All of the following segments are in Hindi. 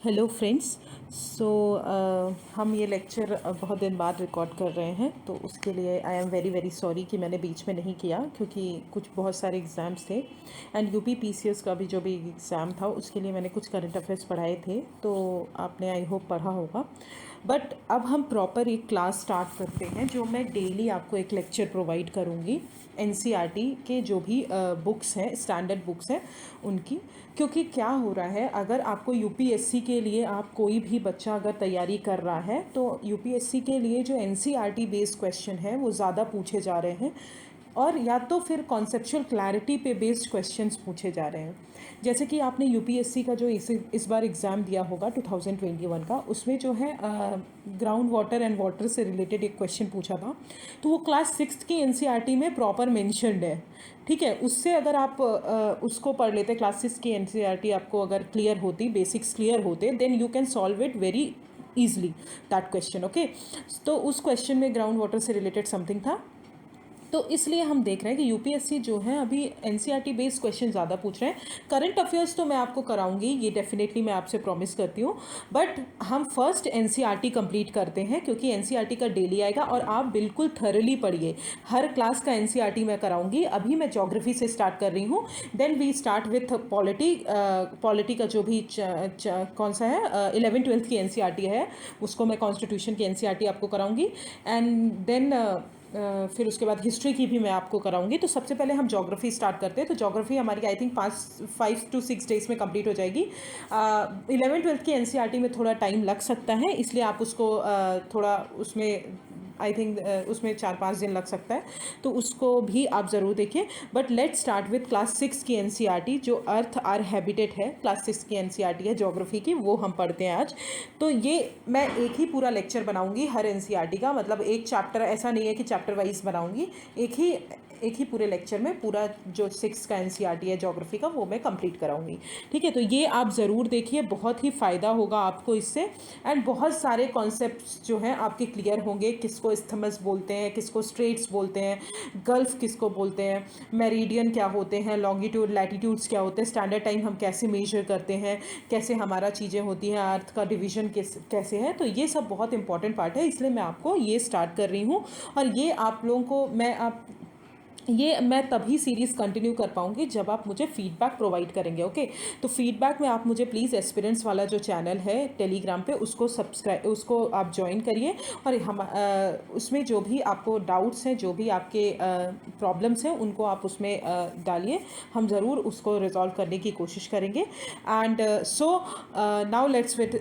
Hello friends. सो हम ये लेक्चर बहुत दिन बाद रिकॉर्ड कर रहे हैं, तो उसके लिए I am very very sorry कि मैंने बीच में नहीं किया, क्योंकि कुछ बहुत सारे एग्ज़ाम्स थे एंड यूपी पीसीएस का भी जो भी एग्ज़ाम था उसके लिए मैंने कुछ करंट अफेयर्स पढ़ाए थे, तो आपने आई होप पढ़ा होगा। बट अब हम प्रॉपर एक क्लास स्टार्ट करते हैं, जो मैं डेली आपको एक लेक्चर प्रोवाइड करूँगी एनसीईआरटी के जो भी बुक्स हैं, स्टैंडर्ड बुक्स हैं उनकी। क्योंकि क्या हो रहा है, अगर आपको यूपीएससी के लिए आप कोई भी बच्चा अगर तैयारी कर रहा है, तो यूपीएससी के लिए जो एनसीईआरटी बेस्ड क्वेश्चन है वो ज़्यादा पूछे जा रहे हैं, और या तो फिर कॉन्सेप्चुअल क्लैरिटी पे बेस्ड क्वेश्चंस पूछे जा रहे हैं। जैसे कि आपने यूपीएससी का जो इस बार एग्ज़ाम दिया होगा 2021 का, उसमें जो है ग्राउंड वाटर एंड वाटर से रिलेटेड एक क्वेश्चन पूछा था, तो वो क्लास 6 की एनसीईआरटी में प्रॉपर मेंशन्ड है। ठीक है, उससे अगर आप उसको पढ़ लेते, क्लास 6 की एनसीईआरटी आपको अगर क्लियर होती, बेसिक्स क्लियर होते, then you can solve it very easily that question. Okay, तो उस क्वेश्चन में ग्राउंड वाटर से रिलेटेड समथिंग था, तो इसलिए हम देख रहे हैं कि यूपीएससी जो है अभी एनसीईआरटी बेस्ड क्वेश्चन ज़्यादा पूछ रहे हैं। करंट अफेयर्स तो मैं आपको कराऊंगी, ये डेफिनेटली मैं आपसे प्रॉमिस करती हूँ, बट हम फर्स्ट एनसीईआरटी कंप्लीट करते हैं, क्योंकि एनसीईआरटी का डेली आएगा और आप बिल्कुल थरली पढ़िए। हर क्लास का एनसीईआरटी मैं कराऊंगी। अभी मैं ज्योग्राफी से स्टार्ट कर रही हूँ, then we start with polity का जो भी कौन सा है 11th-12th की एनसीईआरटी है, उसको मैं कॉन्स्टिट्यूशन की एनसीईआरटी आपको कराऊंगी, एंड देन फिर उसके बाद हिस्ट्री की भी मैं आपको कराऊंगी। तो सबसे पहले हम ज्योग्राफी स्टार्ट करते हैं। तो ज्योग्राफी हमारी आई थिंक 5 to 6 डेज़ में कंप्लीट हो जाएगी। 11th-12th की एनसीईआरटी में थोड़ा टाइम लग सकता है, इसलिए आप उसको थोड़ा उसमें आई थिंक उसमें 4-5 दिन लग सकता है, तो उसको भी आप ज़रूर देखिए। But let's start with class 6 की एनसीईआरटी, जो अर्थ आर हैबिटेट है, क्लास 6 की एनसीईआरटी है ज्योग्राफी की, वो हम पढ़ते हैं आज। तो ये मैं एक ही पूरा लेक्चर बनाऊंगी हर एनसीईआरटी का, मतलब एक चैप्टर, ऐसा नहीं है कि चैप्टर वाइज बनाऊंगी, एक ही पूरे लेक्चर में पूरा जो 6 का एनसीईआरटी है ज्योग्राफी का, वो मैं कंप्लीट कराऊंगी। ठीक है, तो ये आप ज़रूर देखिए, बहुत ही फ़ायदा होगा आपको इससे, एंड बहुत सारे कॉन्सेप्ट्स जो हैं आपके क्लियर होंगे। किसको इस्थमस बोलते हैं, किसको स्ट्रेट्स बोलते हैं, गल्फ किसको बोलते हैं, मेरिडियन क्या होते हैं, लॉन्गिट्यूड लैटिट्यूड्स क्या होते हैं, स्टैंडर्ड टाइम हम कैसे मेजर करते हैं, कैसे हमारा चीज़ें होती हैं, अर्थ का डिवीजन कैसे है। तो ये सब बहुत इंपॉर्टेंट पार्ट है, इसलिए मैं आपको ये स्टार्ट कर रही हूँ। और ये आप लोगों को ये मैं तभी सीरीज़ कंटिन्यू कर पाऊँगी जब आप मुझे फीडबैक प्रोवाइड करेंगे। ओके, तो फीडबैक में आप मुझे प्लीज़ एस्पिरेंट्स वाला जो चैनल है टेलीग्राम पे, उसको सब्सक्राइब, उसको आप ज्वाइन करिए, और हम उसमें जो भी आपको डाउट्स हैं, जो भी आपके प्रॉब्लम्स हैं, उनको आप उसमें डालिए, हम ज़रूर उसको रिजॉल्व करने की कोशिश करेंगे। And so now let's wait.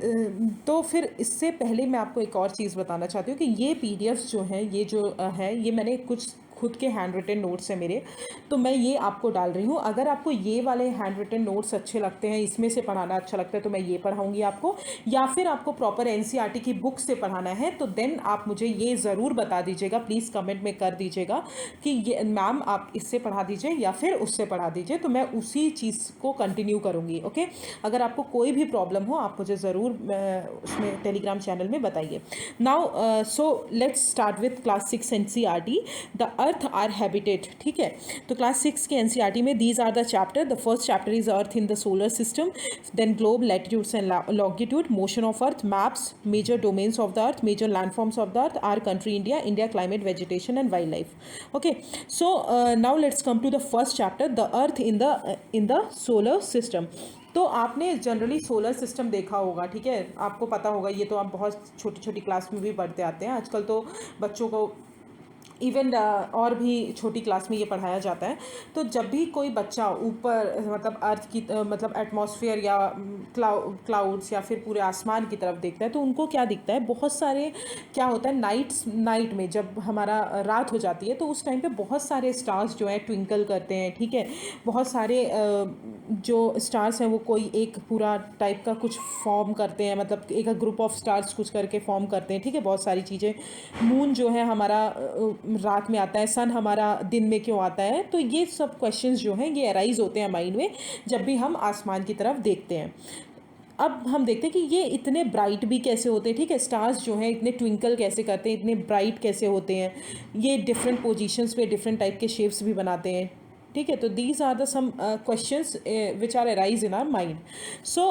तो फिर इससे पहले मैं आपको एक और चीज़ बताना चाहती हूँ कि ये पीडीएफ्स जो हैं, ये जो है, ये मैंने कुछ खुद के हैंड रिटन नोट्स हैं मेरे, तो मैं ये आपको डाल रही हूँ। अगर आपको ये वाले हैंड रिटन नोट्स अच्छे लगते हैं, इसमें से पढ़ाना अच्छा लगता है, तो मैं ये पढ़ाऊँगी आपको, या फिर आपको प्रॉपर एनसीईआरटी की बुक से पढ़ाना है, तो देन आप मुझे ये ज़रूर बता दीजिएगा, प्लीज़ कमेंट में कर दीजिएगा कि ये मैम आप इससे पढ़ा दीजिए या फिर उससे पढ़ा दीजिए, तो मैं उसी चीज़ को कंटिन्यू करूँगी। ओके, अगर आपको कोई भी प्रॉब्लम हो, आप मुझे ज़रूर उसमें टेलीग्राम चैनल में बताइए। Now so let's start with class 6 NCERT, the earth our habitat. ठीक है, तो क्लास 6 के एनसीईआरटी में these are the chapter. The first chapter is earth in the solar system, then globe, latitudes and longitude, motion of earth, maps, major domains of the earth, major landforms of the earth, our country India, India climate, vegetation and wild life. Okay, so now let's come to the first chapter, the earth in the solar system. तो आपने जनरली सोलर सिस्टम देखा होगा, ठीक है, आपको पता होगा, ये तो आप बहुत छोटी छोटी क्लास में भी पढ़ते आते हैं। आजकल तो बच्चों को इवन और भी छोटी क्लास में ये पढ़ाया जाता है। तो जब भी कोई बच्चा ऊपर, मतलब अर्थ की मतलब एटमॉस्फेयर या क्लाउड्स या फिर पूरे आसमान की तरफ देखता है, तो उनको क्या दिखता है, बहुत सारे, क्या होता है, नाइट में जब हमारा रात हो जाती है, तो उस टाइम पे बहुत सारे स्टार्स जो हैं ट्विंकल करते हैं। ठीक है, बहुत सारे जो स्टार्स हैं वो कोई एक पूरा टाइप का कुछ फॉर्म करते हैं, मतलब एक ग्रुप ऑफ स्टार्स कुछ करके फॉर्म करते हैं। ठीक है, बहुत सारी चीज़ें, मून जो है हमारा रात में आता है, सन हमारा दिन में क्यों आता है, तो ये सब क्वेश्चंस जो हैं ये अराइज होते हैं माइंड में जब भी हम आसमान की तरफ देखते हैं। अब हम देखते हैं कि ये इतने ब्राइट भी कैसे होते हैं। ठीक है, स्टार्स जो हैं इतने ट्विंकल कैसे करते हैं, इतने ब्राइट कैसे होते हैं, ये डिफरेंट पोजीशंस पे डिफरेंट टाइप के शेप्स भी बनाते हैं। ठीक है। तो these are the some questions which are arise in our mind. So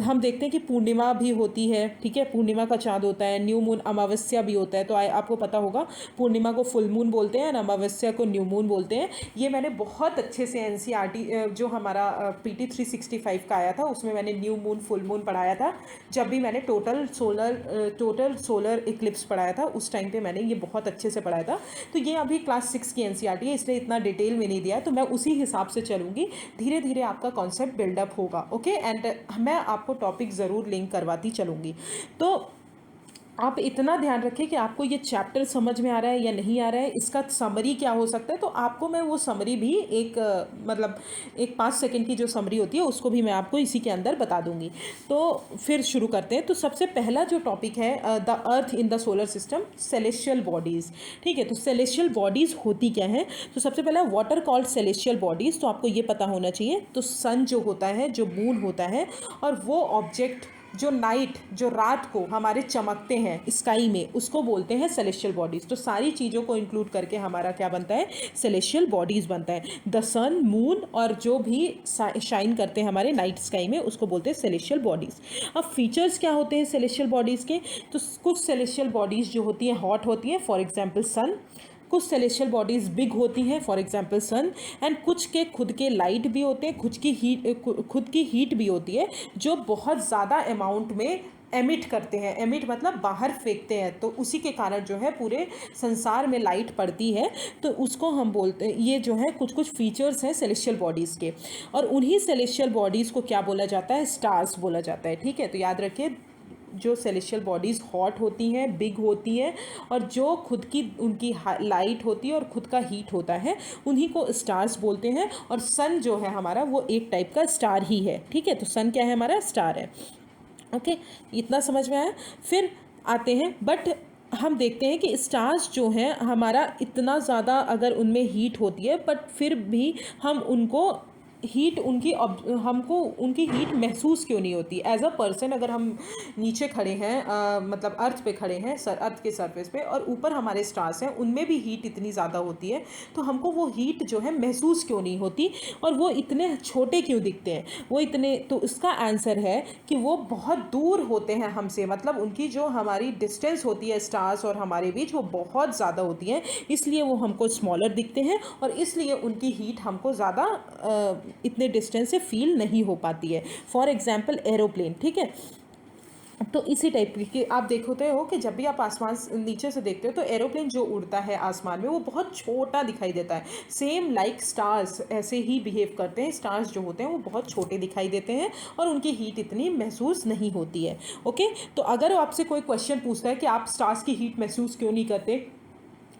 हम देखते हैं कि पूर्णिमा भी होती है, ठीक है, पूर्णिमा का चांद होता है, न्यू मून अमावस्या भी होता है। तो आपको पता होगा पूर्णिमा को फुल मून बोलते हैं और अमावस्या को न्यू मून बोलते हैं। ये मैंने बहुत अच्छे से एनसीईआरटी जो हमारा पीटी 365 का आया था उसमें मैंने न्यू मून फुल मून पढ़ाया था। जब भी मैंने टोटल सोलर इक्लिप्स पढ़ाया था उस टाइम पे मैंने ये बहुत अच्छे से पढ़ाया था। तो ये अभी क्लास 6 की एनसीईआरटी है, इसलिए इतना डिटेल में नहीं दिया, तो मैं उसी हिसाब से चलूँगी। धीरे धीरे आपका कॉन्सेप्ट बिल्डअप होगा। ओके, एंड मैं आपको टॉपिक ज़रूर लिंक करवाती चलूँगी। तो आप इतना ध्यान रखें कि आपको ये चैप्टर समझ में आ रहा है या नहीं आ रहा है, इसका समरी क्या हो सकता है। तो आपको मैं वो समरी भी एक मतलब एक 5 सेकंड की जो समरी होती है उसको भी मैं आपको इसी के अंदर बता दूंगी। तो फिर शुरू करते हैं। तो सबसे पहला जो टॉपिक है the earth in the solar system, celestial bodies. ठीक है, तो सेलेस्टियल बॉडीज़ होती क्या है। तो सबसे पहला वाटर कॉल्ड सेलेस्टियल बॉडीज़, तो आपको ये पता होना चाहिए। तो सन जो होता है, जो मून होता है, और वो ऑब्जेक्ट जो नाइट, जो रात को हमारे चमकते हैं स्काई में, उसको बोलते हैं सेलेस्टियल बॉडीज़। तो सारी चीज़ों को इंक्लूड करके हमारा क्या बनता है, सेलेस्टियल बॉडीज़ बनता है। द सन, मून और जो भी शाइन करते हैं हमारे नाइट स्काई में उसको बोलते हैं सेलेस्टियल बॉडीज़। अब फीचर्स क्या होते हैं सेलेस्टियल बॉडीज़ के। तो कुछ सेलेस्टियल बॉडीज़ जो होती हैं हॉट होती हैं, फॉर एग्जाम्पल सन। कुछ सेलेस्टियल बॉडीज़ बिग होती हैं, फॉर एग्जांपल सन। एंड कुछ के खुद के लाइट भी होते हैं, खुद की हीट भी होती है, जो बहुत ज़्यादा अमाउंट में एमिट करते हैं। एमिट मतलब बाहर फेंकते हैं, तो उसी के कारण जो है पूरे संसार में लाइट पड़ती है। तो उसको हम बोलते हैं, ये जो है कुछ कुछ फीचर्स हैं सेलेस्टियल बॉडीज़ के। और उन्हीं सेलेस्टियल बॉडीज़ को क्या बोला जाता है, स्टार्स बोला जाता है। ठीक है, तो याद रखिए जो सेलेस्टियल बॉडीज़ हॉट होती हैं, बिग होती हैं, और जो खुद की उनकी लाइट होती है और खुद का हीट होता है, उन्हीं को स्टार्स बोलते हैं। और सन जो है हमारा वो एक टाइप का स्टार ही है। ठीक है, तो सन क्या है, हमारा स्टार है। ओके, इतना समझ में आया। फिर आते हैं, बट हम देखते हैं कि स्टार्स जो हैं हमारा इतना ज़्यादा अगर उनमें हीट होती है, बट फिर भी हम उनको हीट हमको उनकी हीट महसूस क्यों नहीं होती। एज अ पर्सन अगर हम नीचे खड़े हैं, मतलब अर्थ पे खड़े हैं, अर्थ के सरफेस पे, और ऊपर हमारे स्टार्स हैं, उनमें भी हीट इतनी ज़्यादा होती है, तो हमको वो हीट जो है महसूस क्यों नहीं होती, और वो इतने छोटे क्यों दिखते हैं वो इतने। तो इसका आंसर है कि वो बहुत दूर होते हैं हमसे, मतलब उनकी जो हमारी डिस्टेंस होती है स्टार्स और हमारे बीच, वो बहुत ज़्यादा होती है, इसलिए वो हमको स्मॉलर दिखते हैं, और इसलिए उनकी हीट हमको ज़्यादा इतने डिस्टेंस से फील नहीं हो पाती है। फॉर एग्जाम्पल एरोप्लेन, ठीक है। तो इसी टाइप की आप देखते हो कि जब भी आप आसमान नीचे से देखते हो तो एरोप्लेन जो उड़ता है आसमान में वो बहुत छोटा दिखाई देता है। सेम लाइक स्टार्स ऐसे ही बिहेव करते हैं। स्टार्स जो होते हैं वो बहुत छोटे दिखाई देते हैं और उनकी हीट इतनी महसूस नहीं होती है। ओके, तो अगर आपसे कोई क्वेश्चन पूछता है कि आप स्टार्स की हीट महसूस क्यों नहीं करते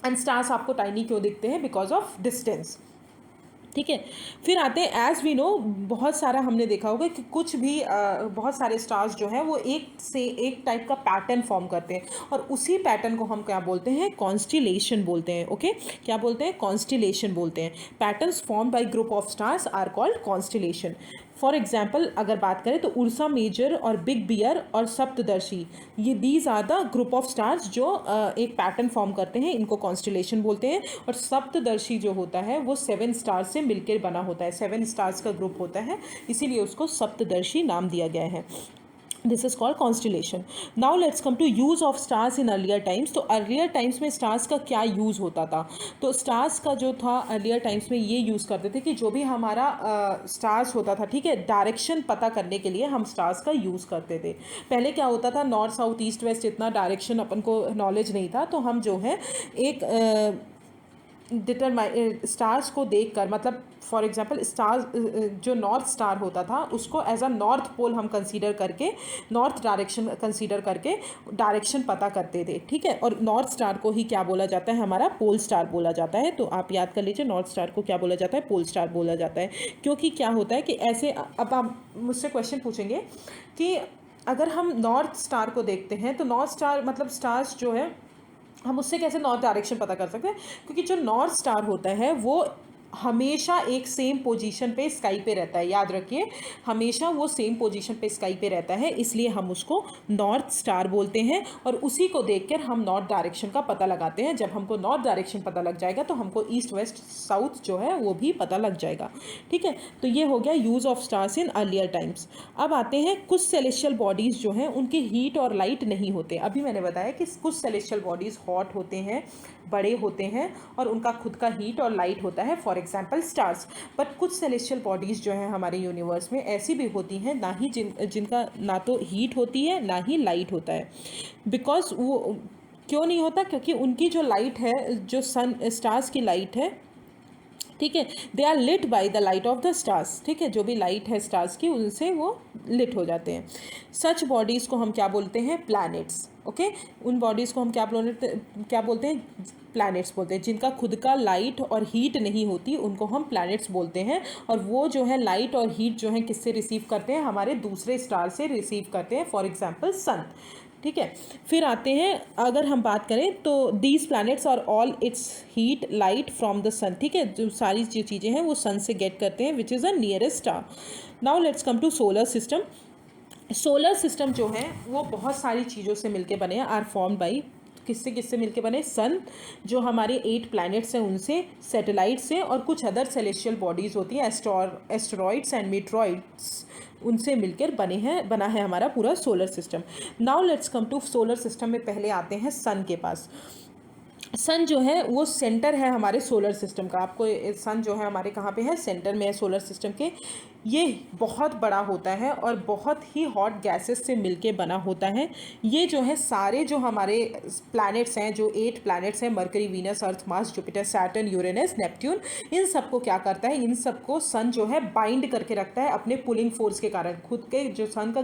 एंड स्टार्स आपको टाइनी क्यों दिखते हैं, बिकॉज ऑफ डिस्टेंस। ठीक है, फिर आते हैं एज वी नो, बहुत सारा हमने देखा होगा कि कुछ भी बहुत सारे स्टार्स जो हैं वो एक से एक टाइप का पैटर्न फॉर्म करते हैं, और उसी पैटर्न को हम क्या बोलते हैं, कॉन्स्टिलेशन बोलते हैं। ओके, क्या बोलते हैं, कॉन्स्टिलेशन बोलते हैं। Patterns form by group of stars are called constellation. For example अगर बात करें तो उर्सा मेजर और बिग बियर और सप्तदर्शी, ये these are the group of stars जो एक पैटर्न फॉर्म करते हैं, इनको कॉन्स्टिलेशन बोलते हैं। और सप्तदर्शी जो होता है वो 7 स्टार्स से मिलकर बना होता है, 7 स्टार्स का ग्रुप होता है, इसीलिए उसको सप्तदर्शी नाम दिया गया है। This is called constellation. Now let's come to use of stars in earlier times. तो अर्लियर टाइम्स में स्टार्स का क्या यूज़ होता था। तो स्टार्स का जो था अर्लियर टाइम्स में ये यूज़ करते थे कि जो भी हमारा स्टार्स होता था, ठीक है, डायरेक्शन पता करने के लिए हम स्टार्स का यूज़ करते थे। पहले क्या होता था, नॉर्थ साउथ ईस्ट वेस्ट इतना डायरेक्शन अपन को नॉलेज नहीं था, तो हम जो है एक स्टार्स को देखकर, मतलब फॉर एग्जांपल स्टार्स जो नॉर्थ स्टार होता था उसको एज अ नॉर्थ पोल हम कंसीडर करके, नॉर्थ डायरेक्शन कंसीडर करके डायरेक्शन पता करते थे। ठीक है, और नॉर्थ स्टार को ही क्या बोला जाता है, हमारा पोल स्टार बोला जाता है। तो आप याद कर लीजिए, नॉर्थ स्टार को क्या बोला जाता है, पोल स्टार बोला जाता है। क्योंकि क्या होता है कि ऐसे, अब आप मुझसे क्वेश्चन पूछेंगे कि अगर हम नॉर्थ स्टार को देखते हैं तो नॉर्थ स्टार मतलब स्टार्स जो है हम उससे कैसे नॉर्थ डायरेक्शन पता कर सकते हैं, क्योंकि जो नॉर्थ स्टार होता है वो हमेशा एक सेम पोजीशन पे स्काई पे रहता है, याद रखिए हमेशा वो सेम पोजीशन पे स्काई पे रहता है, इसलिए हम उसको नॉर्थ स्टार बोलते हैं। और उसी को देखकर हम नॉर्थ डायरेक्शन का पता लगाते हैं। जब हमको नॉर्थ डायरेक्शन पता लग जाएगा तो हमको ईस्ट वेस्ट साउथ जो है वो भी पता लग जाएगा। ठीक है, तो ये हो गया use of stars in earlier times. अब आते हैं कुछ सेलेस्टियल बॉडीज़ जो हैं उनके हीट और लाइट नहीं होते। अभी मैंने बताया कि कुछ सेलेस्टियल बॉडीज़ हॉट होते हैं, बड़े होते हैं और उनका खुद का हीट और लाइट होता है, फॉर एग्जांपल स्टार्स। बट कुछ सेलेस्टियल बॉडीज़ जो हैं हमारे यूनिवर्स में ऐसी भी होती हैं ना ही जिनका ना तो हीट होती है ना ही लाइट होता है। बिकॉज वो क्यों नहीं होता, क्योंकि उनकी जो लाइट है, जो सन स्टार्स की लाइट है, ठीक है, they are lit by the light of the stars. ठीक है, जो भी लाइट है स्टार्स की उनसे वो लिट हो जाते हैं। सच बॉडीज़ को हम क्या बोलते हैं, प्लैनेट्स। ओके, उन बॉडीज़ को हम क्या बोलते हैं, प्लैनेट्स बोलते हैं। जिनका खुद का लाइट और हीट नहीं होती उनको हम प्लैनेट्स बोलते हैं। और वो जो है लाइट और हीट जो है किससे रिसीव करते हैं, हमारे दूसरे स्टार से रिसीव करते हैं, फॉर एग्जाम्पल सन। ठीक है, फिर आते हैं, अगर हम बात करें तो these planets are all its heat light from the sun. ठीक है, जो सारी जो चीज़ें हैं वो सन से गेट करते हैं, which is a nearest star. Now let's come to solar system. Solar system जो है वो बहुत सारी चीज़ों से मिलके बने हैं, आर फॉर्म्ड बाई, किससे किससे मिलके बने, सन, जो हमारे 8 प्लैनेट्स हैं उनसे, सैटेलाइट से, और कुछ अदर सेलेस्टियल बॉडीज़ होती हैं, एस्टेरॉइड्स एंड मीटरॉइड्स, उनसे मिलकर बना है हमारा पूरा solar system. Now let's come to solar system में पहले आते हैं सन के पास। सन जो है वो सेंटर है हमारे सोलर सिस्टम का। आपको सन जो है हमारे कहाँ पे है, सेंटर में है सोलर सिस्टम के। ये बहुत बड़ा होता है और बहुत ही हॉट गैसेस से मिलके बना होता है। ये जो है सारे जो हमारे प्लैनेट्स हैं, जो 8 प्लैनेट्स हैं, Mercury, Venus, Earth, Mars, Jupiter, Saturn, Uranus, Neptune, इन सबको क्या करता है, इन सबको सन जो है बाइंड करके रखता है अपने पुलिंग फोर्स के कारण। खुद के जो सन का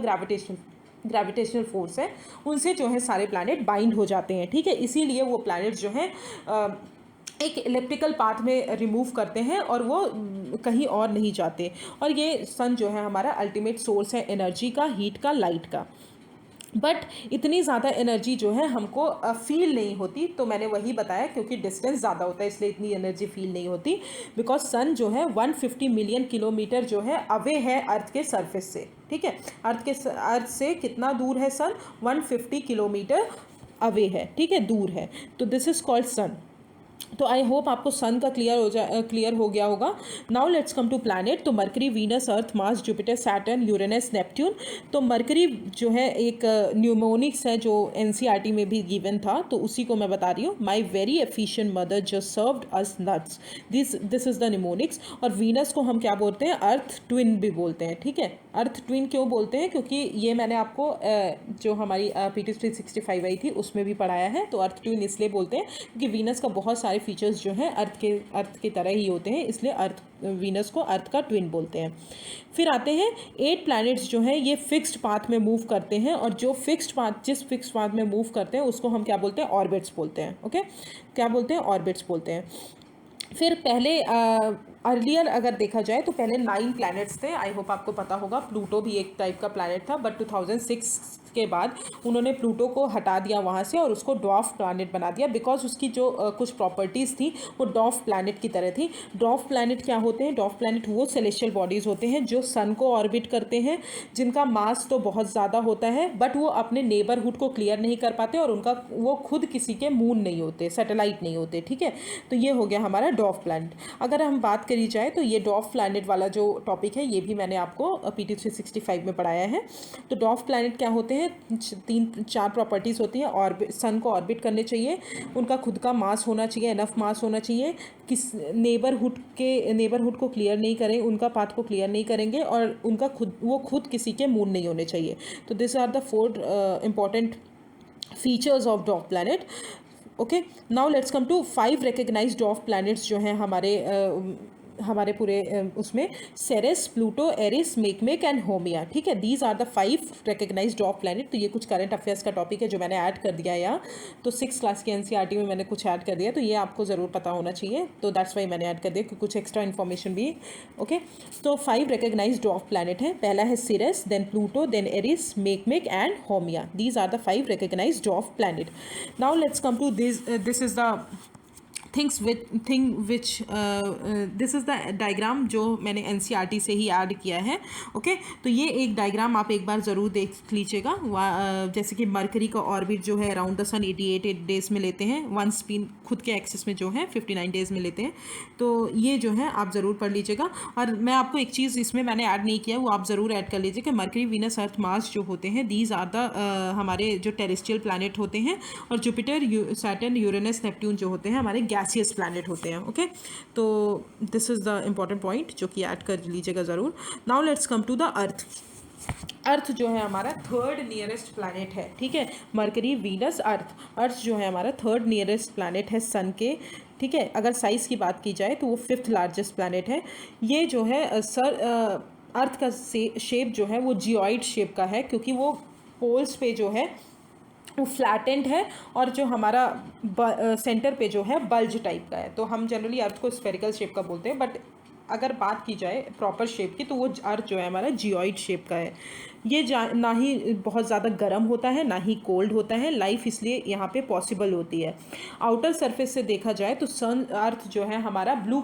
ग्रेविटेशनल फोर्स है उनसे जो है सारे प्लैनेट बाइंड हो जाते हैं। ठीक है, इसीलिए वो प्लैनेट जो हैं एक इलेप्टिकल पाथ में रिमूव करते हैं और वो कहीं और नहीं जाते। और ये सन जो है हमारा अल्टीमेट सोर्स है एनर्जी का, हीट का, लाइट का। बट इतनी ज़्यादा एनर्जी जो है हमको फील नहीं होती। तो मैंने वही बताया, क्योंकि डिस्टेंस ज़्यादा होता है इसलिए इतनी एनर्जी फील नहीं होती। बिकॉज सन जो है 150 मिलियन किलोमीटर जो है अवे है अर्थ के सरफेस से। ठीक है, अर्थ से कितना दूर है सन, 150 किलोमीटर अवे है। ठीक है, दूर है, तो दिस इज़ कॉल्ड सन। तो आई होप आपको सन का क्लियर हो गया होगा। Now let's come to planet. तो Mercury, Venus, Earth, Mars, Jupiter, Saturn, Uranus, Neptune. तो मरकरी जो है एक न्यूमोनिक्स है जो एनसीईआरटी में भी गिवन था, तो उसी को मैं बता रही हूँ। My very efficient mother just served us nuts, this is the mnemonics. और वीनस को हम क्या बोलते हैं, अर्थ ट्विन भी बोलते हैं। ठीक है, अर्थ ट्विन क्यों बोलते हैं, क्योंकि ये मैंने आपको जो हमारी PT 365 आई थी उसमें भी पढ़ाया है। तो अर्थ ट्विन इसलिए बोलते हैं क्योंकि वीनस का बहुत सारे फीचर्स जो हैं अर्थ की तरह ही होते हैं, इसलिए वीनस को अर्थ का ट्विन बोलते हैं। फिर आते हैं 8 प्लैनेट्स जो हैं ये फिक्स्ड पाथ में मूव करते हैं, और जो जिस फिक्स्ड पाथ में मूव करते हैं उसको हम क्या बोलते हैं, ऑर्बिट्स बोलते हैं। ओके, क्या बोलते हैं, ऑर्बिट्स बोलते हैं। फिर पहले अर्लियर अगर देखा जाए तो पहले 9 प्लैनेट्स थे। आई होप आपको पता होगा, प्लूटो भी एक टाइप का प्लैनेट था, बट 2006 के बाद उन्होंने प्लूटो को हटा दिया वहाँ से और उसको ड्वार्फ प्लैनेट बना दिया। बिकॉज उसकी जो कुछ प्रॉपर्टीज़ थी वो ड्वार्फ प्लैनेट की तरह थी। ड्वार्फ प्लैनेट क्या होते हैं, ड्वार्फ प्लैनेट वो सेलेस्टियल बॉडीज़ होते हैं जो सन को ऑर्बिट करते हैं, जिनका मास तो बहुत ज़्यादा होता है बट वो अपने नेबरहुड को क्लियर नहीं कर पाते, और वो खुद किसी के मून नहीं होते, सैटेलाइट नहीं होते। ठीक है, तो ये हो गया हमारा ड्वार्फ प्लैनेट। अगर हम बात करी जाए तो ये ड्वार्फ प्लैनेट वाला जो टॉपिक है ये भी मैंने आपको PT 365 में पढ़ाया है। तो ड्वार्फ प्लैनेट क्या होते हैं, 3-4 प्रॉपर्टीज़ होती हैं। ऑर्बिट, सन को ऑर्बिट करने चाहिए, उनका खुद का मास होना चाहिए, एनफ मास होना चाहिए, नेबरहुड को क्लियर नहीं करें, उनका पाथ को क्लियर नहीं करेंगे, और वो खुद किसी के मून नहीं होने चाहिए। तो this are the 4 important features of dwarf planet. Okay, now let's come to 5 recognised dwarf planets जो हैं हमारे पूरे उसमें, Ceres, Pluto, Eris, Makemake and Haumea. ठीक है, these are the 5 recognised dwarf planet. तो ये कुछ करंट अफेयर्स का टॉपिक है जो मैंने ऐड कर दिया यहाँ। तो 6th क्लास की NCERT में मैंने कुछ ऐड कर दिया, तो ये आपको ज़रूर पता होना चाहिए, तो दैट्स वाई मैंने ऐड कर दिया कि कुछ एक्स्ट्रा इन्फॉर्मेशन भी। ओके, तो 5 रिकग्नाइज्ड ड्वार्फ प्लैनेट है। पहला है Ceres, then Pluto, then Eris, Makemake and Haumea. These are the 5 recognised dwarf planet. Now let's come to this is the thing which this is the diagram जो मैंने एनसीईआरटी से ही ऐड किया है। ओके, तो ये एक डायग्राम आप एक बार ज़रूर देख लीजिएगा। जैसे कि मरकरी का ऑर्बिट जो है अराउंड द सन 88 डेज में लेते हैं, वन स्पिन खुद के एक्सिस में जो है 59 डेज में लेते हैं। तो ये जो है आप ज़रूर पढ़ लीजिएगा। और मैं आपको एक चीज़ इसमें मैंने ऐड नहीं किया, वो आप ज़रूर ऐड कर लीजिए कि मरकरी, वीनस, अर्थ, मार्स जो होते हैं, दीज आर द हमारे जो टेरेस्ट्रियल प्लैनेट होते हैं, और जुपिटर, सैटर्न, यूरेनस, नेपट्यून जो होते हैं हमारे गैसियस प्लैनेट होते हैं। ओके, तो this is the important point जो कि ऐड कर लीजिएगा ज़रूर। Now let's come to the Earth. Earth जो है हमारा थर्ड नियरेस्ट प्लैनेट है, ठीक है। मरकरी, वीनस, अर्थ। अर्थ जो है हमारा थर्ड नियरेस्ट प्लैनेट है सन के, ठीक है। अगर साइज़ की बात की जाए तो वो फिफ्थ लार्जेस्ट प्लैनेट है। ये जो है अर्थ का शेप जो है वो जियोइड शेप का है, क्योंकि वो पोल्स पे जो है वो फ्लैटेंड है, और जो हमारा सेंटर पे जो है बल्ज टाइप का है। तो हम जनरली अर्थ को स्फेरिकल शेप का बोलते हैं, बट अगर बात की जाए प्रॉपर शेप की तो वो अर्थ जो है हमारा जियोइड शेप का है। ये ना ही बहुत ज़्यादा गर्म होता है ना ही कोल्ड होता है, लाइफ इसलिए यहाँ पे पॉसिबल होती है। आउटर सरफेस से देखा जाए तो सन अर्थ जो है हमारा ब्लू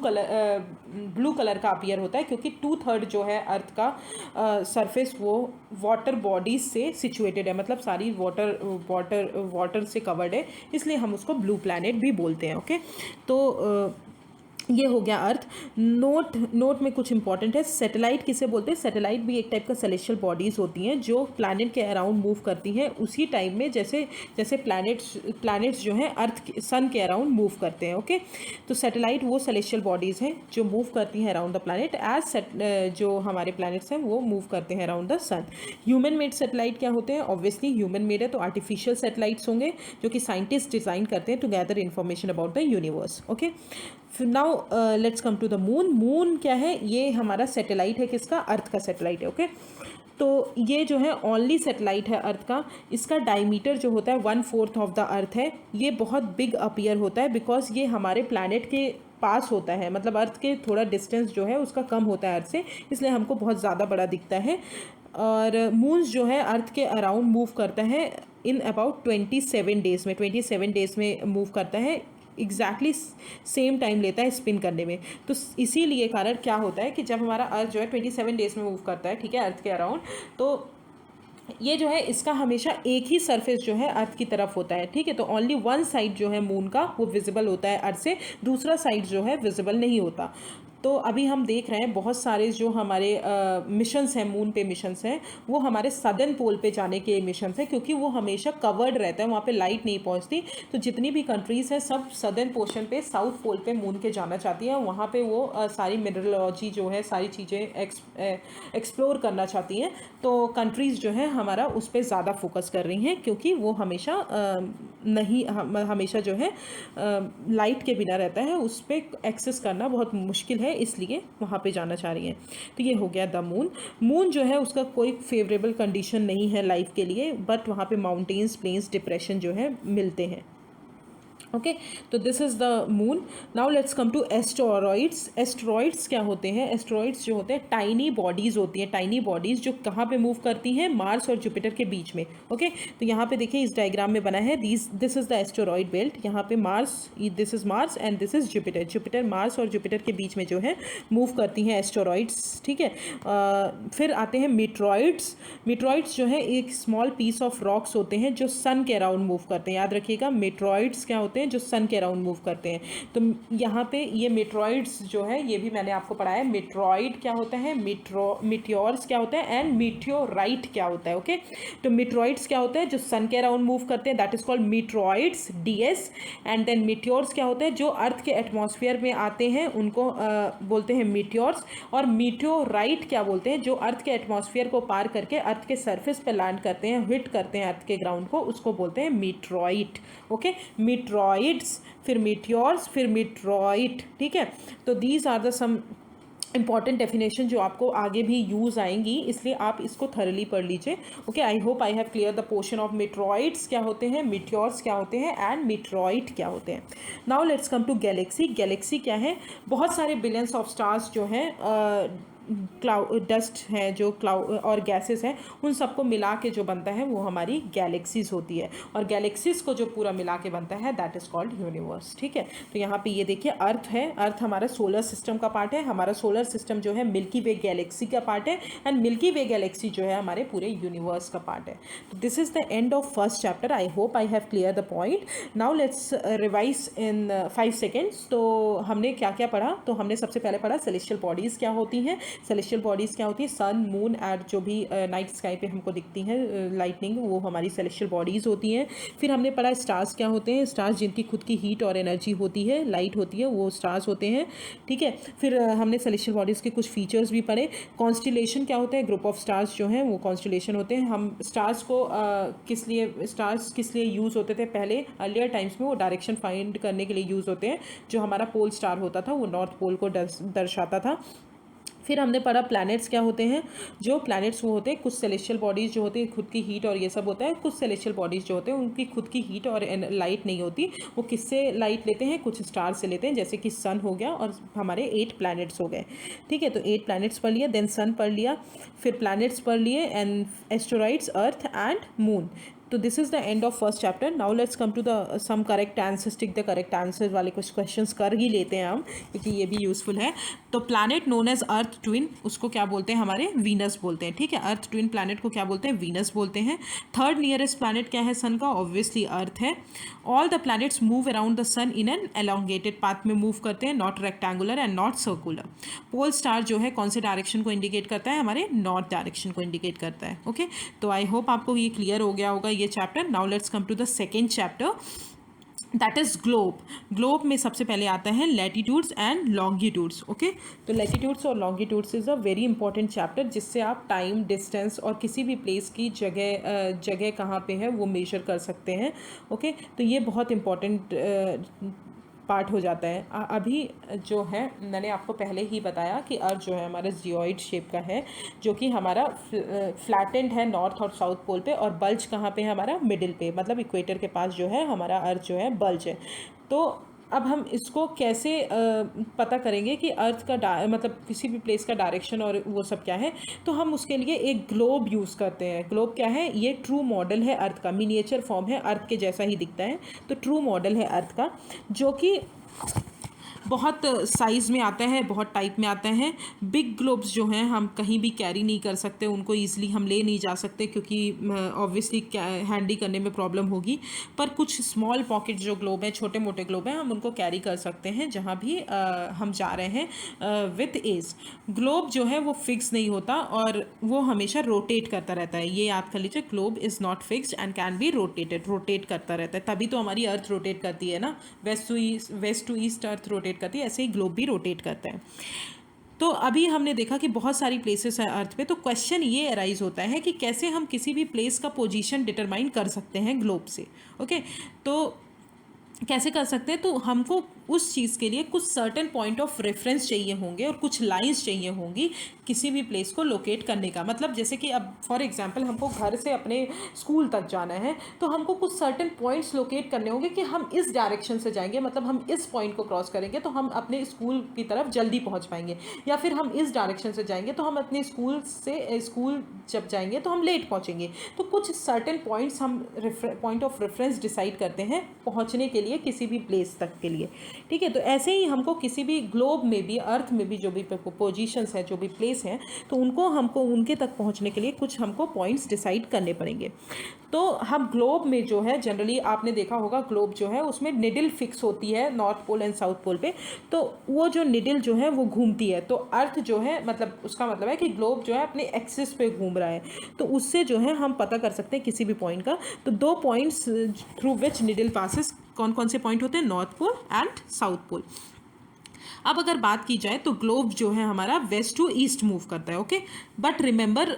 कलर का अपीयर होता है, क्योंकि 2/3 जो है अर्थ का सरफेस वो वाटर बॉडीज से सिचुएटेड है, मतलब सारी वाटर से कवर्ड है, इसलिए हम उसको ब्लू प्लैनेट भी बोलते हैं। ओके, तो ये हो गया अर्थ। नोट में कुछ इंपॉर्टेंट है। सैटेलाइट किसे बोलते हैं? सैटेलाइट भी एक टाइप का सेलेस्टियल बॉडीज़ होती हैं जो प्लैनेट के अराउंड मूव करती हैं उसी टाइम में जैसे प्लैनेट्स जो हैं अर्थ सन के अराउंड मूव करते हैं। ओके, तो सैटेलाइट वो सेलेस्टियल बॉडीज़ हैं जो मूव करती हैं अराउंड द प्लैनेट, एज जो हमारे प्लैनेट्स हैं वो मूव करते हैं around the sun. Human made satellite क्या होते हैं? ऑब्वियसली ह्यूमन मेड है तो आर्टिफिशियल सैटेलाइट्स होंगे जो कि साइंटिस्ट डिज़ाइन करते हैं to gather information about the universe. Okay, now let's come to the moon. Moon क्या है? ये हमारा सैटेलाइट है, किसका? अर्थ का सैटेलाइट है। ओके, तो ये जो है ओनली सैटेलाइट है अर्थ का। इसका डायमीटर जो होता है 1/4 ऑफ द अर्थ है। ये बहुत बिग अपीयर होता है बिकॉज ये हमारे प्लैनेट के पास होता है, मतलब अर्थ के थोड़ा डिस्टेंस जो है उसका कम होता है अर्थ से, इसलिए हमको बहुत ज़्यादा बड़ा दिखता है। और मून्स जो है अर्थ के अराउंड मूव करता है इन अबाउट 27 डेज़ में। 27 डेज़ में मूव करता है, एग्जैक्टली सेम टाइम लेता है स्पिन करने में। तो इसीलिए कारण क्या होता है कि जब हमारा अर्थ जो है 27 डेज़ में मूव करता है, ठीक है, अर्थ के अराउंड, तो ये जो है इसका हमेशा एक ही सरफेस जो है अर्थ की तरफ होता है, ठीक है। तो ओनली वन साइड जो है मून का वो विजिबल होता है अर्थ से, दूसरा साइड जो है विजिबल नहीं होता। तो अभी हम देख रहे हैं बहुत सारे जो हमारे मिशंस हैं, मून पे मिशंस हैं, वो हमारे सदर्न पोल पे जाने के मिशंस हैं, क्योंकि वो हमेशा कवर्ड रहता है, वहाँ पे लाइट नहीं पहुँचती। तो जितनी भी कंट्रीज़ हैं सब सदर्न पोर्शन पे, साउथ पोल पे मून के जाना चाहती हैं, वहाँ पे वो सारी मिनरलॉजी जो है सारी चीज़ें एक्सप्लोर करना चाहती हैं। तो कंट्रीज़ जो है हमारा उस पर ज़्यादा फोकस कर रही हैं, क्योंकि वो हमेशा हमेशा जो है लाइट के बिना रहता है, उस पर एक्सेस करना बहुत मुश्किल है, इसलिए वहाँ पे जाना चाह रही हैं। तो ये हो गया द मून। मून जो है उसका कोई फेवरेबल कंडीशन नहीं है लाइफ के लिए, बट वहाँ पे माउंटेन्स, प्लेन्स, डिप्रेशन जो है मिलते हैं। ओके, तो this is the moon. Now let's come to asteroids. Asteroids क्या होते हैं? एस्टेरॉइड्स जो होते हैं टाइनी बॉडीज़ होती हैं, टाइनी बॉडीज़ जो कहाँ पे मूव करती हैं? मार्स और जुपिटर के बीच में। ओके, तो यहाँ पे देखिए इस डायग्राम में बना है this is the asteroid belt. यहाँ पे Mars, this is Mars and this is Jupiter. Jupiter, Mars और जुपिटर के बीच में जो है मूव करती हैं एस्टेरॉइड्स, ठीक है। फिर आते हैं मीटरॉइड्स। मीटरॉइड्स जो है एक स्मॉल पीस ऑफ रॉक्स होते हैं जो सन के अराउंड मूव करते हैं। याद रखिएगा, मीटरॉइड्स क्या होते हैं? जो सन के अराउंड मूव करते हैं। तो यहाँ पे ये मीटरॉइड्स जो है ये भी मैंने आपको पढ़ाया। मीटरॉइड क्या होता है, मीटियोर्स क्या होता है, एंड मीटियोराइट क्या होता है। ओके, तो मीटरॉइड्स क्या होता है? जो सन के अराउंड मूव करते हैं, that is called meteoroids, DS। And then meteors क्या होते हैं? जो अर्थ के एटमॉस्फेयर में आते हैं उनको बोलते हैं मीटियोर्स। और मीटियोराइट क्या बोलते हैं? जो अर्थ के एटमॉस्फेयर को पार करके अर्थ के सरफेस पे लैंड करते हैं, हिट करते हैं अर्थ के ग्राउंड को, उसको बोलते हैं मीटरॉइट। ओके, मीटरॉइड्स, फिर मीटियोर्स, फिर मीटरॉइट, ठीक है। तो these are the some important definition जो आपको आगे भी यूज़ आएंगी, इसलिए आप इसको थरली पढ़ लीजिए। Okay, I hope I have clear the portion of meteoroids क्या होते हैं, मीटियोर्स क्या होते हैं, एंड मीटरॉइट क्या होते हैं। Now let's come to galaxy. Galaxy क्या है? बहुत सारे बिलियंस ऑफ स्टार्स जो हैं क्लाउड डस्ट है, जो क्लाउड और गैसेस हैं, उन सबको मिला के जो बनता है वो हमारी गैलेक्सीज होती है। और गैलेक्सीज को जो पूरा मिला के बनता है दैट इज़ कॉल्ड यूनिवर्स। ठीक है, तो यहाँ पे ये देखिए अर्थ है, अर्थ हमारा सोलर सिस्टम का पार्ट है, हमारा सोलर सिस्टम जो है मिल्की वे गैलेक्सी का पार्ट है, एंड मिल्की वे गैलेक्सी जो है हमारे पूरे यूनिवर्स का पार्ट है। तो this is the end of first chapter. I hope I have clear the point. Now let's revise in 5 seconds. तो हमने क्या क्या पढ़ा? तो हमने सबसे पहले पढ़ा सेलेस्टियल बॉडीज़ क्या होती हैं। सेलेस्टियल बॉडीज़ क्या होती है? सन, मून और जो भी नाइट स्काई पे हमको दिखती हैं लाइटनिंग, वो हमारी सेलेस्टियल बॉडीज़ होती हैं। फिर हमने पढ़ा स्टार्स क्या होते हैं। स्टार्स जिनकी खुद की हीट और एनर्जी होती है, लाइट होती है, वो स्टार्स होते हैं। ठीक है, फिर हमने सेलेस्टियल बॉडीज़ के कुछ फीचर्स भी पढ़े। कॉन्स्टिलेशन क्या होता है? ग्रुप ऑफ स्टार्स जो हैं वो कॉन्स्टिलेशन होते हैं। हम स्टार्स को स्टार्स किस लिए यूज़ होते थे पहले अर्लियर टाइम्स में? वो डायरेक्शन फाइंड करने के लिए यूज़ होते हैं। जो हमारा पोल स्टार होता था वो नॉर्थ पोल को दर्शाता था। फिर हमने पढ़ा प्लैनेट्स क्या होते हैं। जो प्लैनेट्स वो होते हैं, कुछ सेलेस्टियल बॉडीज़ जो होती है खुद की हीट और ये सब होता है, कुछ सेलेस्टियल बॉडीज़ जो होते हैं उनकी खुद की हीट और लाइट नहीं होती। वो किससे लाइट लेते हैं? कुछ स्टार से लेते हैं, जैसे कि सन हो गया और हमारे 8 प्लैनेट्स हो गए। ठीक है, तो 8 प्लैनेट्स पढ़ लिया, देन सन पढ़ लिया, फिर प्लैनेट्स पढ़ लिए, and asteroids, Earth and Moon. तो this is the end of first chapter. Now let's come to the some correct answers. Tick the correct answer वाले कुछ क्वेश्चंस कर ही लेते हैं हम, क्योंकि ये भी यूजफुल है। तो planet known as earth twin, उसको क्या बोलते हैं? हमारे वीनस बोलते हैं। ठीक है, अर्थ ट्विन प्लैनेट को क्या बोलते हैं? वीनस बोलते हैं। थर्ड नियरेस्ट प्लैनेट क्या है सन का? ऑब्वियसली अर्थ है। All the planets move around the sun in an elongated path में मूव करते हैं, not rectangular and not circular. Pole star जो है कौन से डायरेक्शन को इंडिकेट करता है? हमारे नॉर्थ डायरेक्शन को इंडिकेट करता है। ओके, तो आई होप आपको ये क्लियर हो गया होगा ये chapter. Now let's come to the second chapter, that is globe. Globe में सबसे पहले आता है लैटिट्यूड्स एंड लॉन्गिट्यूड्स। ओके, तो लैटिट्यूड्स और longitudes is a very important chapter, जिससे आप टाइम, डिस्टेंस और किसी भी प्लेस की जगह कहाँ पे है वो मेजर कर सकते हैं। ओके, तो ये बहुत इंपॉर्टेंट पार्ट हो जाता है। अभी जो है मैंने आपको पहले ही बताया कि अर्थ जो है हमारा जियोइड शेप का है, जो कि हमारा फ्लैटेंड है नॉर्थ और साउथ पोल पे, और बल्ज कहाँ पे है? हमारा मिडिल पे, मतलब इक्वेटर के पास जो है हमारा अर्थ जो है बल्ज है। तो अब हम इसको कैसे पता करेंगे कि अर्थ का मतलब किसी भी प्लेस का डायरेक्शन और वो सब क्या है? तो हम उसके लिए एक ग्लोब यूज़ करते हैं। ग्लोब क्या है? ये ट्रू मॉडल है अर्थ का, मिनिएचर फॉर्म है, अर्थ के जैसा ही दिखता है। तो ट्रू मॉडल है अर्थ का, जो कि बहुत साइज़ में आता है, बहुत टाइप में आता है। बिग ग्लोब्स जो हैं हम कहीं भी कैरी नहीं कर सकते, उनको ईजिली हम ले नहीं जा सकते, क्योंकि ऑब्वियसली हैंडी करने में प्रॉब्लम होगी। पर कुछ स्मॉल पॉकेट जो ग्लोब हैं, छोटे मोटे ग्लोब हैं, हम उनको कैरी कर सकते हैं जहाँ भी हम जा रहे हैं विथ एज। ग्लोब जो है वो फिक्स नहीं होता और वो हमेशा रोटेट करता रहता है। ये याद कर लीजिए, globe is not fixed and can be rotated. Rotate करता रहता है, तभी तो हमारी अर्थ रोटेट करती है ना। West to east earth rotate करती है, ऐसे ही ग्लोब भी रोटेट करता है। तो अभी हमने देखा कि बहुत सारी प्लेसेस हैं अर्थ पे। तो क्वेश्चन ये अराइज होता है कि कैसे हम किसी भी प्लेस का पोजीशन डिटरमाइन कर सकते हैं ग्लोब से। ओके, तो कैसे कर सकते हैं? तो हमको उस चीज़ के लिए कुछ सर्टेन पॉइंट ऑफ रेफरेंस चाहिए होंगे और कुछ लाइंस चाहिए होंगी किसी भी प्लेस को लोकेट करने का। मतलब जैसे कि अब फॉर एग्जांपल हमको घर से अपने स्कूल तक जाना है, तो हमको कुछ सर्टेन पॉइंट्स लोकेट करने होंगे कि हम इस डायरेक्शन से जाएंगे, मतलब हम इस पॉइंट को क्रॉस करेंगे तो हम अपने स्कूल की तरफ जल्दी पहुँच पाएंगे, या फिर हम इस डायरेक्शन से जाएंगे तो हम अपने स्कूल जब जाएंगे तो हम लेट पहुँचेंगे। तो कुछ सर्टेन पॉइंट्स हम पॉइंट ऑफ रेफरेंस डिसाइड करते हैं पहुँचने के लिए किसी भी प्लेस तक के लिए। ठीक है, तो ऐसे ही हमको किसी भी ग्लोब में भी, अर्थ में भी जो भी पोजीशंस हैं, जो भी प्लेस हैं, तो हमको उनके तक पहुंचने के लिए कुछ हमको पॉइंट्स डिसाइड करने पड़ेंगे। तो हम ग्लोब में जो है जनरली आपने देखा होगा, ग्लोब जो है उसमें निडल फिक्स होती है north pole and south pole पे। तो वो जो निडल जो है वो घूमती है, तो अर्थ जो है मतलब उसका मतलब है कि ग्लोब जो है अपने एक्सिस पे घूम रहा है। तो उससे जो है हम पता कर सकते हैं किसी भी पॉइंट का। तो 2 points through which needle passes, कौन कौन से पॉइंट होते हैं? North pole and south pole. अब अगर बात की जाए तो ग्लोब जो है हमारा वेस्ट टू ईस्ट मूव करता है। ओके, बट रिमेंबर,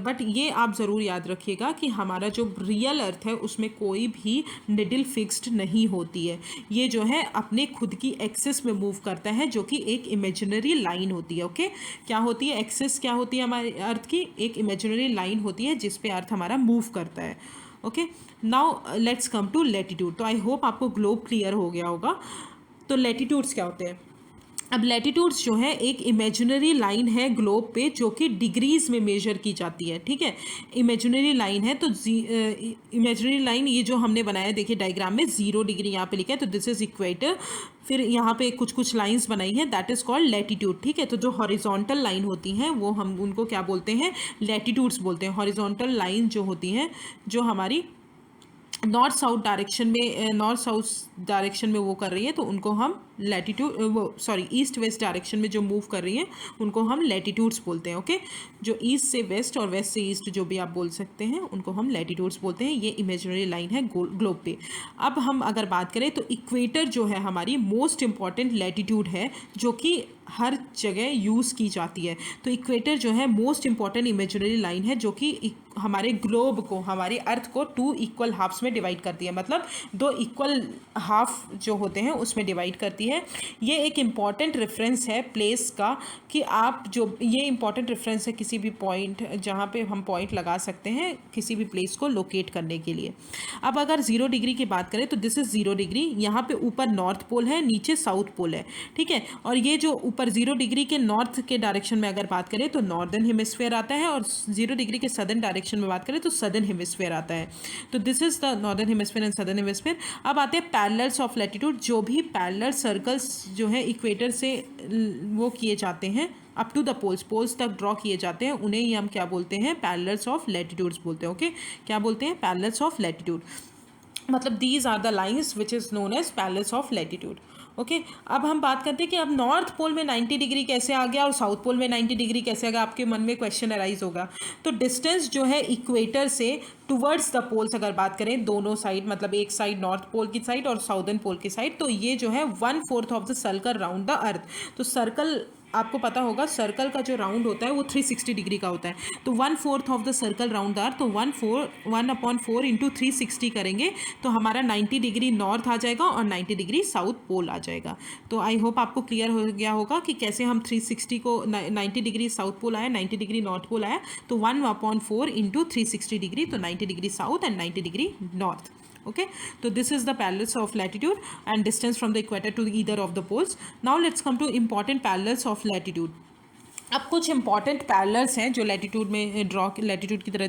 बट ये आप ज़रूर याद रखिएगा कि हमारा जो रियल अर्थ है उसमें कोई भी निडल फिक्स्ड नहीं होती है। ये जो है अपने खुद की एक्सिस में मूव करता है, जो कि एक इमेजिनरी लाइन होती है। ओके, क्या होती है एक्सिस? क्या होती है हमारे अर्थ की? एक इमेजिनरी लाइन होती है जिस पे अर्थ हमारा मूव करता है। Okay, now let's come to latitude. तो आई होप आपको ग्लोब क्लियर हो गया होगा। तो लैटिट्यूड्स क्या होते हैं? अब लैटिट्यूड्स जो है एक इमेजिनरी लाइन है ग्लोब पे जो कि डिग्रीज में मेजर की जाती है, ठीक है। इमेजिनरी लाइन है तो इमेजिनरी लाइन ये जो हमने बनाया है, देखिए डायग्राम में 0 डिग्री यहाँ पे लिखा है, तो दिस इज इक्वेटर। फिर यहाँ पे कुछ कुछ लाइंस बनाई है, दैट इज कॉल्ड लैटिट्यूड, ठीक है। तो जो हॉरिजॉन्टल लाइन होती हैं वो हम उनको क्या बोलते हैं, लैटिट्यूड्स बोलते हैं। हॉरिजॉन्टल लाइन जो होती हैं, जो हमारी नॉर्थ साउथ डायरेक्शन में, नॉर्थ साउथ डायरेक्शन में वो कर रही है, तो उनको हम लैटिट्यूड, वो सॉरी ईस्ट वेस्ट डायरेक्शन में जो मूव कर रही है उनको हम लैटिट्यूड्स बोलते हैं, ओके। जो ईस्ट से वेस्ट और वेस्ट से ईस्ट जो भी आप बोल सकते हैं उनको हम लैटिट्यूड्स बोलते हैं। ये इमेजिनरी लाइन है ग्लोब पे। अब हम अगर बात करें तो इक्वेटर जो है हमारी मोस्ट इंपॉर्टेंट लैटिट्यूड है जो कि हर जगह यूज़ की जाती है। तो इक्वेटर जो है मोस्ट इंपॉर्टेंट इमेजिनरी लाइन है जो कि हमारे ग्लोब को, हमारी अर्थ को 2 इक्वल हाफ्स में डिवाइड करती है, मतलब 2 इक्वल हाफ जो होते हैं उसमें डिवाइड करती है। ये एक इम्पॉर्टेंट रेफरेंस है प्लेस का, कि आप जो, ये इम्पॉर्टेंट रेफरेंस है किसी भी पॉइंट जहाँ पे हम पॉइंट लगा सकते हैं किसी भी प्लेस को लोकेट करने के लिए। अब अगर 0 डिग्री की बात करें तो दिस इज़ 0 डिग्री, यहाँ पे ऊपर नॉर्थ पोल है, नीचे साउथ पोल है, ठीक है। और ये जो ऊपर 0 डिग्री के नॉर्थ के डायरेक्शन में अगर बात करें तो नॉर्दर्न हेमिस्फीयर आता है, और 0 डिग्री के सदर्न डायरेक्शन में बात करें तो सदर्न हेमिस्फीयर आता है। तो this is the northern hemisphere and southern hemisphere. अब आते हैं पैरेलल्स ऑफ लैटिट्यूड। जो भी पैरेलल सर्कल्स जो है इक्वेटर से वो किए जाते हैं अप टू द पोल्स तक ड्रॉ किए जाते हैं, उन्हें ही हम क्या बोलते हैं, पैरेलल्स ऑफ लैटिट्यूड्स बोलते हैं, ओके। क्या बोलते हैं, पैरेलल्स ऑफ लैटिट्यूड। मतलब these are the lines which is known as parallels of latitude, okay. अब हम बात करते हैं कि अब नॉर्थ पोल में 90 डिग्री कैसे आ गया और साउथ पोल में 90 डिग्री कैसे आ गया, आपके मन में क्वेश्चन अराइज होगा। तो डिस्टेंस जो है इक्वेटर से टुवर्ड्स द पोल्स अगर बात करें, दोनों साइड, मतलब एक साइड नॉर्थ पोल की साइड और साउदर्न पोल की साइड, तो ये जो है 1/4 of the circle round the earth. तो सर्कल आपको पता होगा, सर्कल का जो राउंड होता है वो 360 डिग्री का होता है। तो 1/4 of the circle round the earth, तो 1/4 इंटू 360 करेंगे तो हमारा 90 डिग्री नॉर्थ आ जाएगा और 90 डिग्री साउथ पोल आ जाएगा। तो आई होप आपको क्लियर हो गया होगा कि कैसे हम 360 को 90 डिग्री साउथ पोल आया, 90 डिग्री नॉर्थ पोल आया, तो 1/4 इंटू 360 डिग्री, तो 90 degree south and 90 degree north, okay. So this is the parallels of latitude and distance from the equator to either of the poles. Now let's come to important parallels of latitude. अब कुछ इंपॉर्टेंट पैरेलल्स हैं जो लैटिट्यूड में लैटिट्यूड की तरह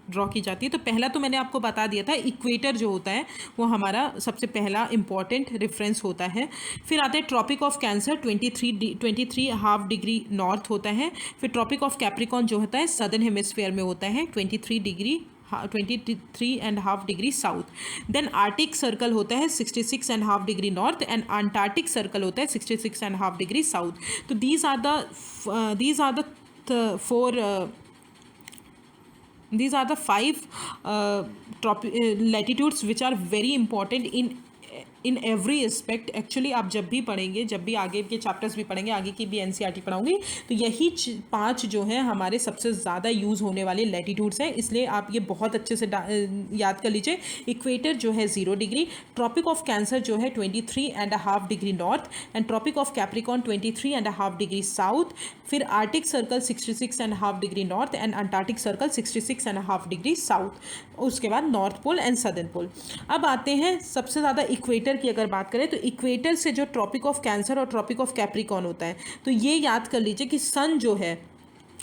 ड्रॉ की जाती है। तो पहला तो मैंने आपको बता दिया था, इक्वेटर जो होता है वो हमारा सबसे पहला इंपॉर्टेंट रेफरेंस होता है। फिर आते हैं tropic of cancer, 23.5 degree north होता है। फिर ट्रॉपिक ऑफ कैप्रिकॉन जो होता है सदर्न हेमिस्फीयर में होता है, 23.5 degree south. Then arctic circle होता है 66.5 degree north and Antarctic circle होता है 66.5 डिग्री साउथ। तो these are the 5 latitudes which are very important in every aspect. Actually आप जब भी पढ़ेंगे, जब भी आगे के चैप्टर्स भी पढ़ेंगे, आगे की भी NCERT पढ़ाऊंगी, तो यही 5 जो है हमारे सबसे ज़्यादा यूज़ होने वाले लैटिट्यूड्स हैं, इसलिए आप ये बहुत अच्छे से याद कर लीजिए। इक्वेटर जो है 0 डिग्री, ट्रॉपिक ऑफ कैंसर जो है 23.5 degree north and Tropic of Capricorn 23.5 degree south. फिर Arctic Circle 66.5 degree north and Antarctic Circle 66.5 degree south. उसके बाद North pole and Southern Pole. अब आते हैं सबसे ज़्यादा इक्वेटर की अगर बात करें तो इक्वेटर से जो ट्रॉपिक ऑफ कैंसर और ट्रॉपिक ऑफ कैप्रिकॉन होता है, तो ये याद कर लीजिए कि सन जो है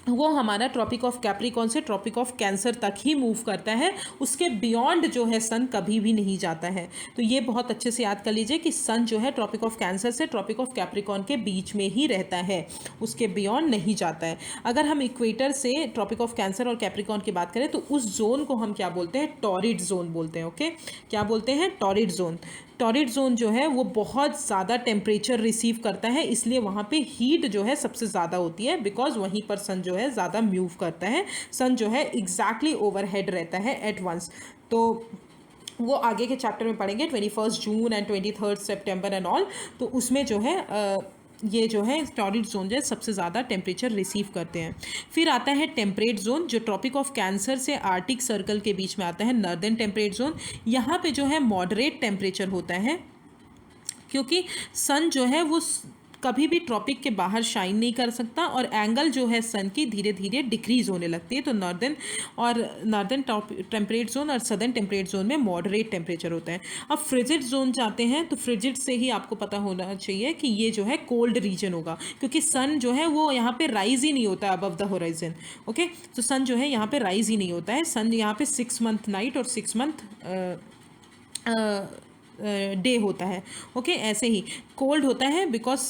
वो हमारा ट्रॉपिक ऑफ कैप्रिकॉन से ट्रॉपिक ऑफ कैंसर तक ही मूव करता है, उसके बियॉन्ड जो है सन कभी भी नहीं जाता है। तो ये बहुत अच्छे से याद कर लीजिए कि सन जो है ट्रॉपिक ऑफ कैंसर से ट्रॉपिक ऑफ कैप्रिकॉन के बीच में ही रहता है, उसके बियॉन्ड नहीं जाता है। अगर हम इक्वेटर से ट्रॉपिक ऑफ कैंसर और कैप्रिकॉन की बात करें तो उस जोन को हम क्या बोलते हैं, टॉरिड जोन बोलते हैं, ओके। क्या बोलते हैं, टॉरिड जोन। टॉरिड जोन जो है वो बहुत ज़्यादा टेम्परेचर रिसीव करता है, इसलिए वहाँ पे हीट जो है सबसे ज़्यादा होती है, बिकॉज वहीं पर सन जो है ज़्यादा मूव करता है, सन जो है एग्जैक्टली ओवरहेड रहता है एट वंस। तो वो आगे के चैप्टर में पढ़ेंगे, 21 जून एंड 23 सितंबर एंड ऑल। तो उसमें जो है ये जो है टॉरिड जोन जो है सबसे ज़्यादा टेम्परेचर रिसीव करते हैं। फिर आता है टेम्परेट जोन, जो ट्रॉपिक ऑफ कैंसर से आर्टिक सर्कल के बीच में आता है, नॉर्दर्न टेम्परेट जोन। यहाँ पे जो है मॉडरेट टेम्परेचर होता है, क्योंकि सन जो है वो कभी भी ट्रॉपिक के बाहर शाइन नहीं कर सकता और एंगल जो है सन की धीरे धीरे डिक्रीज होने लगती है। तो नॉर्दर्न टेम्परेट जोन और सदर्न टेम्परेट जोन में मॉडरेट टेम्परेचर होता है। अब फ्रिजिड जोन जाते हैं तो फ्रिजिड से ही आपको पता होना चाहिए कि ये जो है कोल्ड रीजन होगा, क्योंकि सन जो है वो यहाँ पे राइज ही नहीं होता है अबव द होराइजन। ओके, तो सन जो है यहाँ पे राइज ही नहीं होता है। सन यहाँ पे 6 मंथ नाइट और 6 मंथ डे होता है। ओके, ऐसे ही कोल्ड होता है बिकॉज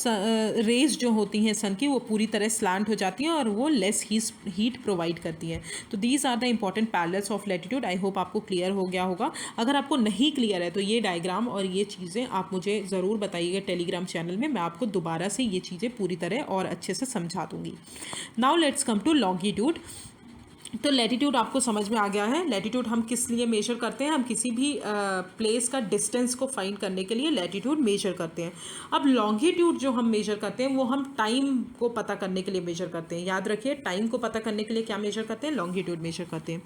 रेज जो होती हैं सन की वो पूरी तरह स्लांट हो जाती हैं और वो लेस हीट प्रोवाइड करती हैं। तो these are the important parallels of latitude. I hope आपको क्लियर हो गया होगा। अगर आपको नहीं क्लियर है तो ये डायग्राम और ये चीज़ें आप मुझे ज़रूर बताइएगा टेलीग्राम चैनल में, मैं आपको दोबारा से ये चीज़ें पूरी तरह और अच्छे से समझा दूँगी। Now let's come to longitude. तो लैटिट्यूड आपको समझ में आ गया है। लैटिट्यूड हम किस लिए मेजर करते हैं? हम किसी भी प्लेस का डिस्टेंस को फाइंड करने के लिए लैटिट्यूड मेजर करते हैं। अब लॉन्गिट्यूड जो हम मेजर करते हैं वो हम टाइम को पता करने के लिए मेजर करते हैं। याद रखिए, टाइम को पता करने के लिए क्या मेजर करते हैं? लॉन्गिट्यूड मेजर करते हैं।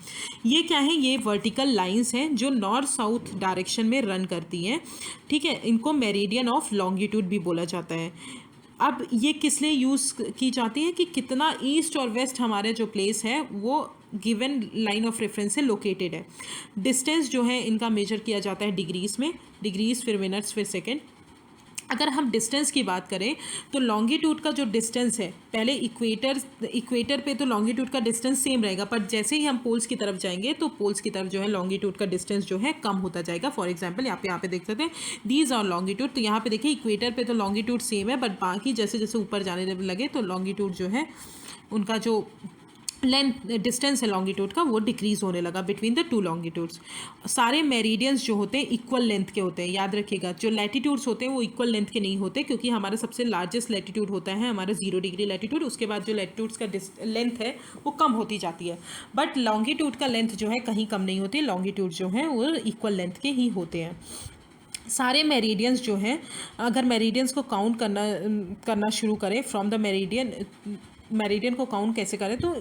ये क्या है? ये वर्टिकल लाइंस हैं जो नॉर्थ साउथ डायरेक्शन में रन करती हैं। ठीक है, इनको मेरिडियन ऑफ लॉन्गिट्यूड भी बोला जाता है। अब ये किस लिए यूज़ की जाती है कि कितना ईस्ट और वेस्ट हमारे जो प्लेस है वो गिवन लाइन ऑफ रेफरेंस से लोकेटेड है। डिस्टेंस जो है इनका मेजर किया जाता है डिग्रीज में, डिग्रीज फिर मिनट्स फिर सेकेंड। अगर हम डिस्टेंस की बात करें तो लॉन्गिट्यूड का जो डिस्टेंस है, पहले इक्वेटर पे तो लॉन्गिट्यूड का डिस्टेंस सेम रहेगा, पर जैसे ही हम पोल्स की तरफ जाएंगे तो पोल्स की तरफ जो है लॉन्गिट्यूड का डिस्टेंस जो है कम होता जाएगा। फॉर एग्जांपल यहाँ पे देख सकते हैं दीज आर लॉन्गिट्यूड। तो यहाँ पे देखिए इक्वेटर पे तो लॉन्गिट्यूड सेम है, बट बाकी जैसे जैसे ऊपर जाने लगे तो लॉन्गिट्यूड जो है उनका जो लेंथ डिस्टेंस है लॉन्गिट्यूड का वो डिक्रीज होने लगा बिटवीन द टू लॉन्गिट्यूड्स। सारे मेरिडियंस जो होते हैं इक्वल लेंथ के होते हैं। याद रखिएगा, जो लैटिट्यूड्स होते हैं वो इक्वल लेंथ के नहीं होते, क्योंकि हमारा सबसे लार्जेस्ट लैटिट्यूड होता है हमारा 0 डिग्री लैटिट्यूड। उसके बाद जो लैटिट्यूड्स का लेंथ है वो कम होती जाती है, बट लॉन्गिट्यूड का लेंथ जो है कहीं कम नहीं होती। लॉन्गिट्यूड जो है वो इक्वल लेंथ के ही होते हैं। सारे मेरिडियंस जो हैं, अगर मेरिडियंस को काउंट करना शुरू करें फ्रॉम द मेरिडियन को काउंट कैसे करें, तो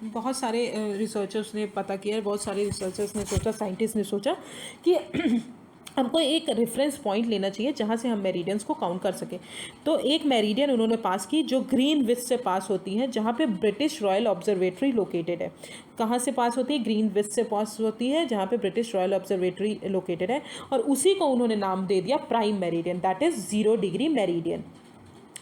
बहुत सारे रिसर्चर्स ने पता किया, बहुत सारे रिसर्चर्स ने सोचा, साइंटिस्ट ने सोचा कि हमको एक रेफरेंस पॉइंट लेना चाहिए जहाँ से हम मेरिडियंस को काउंट कर सकें। तो एक मेरिडियन उन्होंने पास की जो ग्रीनविच से पास होती है, जहाँ पे ब्रिटिश रॉयल ऑब्जर्वेटरी लोकेटेड है। कहाँ से पास होती है? ग्रीनविच से पास होती है, जहाँ पे ब्रिटिश रॉयल ऑब्जर्वेटरी लोकेटेड है, और उसी को उन्होंने नाम दे दिया prime meridian, that is 0 degree meridian.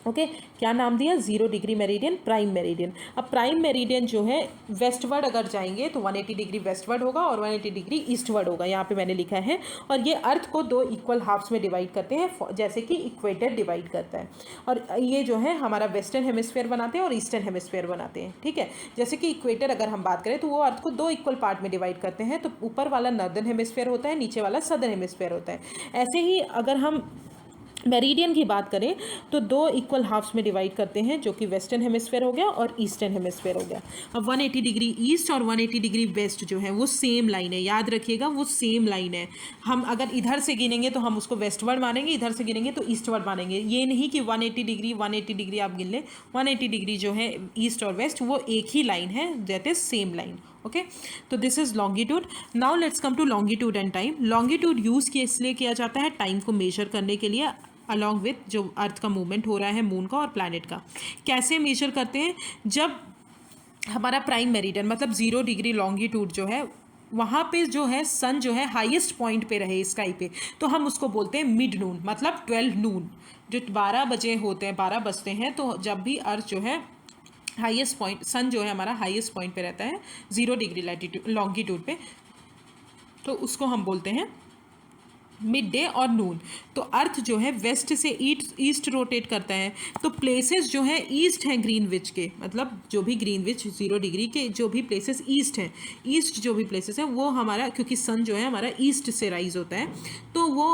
Okay, क्या नाम दिया? 0 डिग्री मेरिडियन, प्राइम मेरिडियन। अब प्राइम मेरिडियन जो है वेस्टवर्ड अगर जाएंगे तो 180 डिग्री वेस्टवर्ड होगा और 180 डिग्री ईस्टवर्ड होगा, यहाँ पे मैंने लिखा है। और ये अर्थ को 2 इक्वल हाफ्स में डिवाइड करते हैं, जैसे कि इक्वेटर डिवाइड करता है। और ये जो है हमारा वेस्टर्न हेमिस्फेयर बनाते हैं और ईस्टर्न हेमिस्फेयर बनाते हैं। ठीक है, जैसे कि इक्वेटर अगर हम बात करें तो वो अर्थ को 2 इक्वल पार्ट में डिवाइड करते हैं। तो ऊपर वाला नॉर्दर्न हेमिस्फेयर होता है, नीचे वाला सदर्न हेमिस्फेयर होता है। ऐसे ही अगर हम मेरिडियन की बात करें तो 2 इक्वल हाफ्स में डिवाइड करते हैं, जो कि वेस्टर्न हेमिस्फेयर हो गया और ईस्टर्न हेमिस्फेयर हो गया। अब 180 डिग्री ईस्ट और 180 डिग्री वेस्ट जो है वो सेम लाइन है। याद रखिएगा, वो सेम लाइन है। हम अगर इधर से गिनेंगे तो हम उसको वेस्टवर्ड मानेंगे, इधर से गिनेंगे तो ईस्टवर्ड मानेंगे। ये नहीं कि 180 डिग्री आप गिन लें। 180 डिग्री जो है ईस्ट और वेस्ट वो एक ही लाइन है, that is same line. Okay, तो this is longitude. Now let's come to longitude and time. Longitude use इसलिए किया जाता है टाइम को मेजर करने के लिए, अलॉन्ग विथ जो अर्थ का मूवमेंट हो रहा है मून का और प्लैनेट का। कैसे मेजर करते हैं? जब हमारा प्राइम मेरिडियन मतलब 0 डिग्री लॉन्गिट्यूड जो है वहाँ पे जो है सन जो है हाईएस्ट पॉइंट पे रहे स्काई पे, तो हम उसको बोलते हैं मिड नून, मतलब 12 नून। जो 12 बजे होते हैं, 12 बजते हैं, तो जब भी अर्थ जो है हाईएस्ट पॉइंट, सन जो है हमारा हाईएस्ट पॉइंट पे रहता है 0 डिग्री लैटिट्यूड लॉन्गिट्यूड पे, तो उसको हम बोलते हैं मिड डे और नून। तो अर्थ जो है वेस्ट से ईस्ट रोटेट करता है, तो प्लेसेस जो है ईस्ट हैं ग्रीनविच के, मतलब जो भी ग्रीनविच 0 डिग्री के जो भी प्लेसेस ईस्ट हैं, ईस्ट जो भी प्लेसेस हैं वो हमारा, क्योंकि सन जो है हमारा ईस्ट से राइज होता है, तो वो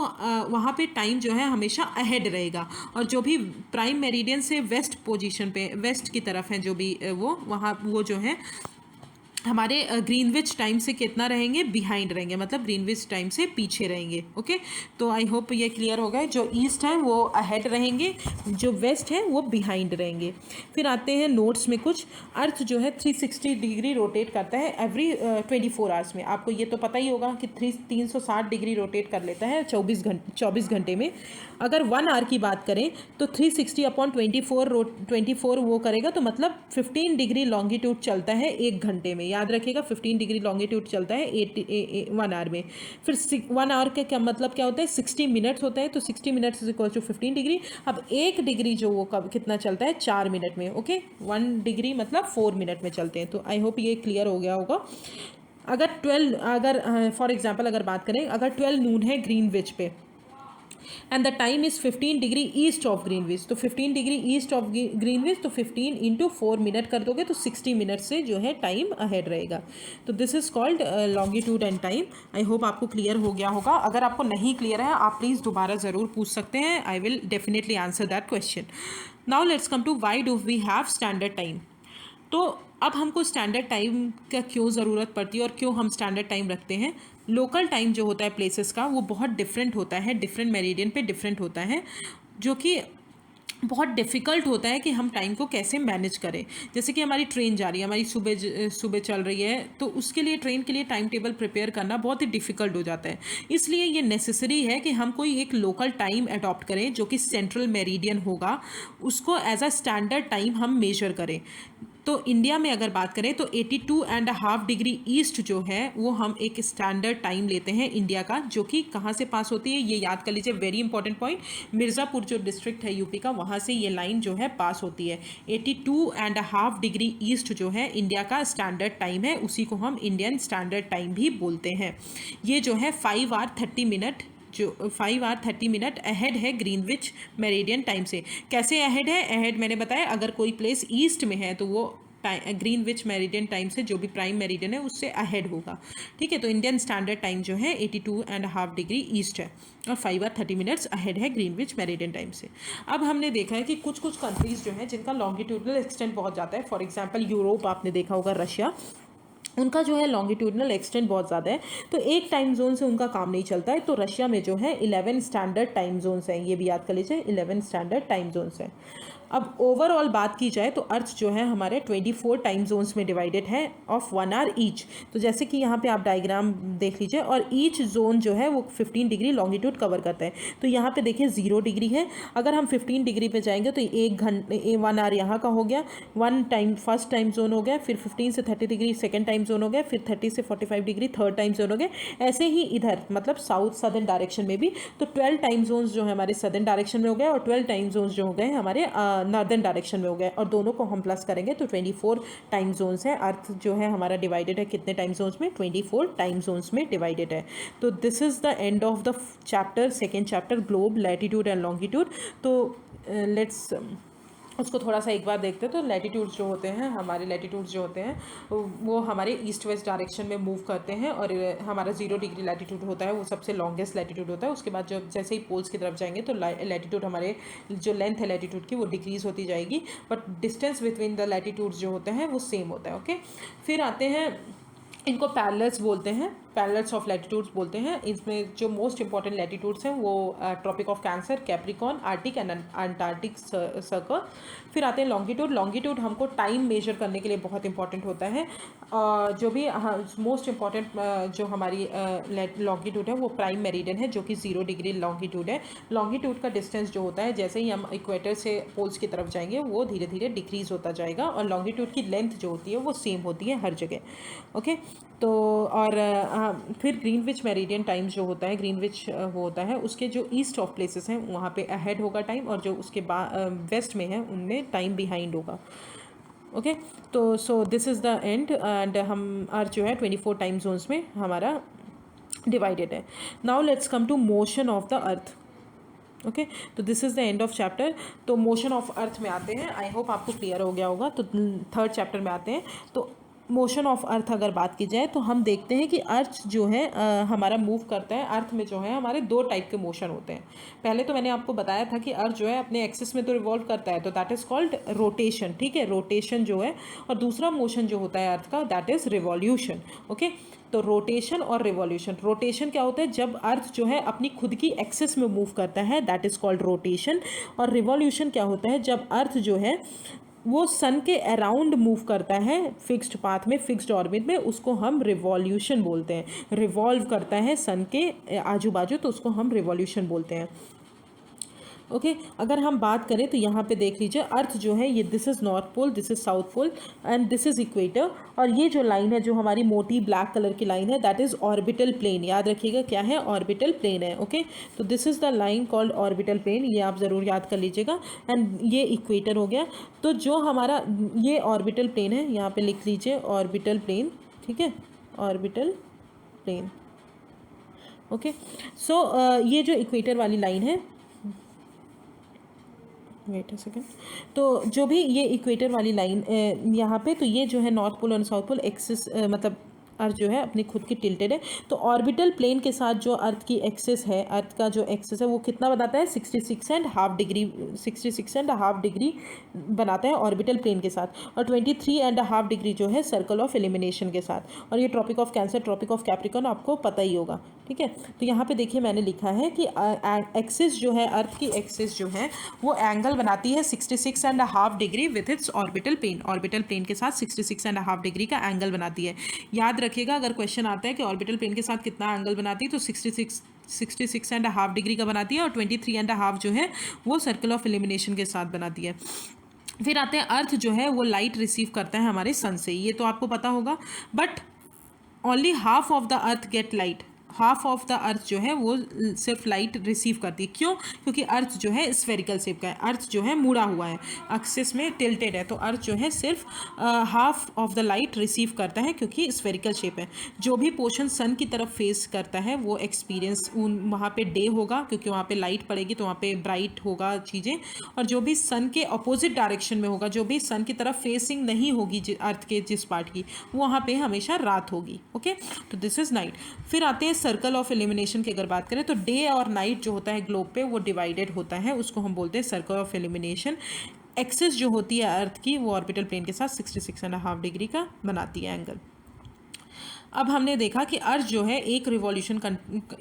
वहाँ पे टाइम जो है हमेशा अहेड रहेगा। और जो भी प्राइम मेरिडियन से वेस्ट पोजीशन पे, वेस्ट की तरफ है जो भी वो, वहाँ वो जो है हमारे ग्रीनविच टाइम से कितना रहेंगे, बिहाइंड रहेंगे, मतलब ग्रीनविच टाइम से पीछे रहेंगे। ओके, तो आई होप ये क्लियर हो गया। जो ईस्ट है वो अहेड रहेंगे, जो वेस्ट है वो बिहाइंड रहेंगे। फिर आते हैं नोट्स में कुछ। अर्थ जो है 360 डिग्री रोटेट करता है एवरी 24 आवर्स में। आपको ये तो पता ही होगा कि 360 डिग्री रोटेट कर लेता है 24 घंटे में। अगर 1 आवर की बात करें तो 360 अपॉन 24 वो करेगा, तो मतलब 15 डिग्री लॉन्गिट्यूड चलता है 1 घंटे में। याद रखिएगा 15 डिग्री लॉन्गिट्यूड चलता है 1 आवर में। फिर 1 आवर का क्या मतलब क्या होता है, 60 मिनट्स होता है, तो 60 minutes is equal to 15 degree. अब 1 डिग्री जो वो कब कितना चलता है, 4 मिनट में। ओके, 1 डिग्री मतलब 4 मिनट में चलते हैं। तो आई होप ये क्लियर हो गया होगा। अगर फॉर एग्जाम्पल अगर बात करें, अगर 12 नून है ग्रीनविच पे and the time is 15 degree east of Greenwich, तो 15 डिग्री ईस्ट ऑफ ग्रीनविच, तो 15 इंटू 4 मिनट कर दोगे तो 60 मिनट से जो है टाइम अहेड रहेगा। तो this is called longitude and time. I hope आपको क्लियर हो गया होगा। अगर आपको नहीं क्लियर है आप प्लीज़ दोबारा ज़रूर पूछ सकते हैं। I will definitely answer that question. Now let's come to why do we have standard time. तो अब हमको स्टैंडर्ड टाइम का क्यों ज़रूरत पड़ती है और क्यों हम स्टैंडर्ड टाइम रखते हैं। लोकल टाइम जो होता है प्लेसेस का वो बहुत डिफरेंट होता है, डिफरेंट मेरिडियन पे डिफरेंट होता है, जो कि बहुत डिफ़िकल्ट होता है कि हम टाइम को कैसे मैनेज करें। जैसे कि हमारी ट्रेन जा रही है, हमारी सुबह चल रही है, तो उसके लिए ट्रेन के लिए टाइम टेबल प्रिपेयर करना बहुत ही डिफ़िकल्ट हो जाता है। इसलिए ये नेसेसरी है कि हम कोई एक लोकल टाइम अडॉप्ट करें जो कि सेंट्रल मेरिडियन होगा, उसको एज अ स्टैंडर्ड टाइम हम मेजर करें। तो इंडिया में अगर बात करें तो 82.5 डिग्री ईस्ट जो है वो हम एक स्टैंडर्ड टाइम लेते हैं इंडिया का, जो कि कहाँ से पास होती है ये याद कर लीजिए, वेरी इंपॉर्टेंट पॉइंट। मिर्ज़ापुर जो डिस्ट्रिक्ट है यूपी का, वहाँ से ये लाइन जो है पास होती है। 82.5 डिग्री ईस्ट जो है इंडिया का स्टैंडर्ड टाइम है, उसी को हम इंडियन स्टैंडर्ड टाइम भी बोलते हैं। ये जो है 5 आवर 30 मिनट, जो 5 आवर 30 मिनट अहेड है ग्रीनविच मेरिडियन टाइम से। कैसे अहेड है, अहेड मैंने बताया, अगर कोई प्लेस ईस्ट में है तो वो ग्रीनविच मेरिडियन टाइम से, जो भी प्राइम मेरिडियन है उससे अहेड होगा। ठीक है, तो इंडियन स्टैंडर्ड टाइम जो है 82.5 डिग्री ईस्ट है और 5 आवर 30 मिनट्स अहेड है ग्रीनविच मेरिडियन टाइम से। अब हमने देखा है कि कुछ कुछ कंट्रीज़ जो हैं जिनका लॉन्गिट्यूडनल एक्सटेंट बहुत जाता है, फॉर एग्जाम्पल यूरोप आपने देखा होगा, रशिया, उनका जो है लॉन्गिट्यूडनल एक्सटेंट बहुत ज़्यादा है, तो एक टाइम जोन से उनका काम नहीं चलता है। तो रशिया में जो है 11 स्टैंडर्ड टाइम जोन्स हैं, ये भी याद कर लीजिए, 11 स्टैंडर्ड टाइम जोन्स हैं। अब ओवरऑल बात की जाए तो अर्थ जो है हमारे 24 टाइम जोन्स में डिवाइडेड है ऑफ 1 आवर ईच। तो जैसे कि यहाँ पे आप डायग्राम देख लीजिए, और ईच जोन जो है वो 15 डिग्री लॉन्गिट्यूड कवर करता है। तो यहाँ पे देखिए 0 डिग्री है, अगर हम 15 डिग्री पे जाएंगे तो 1 आवर यहाँ का हो गया, फर्स्ट टाइम जोन हो गया, फिर 15 से 30 डिग्री सेकेंड टाइम जोन हो गया, फिर 30 से 45 डिग्री थर्ड टाइम जोन हो गया। ऐसे ही इधर मतलब साउथ सदर्न डायरेक्शन में भी, तो 12 टाइम जोन्स जो है हमारे सदर्न डायरेक्शन में हो गए और 12 टाइम जोन्स जो हो गए हमारे नॉर्दर्न डायरेक्शन में हो गए, और दोनों को हम प्लस करेंगे तो 24 टाइम जोन्स है। अर्थ जो है हमारा डिवाइडेड है कितने टाइम जोन्स में, 24 टाइम जोन्स में डिवाइडेड है। तो this is the end of the chapter, second chapter, globe, latitude and longitude. तो लेट्स उसको थोड़ा सा एक बार देखते हैं। तो लैटिट्यूड्स जो होते हैं, हमारे लैटिट्यूड्स जो होते हैं वो हमारे ईस्ट वेस्ट डायरेक्शन में मूव करते हैं, और हमारा 0 डिग्री लैटिट्यूड होता है वो सबसे लॉन्गेस्ट लैटिट्यूड होता है। उसके बाद जब जैसे ही पोल्स की तरफ जाएंगे तो लैटिट्यूड, हमारे जो लेंथ है लैटिट्यूड की, वो डिक्रीज होती जाएगी, but distance between the latitudes जो होते हैं वो सेम होता है। ओके, फिर आते हैं, इनको पैरेलल्स बोलते हैं, पैरेलल्स ऑफ लैटिट्यूड्स बोलते हैं। इसमें जो मोस्ट इंपॉर्टेंट लैटिट्यूड्स हैं वो tropic of cancer, Capricorn, arctic and Antarctic circle. फिर आते हैं लॉन्गिट्यूड। लॉन्गिट्यूड हमको टाइम मेजर करने के लिए बहुत इंपॉर्टेंट होता है। जो भी मोस्ट इंपॉर्टेंट जो हमारी लॉन्गिट्यूड है वो प्राइम मेरिडियन है, जो कि 0 डिग्री लॉन्गिट्यूड है। लॉन्गिट्यूड का डिस्टेंस जो होता है, जैसे ही हम इक्वेटर से पोल्स की तरफ जाएंगे वो धीरे धीरे डिक्रीज होता जाएगा, और लॉन्गिट्यूड की लेंथ जो होती है वो सेम होती है हर जगह। ओके, तो और फिर ग्रीनविच मेरिडियन टाइम जो होता है, ग्रीनविच वो होता है, उसके जो ईस्ट ऑफ प्लेसेस हैं वहाँ पे अहेड होगा टाइम, और जो उसके वेस्ट में है उनमें टाइम बिहाइंड होगा। ओके, तो so this is the and, and हम अर्थ जो है 24 टाइम जोन्स में हमारा डिवाइडेड है। Now let's come to motion of the Earth. Okay, तो this is the end of chapter. तो मोशन ऑफ अर्थ में आते हैं, आई होप आपको क्लियर हो गया होगा। तो थर्ड चैप्टर में आते हैं। तो मोशन ऑफ अर्थ अगर बात की जाए तो हम देखते हैं कि अर्थ जो है हमारा मूव करता है। अर्थ में जो है हमारे दो टाइप के मोशन होते हैं। पहले तो मैंने आपको बताया था कि अर्थ जो है अपने एक्सिस में तो रिवॉल्व करता है, तो दैट इज़ कॉल्ड रोटेशन, ठीक है, रोटेशन जो है। और दूसरा मोशन जो होता है अर्थ का, दैट इज़ रिवॉल्यूशन। ओके, तो रोटेशन और रिवॉल्यूशन। रोटेशन क्या होता है, जब अर्थ जो है अपनी खुद की एक्सिस में मूव करता है, दैट इज़ कॉल्ड रोटेशन। और रिवॉल्यूशन क्या होता है, जब अर्थ जो है वो सन के अराउंड मूव करता है फिक्स्ड पाथ में, फिक्स्ड ऑर्बिट में, उसको हम रिवॉल्यूशन बोलते हैं। रिवॉल्व करता है सन के आजू बाजू, तो उसको हम रिवॉल्यूशन बोलते हैं। ओके, अगर हम बात करें तो यहाँ पे देख लीजिए, अर्थ जो है ये this is north pole, this is south pole and this is equator. और ये जो लाइन है, जो हमारी मोटी ब्लैक कलर की लाइन है, दैट इज़ ऑर्बिटल प्लेन। याद रखिएगा क्या है, ऑर्बिटल प्लेन है। ओके, तो this is the line called orbital plane, ये आप ज़रूर याद कर लीजिएगा। एंड ये इक्वेटर हो गया। तो जो हमारा ये ऑर्बिटल प्लेन है, यहाँ पे लिख लीजिए ऑर्बिटल प्लेन, ठीक है, ऑर्बिटल प्लेन। ओके, सो ये जो इक्वेटर वाली लाइन है, वेट अ सेकेंड, तो जो भी ये इक्वेटर वाली लाइन यहाँ पे, तो ये जो है नॉर्थ पोल और साउथ पोल एक्सिस, मतलब अर्थ जो है अपनी खुद की टिल्टेड है। तो ऑर्बिटल प्लेन के साथ जो अर्थ की एक्सिस है, अर्थ का जो एक्सिस है वो कितना बनाता है, 66.5 डिग्री, 66.5 डिग्री बनाता है ऑर्बिटल प्लेन के साथ। और 23.5 डिग्री जो है सर्कल ऑफ एलिमिनेशन के साथ। और ये tropic of cancer, tropic of capricorn आपको पता ही होगा, ठीक है। तो यहाँ पे देखिए मैंने लिखा है कि एक्सिस जो है, अर्थ की एक्सिस जो है वो एंगल बनाती है 66.5 degree with its orbital plane. Orbital plane के साथ 66.5 डिग्री का एंगल बनाती है। याद रखिएगा, अगर क्वेश्चन आता है कि ऑर्बिटल प्लेन के साथ कितना एंगल बनाती है, तो 66.5 डिग्री का बनाती है। और 23.5 जो है वो सर्कल ऑफ एलिमिनेशन के साथ बनाती है। फिर आते हैं, अर्थ जो है वो लाइट रिसीव करता है हमारे सन से, ये तो आपको पता होगा। But only half of the earth get light, half of the earth जो है वो सिर्फ लाइट रिसीव करती है। क्यों? क्योंकि अर्थ जो है स्फेरिकल शेप का है, अर्थ जो है मुड़ा हुआ है, एक्सिस में टिल्टेड है, तो अर्थ जो है सिर्फ half of the light receive करता है क्योंकि स्फेरिकल शेप है। जो भी पोर्शन सन की तरफ फेस करता है वो एक्सपीरियंस वहाँ पे डे होगा, क्योंकि वहाँ पे लाइट पड़ेगी तो वहाँ पे ब्राइट होगा चीज़ें। और जो भी सन के अपोजिट डायरेक्शन में होगा, जो भी सन की तरफ फेसिंग नहीं होगी अर्थ के जिस पार्ट की, वहाँ पे हमेशा रात होगी। ओके, तो दिस इज़ नाइट। फिर आते हैं सर्कल ऑफ एलिमिनेशन की अगर बात करें, तो डे और नाइट जो होता है ग्लोब पे वो डिवाइडेड होता है, उसको हम बोलते हैं सर्कल ऑफ एलिमिनेशन। एक्सिस जो होती है अर्थ की वो ऑर्बिटल प्लेन के साथ 66.5 डिग्री का बनाती है एंगल। अब हमने देखा कि अर्थ जो है एक रिवॉल्यूशन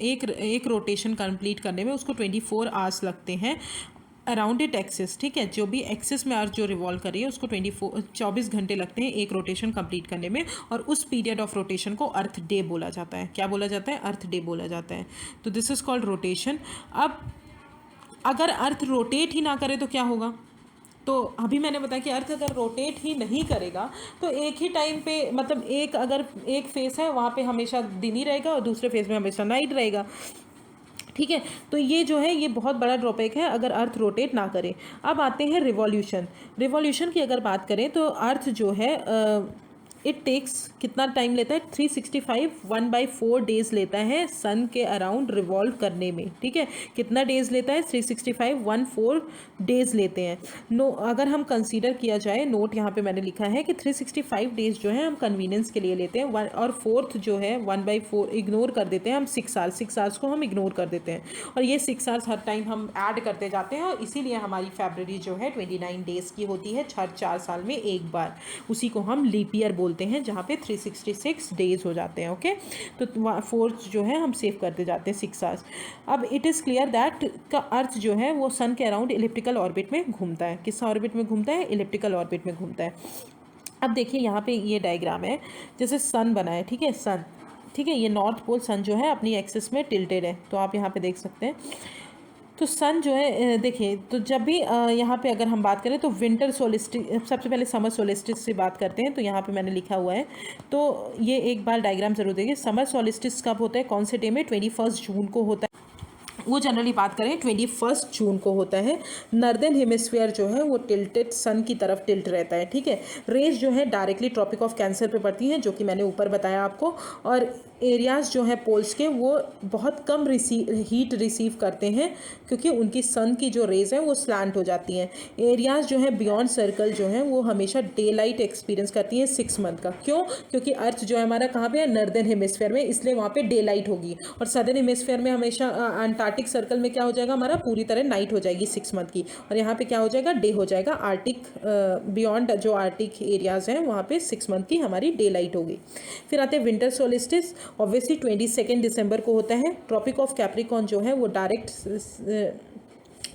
एक रोटेशन कंप्लीट करने में उसको 24 आवर्स लगते हैं अराउंड इट एक्सिस, ठीक है। जो भी एक्सिस में अर्थ जो रिवॉल्व कर रही है उसको 24 घंटे लगते हैं एक रोटेशन कंप्लीट करने में। और उस पीरियड ऑफ रोटेशन को अर्थ डे बोला जाता है। क्या बोला जाता है? अर्थ डे बोला जाता है। तो दिस इज़ कॉल्ड रोटेशन। अब अगर अर्थ रोटेट ही ना करे तो क्या होगा? तो अभी मैंने बताया कि अर्थ अगर रोटेट ही नहीं करेगा तो एक ही टाइम पे, मतलब अगर एक फेस है वहाँ पे हमेशा दिन ही रहेगा और दूसरे फेस में हमेशा नाइट रहेगा, ठीक है। तो ये जो है ये बहुत बड़ा ड्रॉबैक है अगर अर्थ रोटेट ना करे। अब आते हैं रिवॉल्यूशन। रिवॉल्यूशन की अगर बात करें तो अर्थ जो है इट टेक्स कितना टाइम लेता है? 365 1/4 डेज लेता है सन के अराउंड रिवॉल्व करने में, ठीक है। कितना डेज लेता है? 365 1/4 डेज लेते हैं। अगर हम कंसीडर किया जाए, नोट यहाँ पे मैंने लिखा है कि 365 डेज जो है हम कन्वीनियंस के लिए लेते हैं, और फोर्थ जो है 1/4 इग्नोर कर देते हैं हम। 6 आवर्स को हम इग्नोर कर देते हैं, और ये 6 आवर्स हर टाइम हम ऐड करते जाते हैं, और इसीलिए हमारी फरवरी जो है 29 डेज़ की होती है, हर 4 साल में एक बार। उसी को हम लीप ईयर बोलते हैं, जहाँ पे 366 डेज हो जाते हैं। ओके, तो फोर्थ जो है हम सेव करते जाते हैं 6 आवर्स। अब इट इज़ क्लियर दैट का अर्थ जो है वो सन के अराउंड इलिप्टिकल ऑर्बिट में घूमता है। किस ऑर्बिट में घूमता है? इलिप्टिकल ऑर्बिट में घूमता है। अब देखिए यहाँ पे ये डायग्राम है, जैसे सन बना है, ठीक है, सन, ठीक है। ये नॉर्थ पोल सन जो है अपनी एक्सिस में टिल्टेड है, तो आप यहाँ पे देख सकते हैं। तो सन जो है देखिए, तो जब भी यहाँ पे अगर हम बात करें तो विंटर सोलिस्टिस, सबसे पहले समर सोलिस्टिस से बात करते हैं। तो यहाँ पे मैंने लिखा हुआ है, तो ये एक बार डायग्राम जरूर देखिए। समर सोलिस्टिस कब होता है, कौन से डे में? 21 जून को होता है। वो जनरली बात करें 21 जून को होता है। नॉर्दर्न हेमिस्फीयर जो है वो टिल्टेड सन की तरफ टिल्ट रहता है, ठीक है। रेज जो है डायरेक्टली ट्रॉपिक ऑफ कैंसर पे पड़ती हैं, जो कि मैंने ऊपर बताया आपको। और एरियाज़ जो हैं पोल्स के वो बहुत कम हीट रिसीव करते हैं, क्योंकि उनकी सन की जो रेज हैं वो स्लैंट हो जाती हैं। एरियाज़ जो हैं बियॉन्ड सर्कल जो हैं वो हमेशा डे लाइट एक्सपीरियंस करती हैं 6 मंथ का। क्यों? क्योंकि अर्थ जो है हमारा कहाँ पे है, नॉर्दर्न हेमिस्फेयर में, इसलिए वहाँ पे डे लाइट होगी। और सदर्न हेमिस्फेयर में हमेशा अंटार्कटिक सर्कल में क्या हो जाएगा, हमारा पूरी तरह नाइट हो जाएगी 6 मंथ की, और यहाँ पे क्या हो जाएगा, डे हो जाएगा। आर्टिक बियॉन्ड जो आर्टिक एरियाज़ हैं वहाँ पे 6 मंथ की हमारी डे लाइट होगी। फिर आते हैं विंटर सोलिस्टिस, ऑब्वियसली 22 दिसंबर को होता है। ट्रॉपिक ऑफ कैप्रिकॉर्न जो है वो डायरेक्ट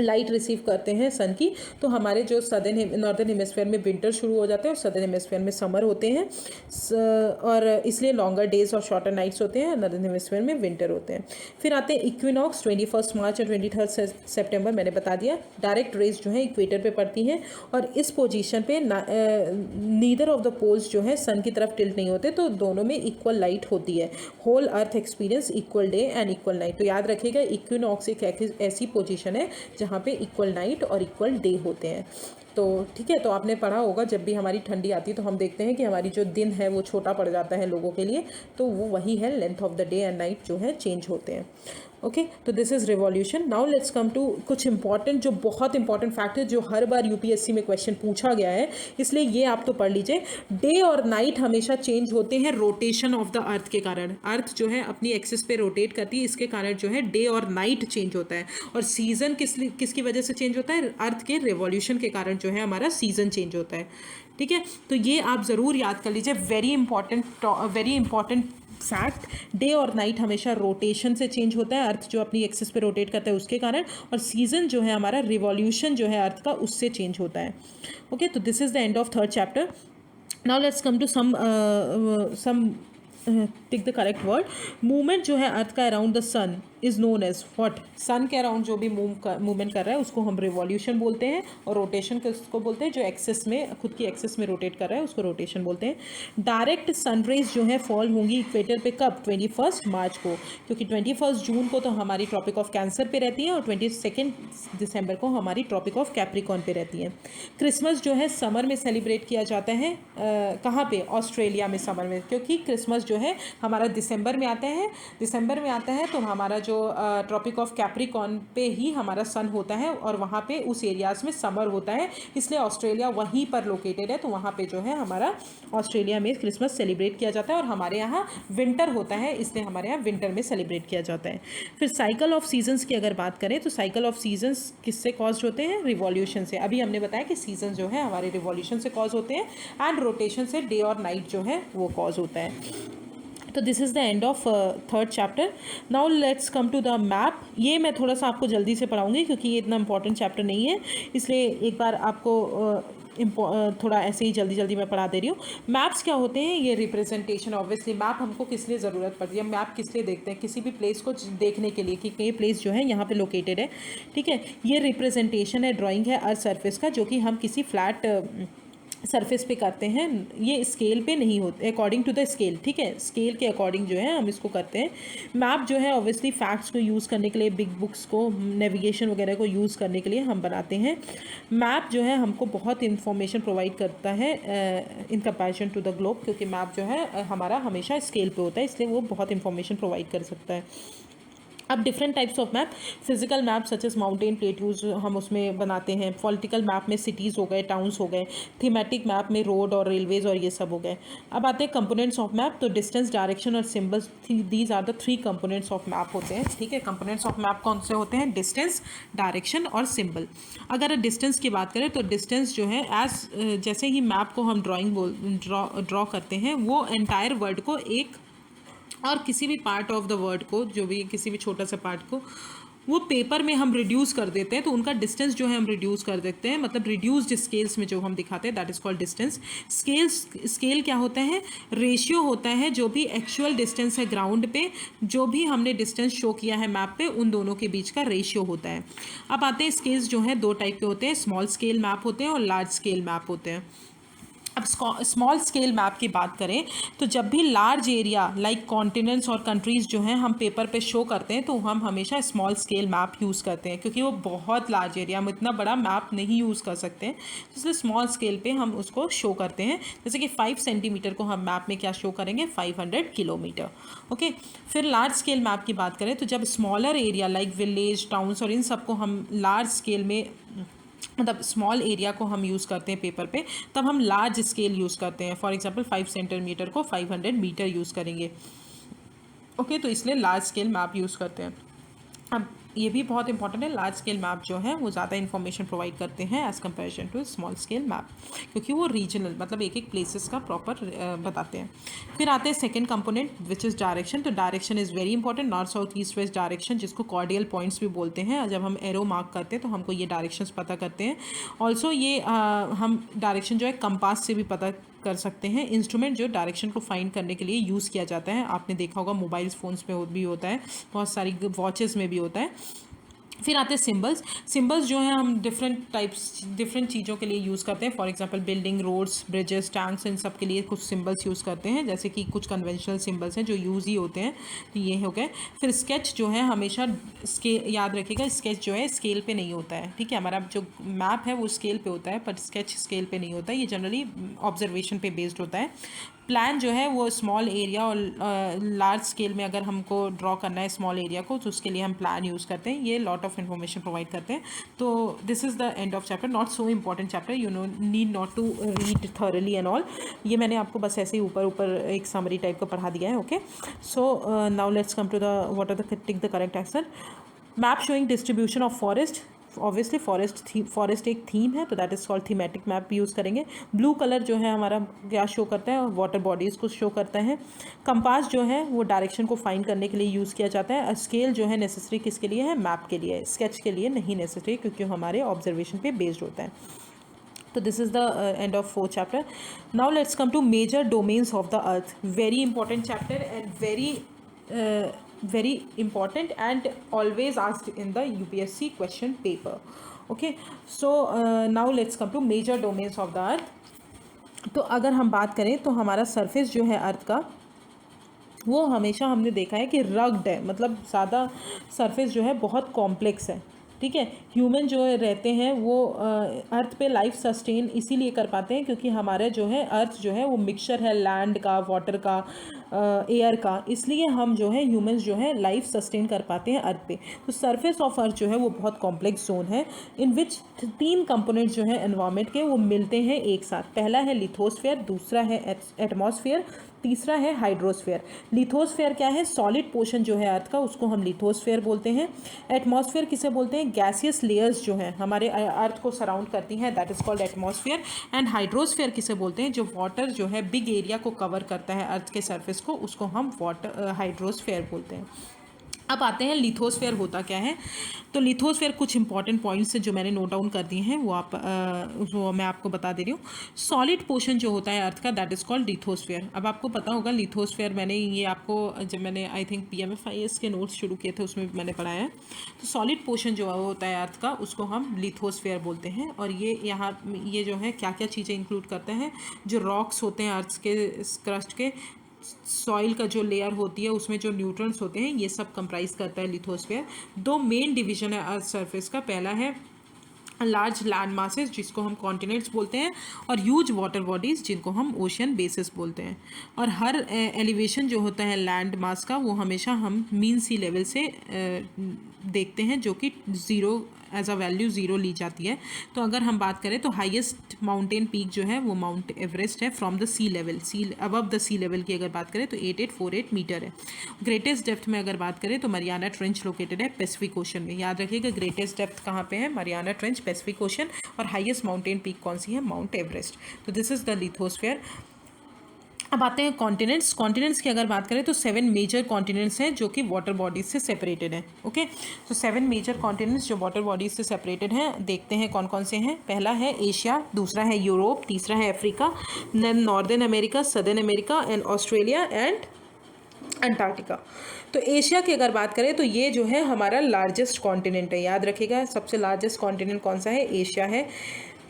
लाइट रिसीव करते हैं सन की, तो हमारे जो नॉर्दर्न हेमिस्फेयर में विंटर शुरू हो जाते हैं और सदर्न हेमिस्फेयर में समर होते हैं, और इसलिए लॉन्गर डेज और शॉर्टर नाइट्स होते हैं, नॉर्दर्न हेमिस्फेयर में विंटर होते हैं। फिर आते हैं इक्विनॉक्स, 21 मार्च और 23 सितंबर, मैंने बता दिया। डायरेक्ट रेज जो है इक्वेटर पे पड़ती हैं, और इस पोजीशन पे नीदर ऑफ द पोल्स जो है सन की तरफ टिल्ट नहीं होते, तो दोनों में इक्वल लाइट होती है। Whole earth experience equal day and equal night. तो याद रखिएगा, इक्विनॉक्स एक ऐसी पोजीशन है जहाँ पे इक्वल नाइट और इक्वल डे होते हैं। तो ठीक है, तो आपने पढ़ा होगा जब भी हमारी ठंडी आती है तो हम देखते हैं कि हमारी जो दिन है वो छोटा पड़ जाता है लोगों के लिए, तो वो वही है, length of the day and night जो है चेंज होते हैं। ओके, तो this is revolution. Now let's come to कुछ इंपॉर्टेंट, जो बहुत इंपॉर्टेंट फैक्ट है, जो हर बार यूपीएससी में क्वेश्चन पूछा गया है, इसलिए ये आप तो पढ़ लीजिए। डे और नाइट हमेशा चेंज होते हैं रोटेशन ऑफ द अर्थ के कारण। अर्थ जो है अपनी एक्सिस पे रोटेट करती है, इसके कारण जो है डे और नाइट चेंज होता है। और सीजन किसकी वजह से चेंज होता है, अर्थ के रिवॉल्यूशन के कारण जो है हमारा सीजन चेंज होता है। ठीक है, तो ये आप ज़रूर याद कर लीजिए, वेरी इंपॉर्टेंट फैक्ट। डे और नाइट हमेशा रोटेशन से चेंज होता है, अर्थ जो अपनी एक्सिस पे रोटेट करता है उसके कारण, और सीजन जो है हमारा रिवॉल्यूशन जो है अर्थ का उससे चेंज होता है। ओके, तो this is the end of 3rd chapter. Now let's come to some tick the correct word. Movement जो है अर्थ का around the sun is known as what, sun के अराउंड जो भी मूवमेंट कर रहा है उसको हम रिवॉल्यूशन बोलते हैं, और रोटेशन किसको बोलते हैं, जो एक्सिस में, खुद की एक्सिस में रोटेट कर रहा है उसको रोटेशन बोलते हैं। डायरेक्ट सनरेज जो है फॉल होंगी इक्वेटर पे कब, 21 मार्च को, क्योंकि 21 जून को तो हमारी ट्रॉपिक ऑफ कैंसर पे रहती है और 22 दिसंबर को हमारी ट्रॉपिक ऑफ कैप्रिकॉर्न पे रहती है। क्रिसमस जो है समर में सेलिब्रेट किया जाता है, कहाँ पे, ऑस्ट्रेलिया में समर में, क्योंकि क्रिसमस जो है हमारा दिसंबर में आता है, तो हमारा जो ट्रॉपिक ऑफ कैप्रिकॉर्न पे ही हमारा सन होता है, और वहाँ पे उस एरियाज़ में समर होता है, इसलिए ऑस्ट्रेलिया वहीं पर लोकेटेड है, तो वहाँ पे जो है हमारा ऑस्ट्रेलिया में क्रिसमस सेलिब्रेट किया जाता है। और हमारे यहाँ विंटर होता है, इसलिए हमारे यहाँ विंटर में सेलिब्रेट किया जाता है। फिर साइकिल ऑफ सीजन्स की अगर बात करें तो साइकिल ऑफ सीजन्स किससे कॉज होते हैं, रिवॉल्यूशन से। अभी हमने बताया कि सीजन जो है हमारे रिवॉल्यूशन से कॉज होते हैं, एंड रोटेशन से डे और नाइट जो है वो कॉज होता है। तो this is the end of 3rd chapter. Now let's come to the map. ये मैं थोड़ा सा आपको जल्दी से पढ़ाऊँगी क्योंकि ये इतना इंपॉर्टेंट चैप्टर नहीं है, इसलिए एक बार आपको थोड़ा ऐसे ही जल्दी मैं पढ़ा दे रही हूँ। मैप्स क्या होते हैं, ये रिप्रेजेंटेशन, ऑब्वियसली मैप हमको किस लिए ज़रूरत पड़ती है, मैप किस लिए देखते हैं, किसी भी प्लेस को देखने के लिए कि ये प्लेस जो है यहाँ पे लोकेटेड है। ठीक है, ये रिप्रेजेंटेशन है, ड्राइंग है अर्थ सरफेस का, जो कि हम किसी फ्लैट सरफेस पे करते हैं। ये स्केल पे नहीं होते, अकॉर्डिंग टू द स्केल, ठीक है, स्केल के अकॉर्डिंग जो है हम इसको करते हैं। मैप जो है ऑब्वियसली फैक्ट्स को यूज़ करने के लिए, बिग बुक्स को, नेविगेशन वगैरह को यूज़ करने के लिए हम बनाते हैं। मैप जो है हमको बहुत इंफॉर्मेशन प्रोवाइड करता है in comparison to the globe, क्योंकि मैप जो है हमारा हमेशा स्केल पे होता है, इसलिए वो बहुत इंफॉर्मेशन प्रोवाइड कर सकता है। अब different types of map, physical map such as mountain plateaus हम उसमें बनाते हैं। पॉलिटिकल मैप में सिटीज़ हो गए, टाउन्स हो गए। थीमेटिक मैप में रोड और रेलवेज और ये सब हो गए। अब आते हैं कंपोनेंट्स ऑफ मैप। तो डिस्टेंस, डायरेक्शन और symbols, these are the 3 components of map होते हैं। ठीक है, कंपोनेंट्स ऑफ मैप कौन से होते हैं, डिस्टेंस, डायरेक्शन और सिंबल। अगर डिस्टेंस की बात करें तो डिस्टेंस जो है जैसे ही मैप को हम ड्रॉ करते हैं, वो एंटायर वर्ड को एक, और किसी भी पार्ट ऑफ द वर्ड को, जो भी किसी भी छोटा सा पार्ट को, वो पेपर में हम रिड्यूस कर देते हैं, तो उनका डिस्टेंस जो है हम रिड्यूस कर देते हैं, मतलब रिड्यूस्ड स्केल्स में जो हम दिखाते हैं, that is called distance. Scale क्या होता है, रेशियो होता है, जो भी एक्चुअल डिस्टेंस है ग्राउंड पे, जो भी हमने डिस्टेंस शो किया है मैप पे, उन दोनों के बीच का रेशियो होता है। अब आते हैं स्केल्स जो हैं 2 टाइप के होते हैं, स्मॉल स्केल मैप होते हैं और लार्ज स्केल मैप होते हैं। अब स्मॉल स्केल मैप की बात करें तो जब भी लार्ज एरिया लाइक कॉन्टिनेंट्स और कंट्रीज़ जो हैं हम पेपर पे शो करते हैं तो हम हमेशा स्मॉल स्केल मैप यूज़ करते हैं, क्योंकि वो बहुत लार्ज एरिया हम इतना बड़ा मैप नहीं यूज़ कर सकते हैं, तो इसलिए स्मॉल स्केल पे हम उसको शो करते हैं। जैसे कि 5 सेंटीमीटर को हम मैप में क्या शो करेंगे, 500 किलोमीटर। ओके, फिर लार्ज स्केल मैप की बात करें तो जब smaller area like village towns और इन सबको हम लार्ज स्केल में मतलब स्मॉल एरिया को हम यूज़ करते हैं पेपर पे, तब हम लार्ज स्केल यूज़ करते हैं। फॉर एग्जांपल 5 सेंटीमीटर को 500 मीटर यूज़ करेंगे। ओके, तो इसलिए लार्ज स्केल मैप यूज़ करते हैं। अब ये भी बहुत इंपॉर्टेंट है, लार्ज स्केल मैप जो है वो ज़्यादा इन्फॉर्मेशन प्रोवाइड करते हैं as comparison to small scale map, क्योंकि वो रीजनल मतलब एक एक प्लेसेस का प्रॉपर बताते हैं। फिर आते हैं second component which is direction. तो direction is very important, north south east west direction, जिसको कॉर्डियल पॉइंट्स भी बोलते हैं। जब हम एरो मार्क करते हैं तो हमको ये डायरेक्शंस पता करते हैं। ऑल्सो ये हम डायरेक्शन जो है कंपास से भी पता कर सकते हैं। इंस्ट्रूमेंट जो डायरेक्शन को फाइंड करने के लिए यूज़ किया जाता है, आपने देखा होगा मोबाइल फ़ोन्स में भी होता है, बहुत सारी वॉचेस में भी होता है। फिर आते हैं सिंबल्स। सिंबल्स जो हैं हम डिफरेंट चीज़ों के लिए यूज़ करते हैं। For example building, roads, bridges, tanks, इन सब के लिए कुछ सिंबल्स यूज़ करते हैं, जैसे कि कुछ कन्वेंशनल सिंबल्स हैं जो यूज़ ही होते हैं, तो ये हो गए। फिर स्केच जो है हमेशा याद रखिएगा, स्केच जो है स्केल पे नहीं होता है, ठीक है। हमारा जो मैप है वो स्केल पे होता है, पर स्केच स्केल पे नहीं होता है, ये जनरली ऑब्जर्वेशन पे बेस्ड होता है। प्लान जो है वो स्मॉल एरिया और लार्ज स्केल में अगर हमको ड्रॉ करना है स्मॉल एरिया को, तो उसके लिए हम प्लान यूज़ करते हैं। ये लॉट ऑफ इन्फॉर्मेशन प्रोवाइड करते हैं। तो this is the end of chapter, not so important chapter, you no need not to read thoroughly and all. ये मैंने आपको बस ऐसे ही ऊपर ऊपर एक समरी टाइप का पढ़ा दिया है। Okay, so now let's come to the what are the tick the correct answer. Map showing distribution of forest, obviously forest एक थीम है, तो that is called thematic map use करेंगे। ब्लू कलर जो है हमारा क्या शो करता है, वाटर बॉडीज़ को शो करता है। कंपास जो है वो डायरेक्शन को फाइंड करने के लिए यूज़ किया जाता है। स्केल जो है नेसेसरी किसके लिए है, मैप के लिए, स्केच के लिए नहीं नेसेसरी, क्योंकि हमारे ऑब्जर्वेशन पे बेस्ड होता है। तो this is the end of 4th chapter. Now let's come to major domains of the earth. Very important chapter and very important and always asked in the UPSC question paper. Okay, so now let's come to major domains of the earth. तो अगर हम बात करें तो हमारा सरफेस जो है अर्थ का, वो हमेशा हमने देखा है कि रग्ड है, मतलब ज़्यादा सरफेस जो है बहुत कॉम्प्लेक्स है, ठीक है। ह्यूमन जो रहते हैं वो अर्थ पे लाइफ सस्टेन इसीलिए कर पाते हैं क्योंकि हमारा जो है अर्थ जो है वो मिक्सचर है लैंड का, वाटर का, एयर का, इसलिए हम जो है ह्यूमंस जो है लाइफ सस्टेन कर पाते हैं अर्थ पे। तो सरफेस ऑफ अर्थ जो है वो बहुत कॉम्प्लेक्स जोन है, इन विच 3 कंपोनेंट्स जो है एनवायरनमेंट के वो मिलते हैं एक साथ। पहला है लिथोस्फेयर, दूसरा है एटमॉस्फेयर, तीसरा है हाइड्रोस्फेयर। लिथोस्फेयर क्या है, सॉलिड पोर्शन जो है अर्थ का, उसको हम लिथोस्फेयर बोलते हैं। एटमॉस्फेयर किसे बोलते हैं, गैसियस लेयर्स जो हैं हमारे अर्थ को सराउंड करती हैं, that is called atmosphere. And hydrosphere किसे बोलते हैं, जो वाटर जो है बिग एरिया को कवर करता है अर्थ के सरफेस को, उसको हम हाइड्रोस्फेयर बोलते हैं। अब आते हैं लिथोस्फेयर होता क्या है। तो लिथोस्फेयर कुछ इंपॉर्टेंट पॉइंट्स हैं जो मैंने नोट डाउन कर दिए हैं, वो मैं आपको बता दे रही हूँ। सॉलिड पोर्शन जो होता है अर्थ का, दैट इज़ कॉल्ड लिथोस्फेयर। अब आपको पता होगा लिथोस्फेयर, मैंने ये आपको जब मैंने आई थिंक PMFIS के नोट्स शुरू किए थे उसमें मैंने पढ़ाया है। तो सॉलिड पोर्शन जो होता है अर्थ का, उसको हम लिथोस्फेयर बोलते हैं। और ये यहाँ ये जो है क्या क्या चीज़ें इंक्लूड करते हैं, जो रॉक्स होते हैं अर्थ के क्रस्ट के, सॉइल का जो लेयर होती है उसमें जो न्यूट्रॉन्स होते हैं, ये सब कंप्राइज करता है लिथोस्फेयर। 2 मेन डिवीजन है अर्थ सरफेस का, पहला है लार्ज लैंड मासेस जिसको हम कॉन्टिनेंट्स बोलते हैं, और ह्यूज वाटर बॉडीज़ जिनको हम ओशियन बेसिस बोलते हैं। और हर एलिवेशन जो होता है लैंड मास का, वो हमेशा हम मीन सी लेवल से देखते हैं, जो कि zero as a value zero ली जाती है। तो अगर हम बात करें तो हाईएस्ट माउंटेन पीक जो है वो माउंट एवरेस्ट है from the sea level, above the sea level की अगर बात करें तो 8848 मीटर है। ग्रेटेस्ट डेप्थ में अगर बात करें तो मरियाना ट्रेंच लोकेटेड है पैसिफिक ओशन में। याद रखिएगा ग्रेटेस्ट डेप्थ कहाँ पे है, मरियाना ट्रेंच, पैसिफिक ओशन। और हाईएस्ट माउंटेन पीक कौन सी है, माउंट एवरेस्ट। तो दिस इज़ द लिथोस्फेयर। अब आते हैं कॉन्टिनेंट्स। कॉन्टिनेंट्स की अगर बात करें तो 7 मेजर कॉन्टिनेंट्स हैं जो कि वाटर बॉडीज से सेपरेटेड हैं। ओके, तो 7 मेजर कॉन्टिनेंट्स जो वाटर बॉडीज से सेपरेटेड हैं, देखते हैं कौन कौन से हैं। पहला है एशिया, दूसरा है यूरोप, तीसरा है Africa, then northern America, southern America and Australia and Antarctica. तो एशिया की अगर बात करें तो ये जो है हमारा लार्जेस्ट कॉन्टिनेंट है। याद रखिएगा सबसे लार्जेस्ट कॉन्टिनेंट कौन सा है, एशिया है।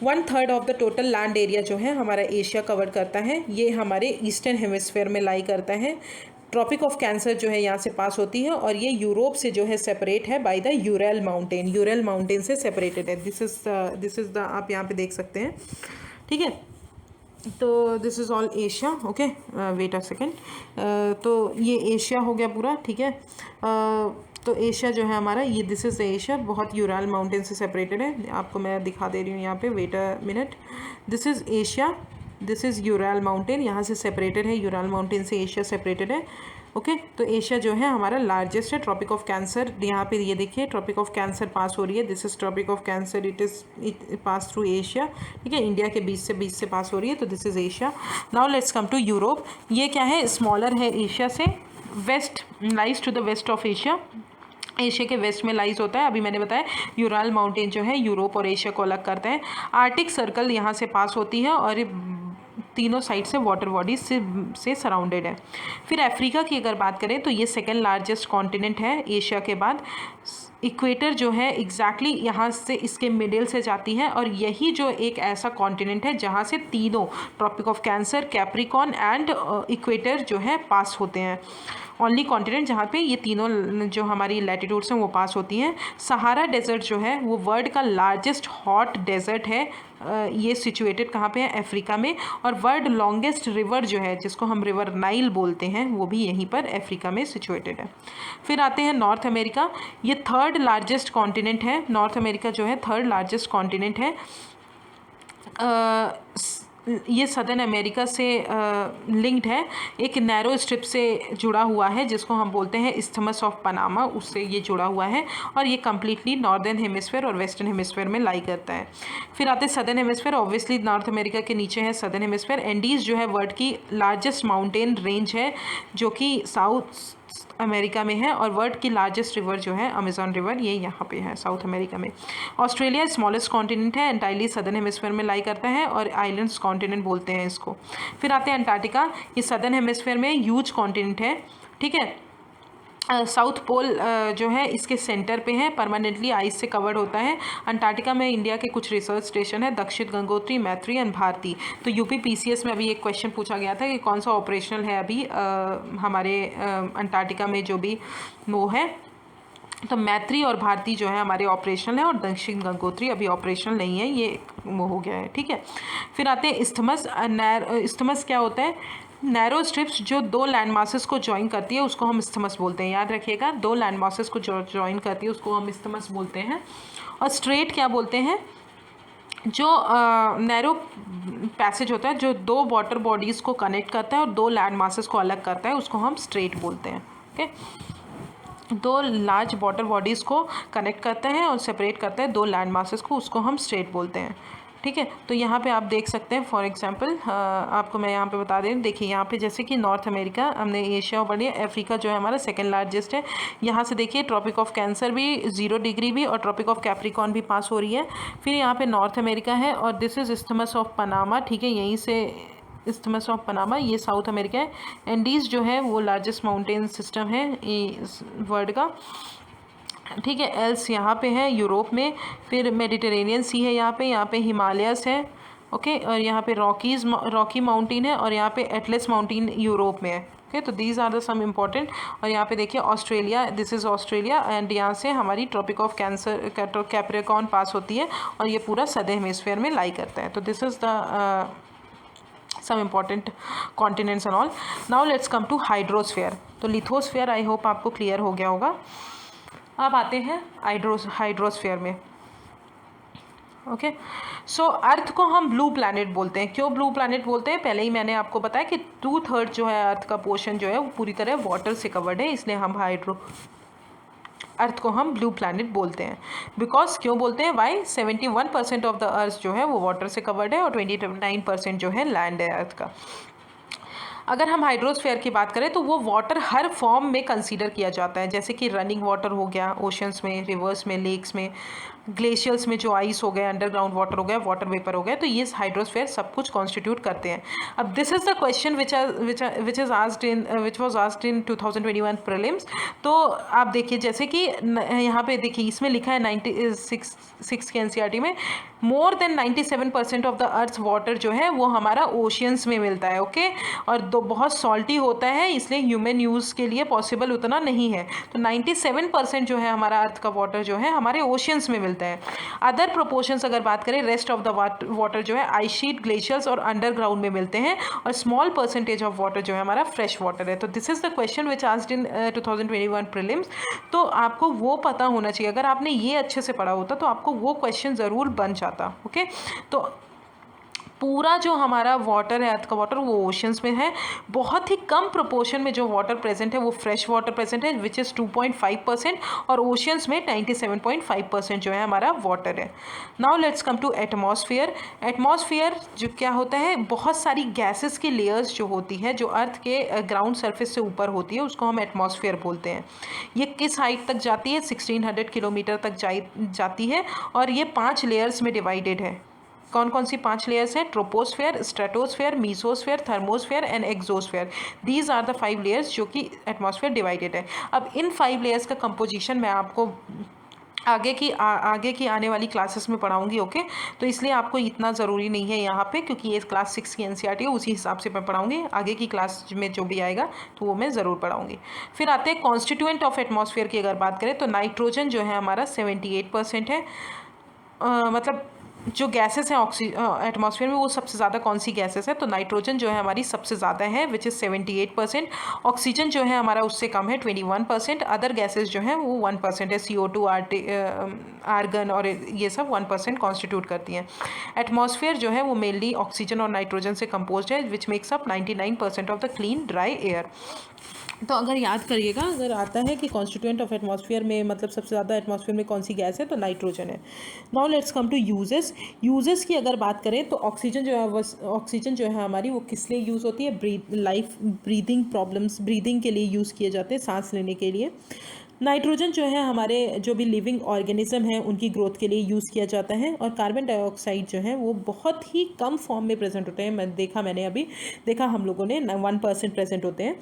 1/3 of the total land area जो है हमारा एशिया कवर करता है। ये हमारे ईस्टर्न हेमिस्फेयर में लाई करता है। ट्रॉपिक ऑफ कैंसर जो है यहाँ से पास होती है और ये यूरोप से जो है सेपरेट है by the Ural mountain. Ural mountain से सेपरेटेड है। दिस इज़ द आप यहाँ पे देख सकते हैं, ठीक है। तो this is all Asia, okay. Wait a second. तो ये एशिया हो गया पूरा, ठीक है। तो एशिया जो है हमारा, ये दिस इज़ द एशिया, बहुत यूरल माउंटेन से सेपरेटेड है। आपको मैं दिखा दे रही हूँ यहाँ पे, wait a minute. This is Asia, this is Ural mountain, यहाँ से सेपरेटेड है। यूरल माउंटेन से एशिया सेपरेटेड है, ओके। तो एशिया जो है हमारा लार्जेस्ट है। ट्रॉपिक ऑफ कैंसर यहाँ पे ये देखिए, ट्रॉपिक ऑफ कैंसर पास हो रही है। This is tropic of cancer, it pass through Asia, ठीक है। इंडिया के बीच से पास हो रही है, तो this is Asia. Now let's come to Europe. ये क्या है, स्मॉलर है एशिया से, west lies to the west of Asia. Asia के वेस्ट में लाइज होता है। अभी मैंने बताया यूरल माउंटेन जो है यूरोप और एशिया को अलग करता है। आर्टिक सर्कल यहाँ से पास होती है और ये तीनों साइड से वाटर बॉडीज से सराउंडेड है। फिर अफ्रीका की अगर बात करें तो ये सेकेंड लार्जेस्ट कॉन्टिनेंट है एशिया के बाद। इक्वेटर जो है एग्जैक्टली यहाँ से इसके मिडिल से जाती है और यही जो एक ऐसा कॉन्टिनेंट है जहाँ से तीनों tropic of cancer, capricorn and equator जो है पास होते हैं। ओनली कॉन्टिनेंट जहाँ पे ये तीनों जो हमारी लैटिट्यूड्स हैं वो पास होती हैं। सहारा डेजर्ट जो है वो वर्ल्ड का लार्जेस्ट हॉट डेजर्ट है। ये सिचुएटेड कहाँ पे है, अफ्रीका में। और वर्ल्ड लॉन्गेस्ट रिवर जो है, जिसको हम रिवर नाइल बोलते हैं, वो भी यहीं पर अफ्रीका में सिचुएटेड है। फिर आते हैं नॉर्थ अमेरिका। ये थर्ड लार्जेस्ट कॉन्टिनेंट है। नॉर्थ अमेरिका जो है थर्ड लार्जेस्ट कॉन्टिनेंट है। ये सदर्न अमेरिका से लिंक्ड है, एक नैरो स्ट्रिप से जुड़ा हुआ है जिसको हम बोलते हैं इस्थमस ऑफ पनामा, उससे ये जुड़ा हुआ है। और ये कम्प्लीटली नॉर्दर्न हेमिस्फेयर और वेस्टर्न हेमिस्फेयर में लाई करता है। फिर आते हैं southern hemisphere. Obviously north America के नीचे है सदर्न हेमिस्फेयर। एंडीज़ जो है वर्ल्ड की लार्जेस्ट माउंटेन रेंज है जो कि साउथ अमेरिका में है। और वर्ल्ड की लार्जेस्ट रिवर जो है अमेजॉन रिवर, ये यहाँ पे है साउथ अमेरिका में। ऑस्ट्रेलिया स्मॉलेस्ट कॉन्टिनेंट है, एंटायरली सदर्न हेमिस्फेयर में लाई करता है और आइलैंड्स कॉन्टिनेंट बोलते हैं इसको। फिर आते हैं अंटार्कटिका। ये सदर्न हेमिस्फेयर में ह्यूज कॉन्टिनेंट है, ठीक है। साउथ पोल जो है इसके सेंटर पे है, परमानेंटली आइस से कवर्ड होता है। अंटार्कटिका में इंडिया के कुछ रिसर्च स्टेशन है, दक्षिण गंगोत्री, मैत्री एंड भारती। तो यूपी पीसीएस में अभी एक क्वेश्चन पूछा गया था कि कौन सा ऑपरेशनल है अभी हमारे अंटार्कटिका में जो भी वो है। तो मैत्री और भारती जो है हमारे ऑपरेशनल है और दक्षिण गंगोत्री अभी ऑपरेशनल नहीं है, ये वो हो गया है, ठीक है। फिर आते हैं इस्थमस। इस्थमस क्या होता है, नैरो स्ट्रिप्स जो दो लैंड मासेस को ज्वाइन करती है उसको हम इस्थमस बोलते हैं। याद रखिएगा, दो लैंड मासेस को ज्वाइन करती है उसको हम इस्थमस बोलते हैं। और स्ट्रेट क्या बोलते हैं, जो नैरो पैसेज होता है जो दो वाटर बॉडीज़ को कनेक्ट करता है और दो लैंड मासेस को अलग करता है, उसको हम स्ट्रेट बोलते हैं, ओके। दो लार्ज वाटर बॉडीज़ को कनेक्ट करता है और सेपरेट करता है दो लैंड मासेस को, उसको हम स्ट्रेट बोलते हैं, ठीक है। तो यहाँ पे आप देख सकते हैं, फॉर एग्जांपल आपको मैं यहाँ पे बता दें, देखिए यहाँ पे जैसे कि नॉर्थ अमेरिका हमने एशिया और बढ़िया, अफ्रीका जो है हमारा सेकंड लार्जेस्ट है। यहाँ से देखिए ट्रॉपिक ऑफ कैंसर भी 0 डिग्री भी और ट्रॉपिक ऑफ कैप्रिकॉर्न भी पास हो रही है। फिर यहाँ पे नॉर्थ अमेरिका है और this is isthmus of Panama, ठीक है। यहीं से इस्थमस ऑफ पनामा, ये साउथ अमेरिका है। एंडीज़ जो है वो लार्जेस्ट माउंटेन सिस्टम है वर्ल्ड का, ठीक है। एल्स यहाँ पे है यूरोप में। फिर मेडिटेरेनियन सी है यहाँ पे हिमालयस है, ओके। और यहाँ पे रॉकी माउंटेन है और यहाँ पे एटलस माउंटेन यूरोप में है, ओके। तो these are the some important. और यहाँ पे देखिए Australia, this is Australia and यहाँ से हमारी tropic of cancer capricorn pass होती है और ये पूरा सदर्न हेमिस्फीयर में लाई करता है। तो this is the some important continents and all. Now let's come to hydrosphere. तो लिथोस्फीयर आई होप आपको क्लियर हो गया होगा। अब आते हैं हाइड्रोस्फीयर में, ओके। सो अर्थ को हम ब्लू प्लैनेट बोलते हैं। क्यों ब्लू प्लैनेट बोलते हैं, पहले ही मैंने आपको बताया कि 2/3 जो है अर्थ का पोर्शन जो है वो पूरी तरह वाटर से कवर्ड है, इसलिए हम अर्थ को हम ब्लू प्लैनेट बोलते हैं। बिकॉज क्यों बोलते हैं, वाई 71% ऑफ द अर्थ जो है वो वाटर से कवर्ड है और 29% जो है लैंड है अर्थ का। अगर हम हाइड्रोस्फीयर की बात करें तो वो वाटर हर फॉर्म में कंसीडर किया जाता है, जैसे कि रनिंग वाटर हो गया ओशंस में, रिवर्स में, लेक्स में, ग्लेशियर्स में जो आइस हो गया, अंडरग्राउंड वाटर हो गया, वाटर वेपर हो गया, तो ये हाइड्रोस्फीयर सब कुछ कॉन्स्टिट्यूट करते हैं। अब this is the question which was asked in 2021 prelims. तो आप देखिए जैसे कि यहाँ पे देखिए इसमें लिखा है 96 के एनसीईआरटी में more than 97% of the earth water जो है वो हमारा ओशियंस में मिलता है। ओके, और बहुत सॉल्टी होता है, इसलिए ह्यूमन यूज़ के लिए पॉसिबल उतना नहीं है। तो 97% जो है हमारा अर्थ का वाटर जो है हमारे ओशियंस में मिलता है। अदर प्रोपोर्शंस अगर बात करें, रेस्ट ऑफ द वाटर जो है आइस शीट, ग्लेशियर्स और अंडरग्राउंड में मिलते हैं, और स्मॉल परसेंटेज ऑफ वाटर जो है हमारा फ्रेश वाटर है। तो this is the question which asked in 2021 prelims. तो आपको वो पता होना चाहिए, अगर आपने ये अच्छे से पढ़ा होता तो आपको वो क्वेश्चन ज़रूर बन जाता। ओके, तो पूरा जो हमारा वाटर है, अर्थ का वाटर, वो ओशंस में है। बहुत ही कम प्रोपोर्शन में जो वाटर प्रेजेंट है वो फ्रेश वाटर प्रेजेंट है विच इज़ 2.5%, और ओशंस में 97.5% जो है हमारा वाटर है। Now let's come to atmosphere. Atmosphere जो क्या होता है, बहुत सारी गैसेस की लेयर्स जो होती है जो अर्थ के ग्राउंड सरफेस से ऊपर होती है, उसको हम एटमॉस्फेयर बोलते हैं। ये किस हाइट तक जाती है? 1600 किलोमीटर तक जाती है, और ये 5 लेयर्स में डिवाइडेड है। कौन कौन सी 5 लेयर्स है? Troposphere, stratosphere, mesosphere, thermosphere and exosphere. These are the 5 layers जो कि एटमॉस्फेयर डिवाइडेड है। अब इन 5 लेयर्स का कंपोजिशन मैं आपको आगे की आने वाली क्लासेस में पढ़ाऊंगी। ओके, तो इसलिए आपको इतना ज़रूरी नहीं है यहाँ पे, क्योंकि ये क्लास 6 की एनसीईआरटी है, उसी हिसाब से मैं पढ़ाऊंगी। आगे की क्लास में जो भी आएगा तो वो मैं ज़रूर पढ़ाऊंगी। फिर आते हैं कॉन्स्टिट्यूएंट ऑफ एटमॉस्फेयर की अगर बात करें तो नाइट्रोजन जो है हमारा 78% है। मतलब जो गैसेस हैं एटमॉस्फेयर में, वो सबसे ज़्यादा कौन सी गैसेस है? तो नाइट्रोजन जो है हमारी सबसे ज़्यादा है विच इज़ 78%। ऑक्सीजन जो है हमारा उससे कम है 21%। अदर गैसेस जो हैं वो 1% है, CO2, आर्गन और ये सब 1% कॉन्स्टिट्यूट करती हैं। एटमॉस्फेयर जो है वो मेनली ऑक्सीजन और नाइट्रोजन से कंपोज्ड है which makes up 99% of the clean dry air. तो अगर याद करिएगा, अगर आता है कि कॉन्स्टिट्यूएंट ऑफ एटमॉस्फेयर में मतलब सबसे ज़्यादा एटमॉस्फेयर में कौन सी गैस है, तो नाइट्रोजन है। Now let's come to uses की अगर बात करें तो ऑक्सीजन जो है हमारी वो किस लिए यूज़ होती है? ब्रीदिंग प्रॉब्लम्स, ब्रीदिंग के लिए यूज़ किए जाते हैं, सांस लेने के लिए। नाइट्रोजन जो है हमारे जो भी लिविंग ऑर्गेनिज्म है उनकी ग्रोथ के लिए यूज़ किया जाता है। और कार्बन डाइऑक्साइड जो है वो बहुत ही कम फॉर्म में प्रेजेंट होते हैं। मैंने अभी देखा, हम लोगों ने 1% प्रेजेंट होते हैं,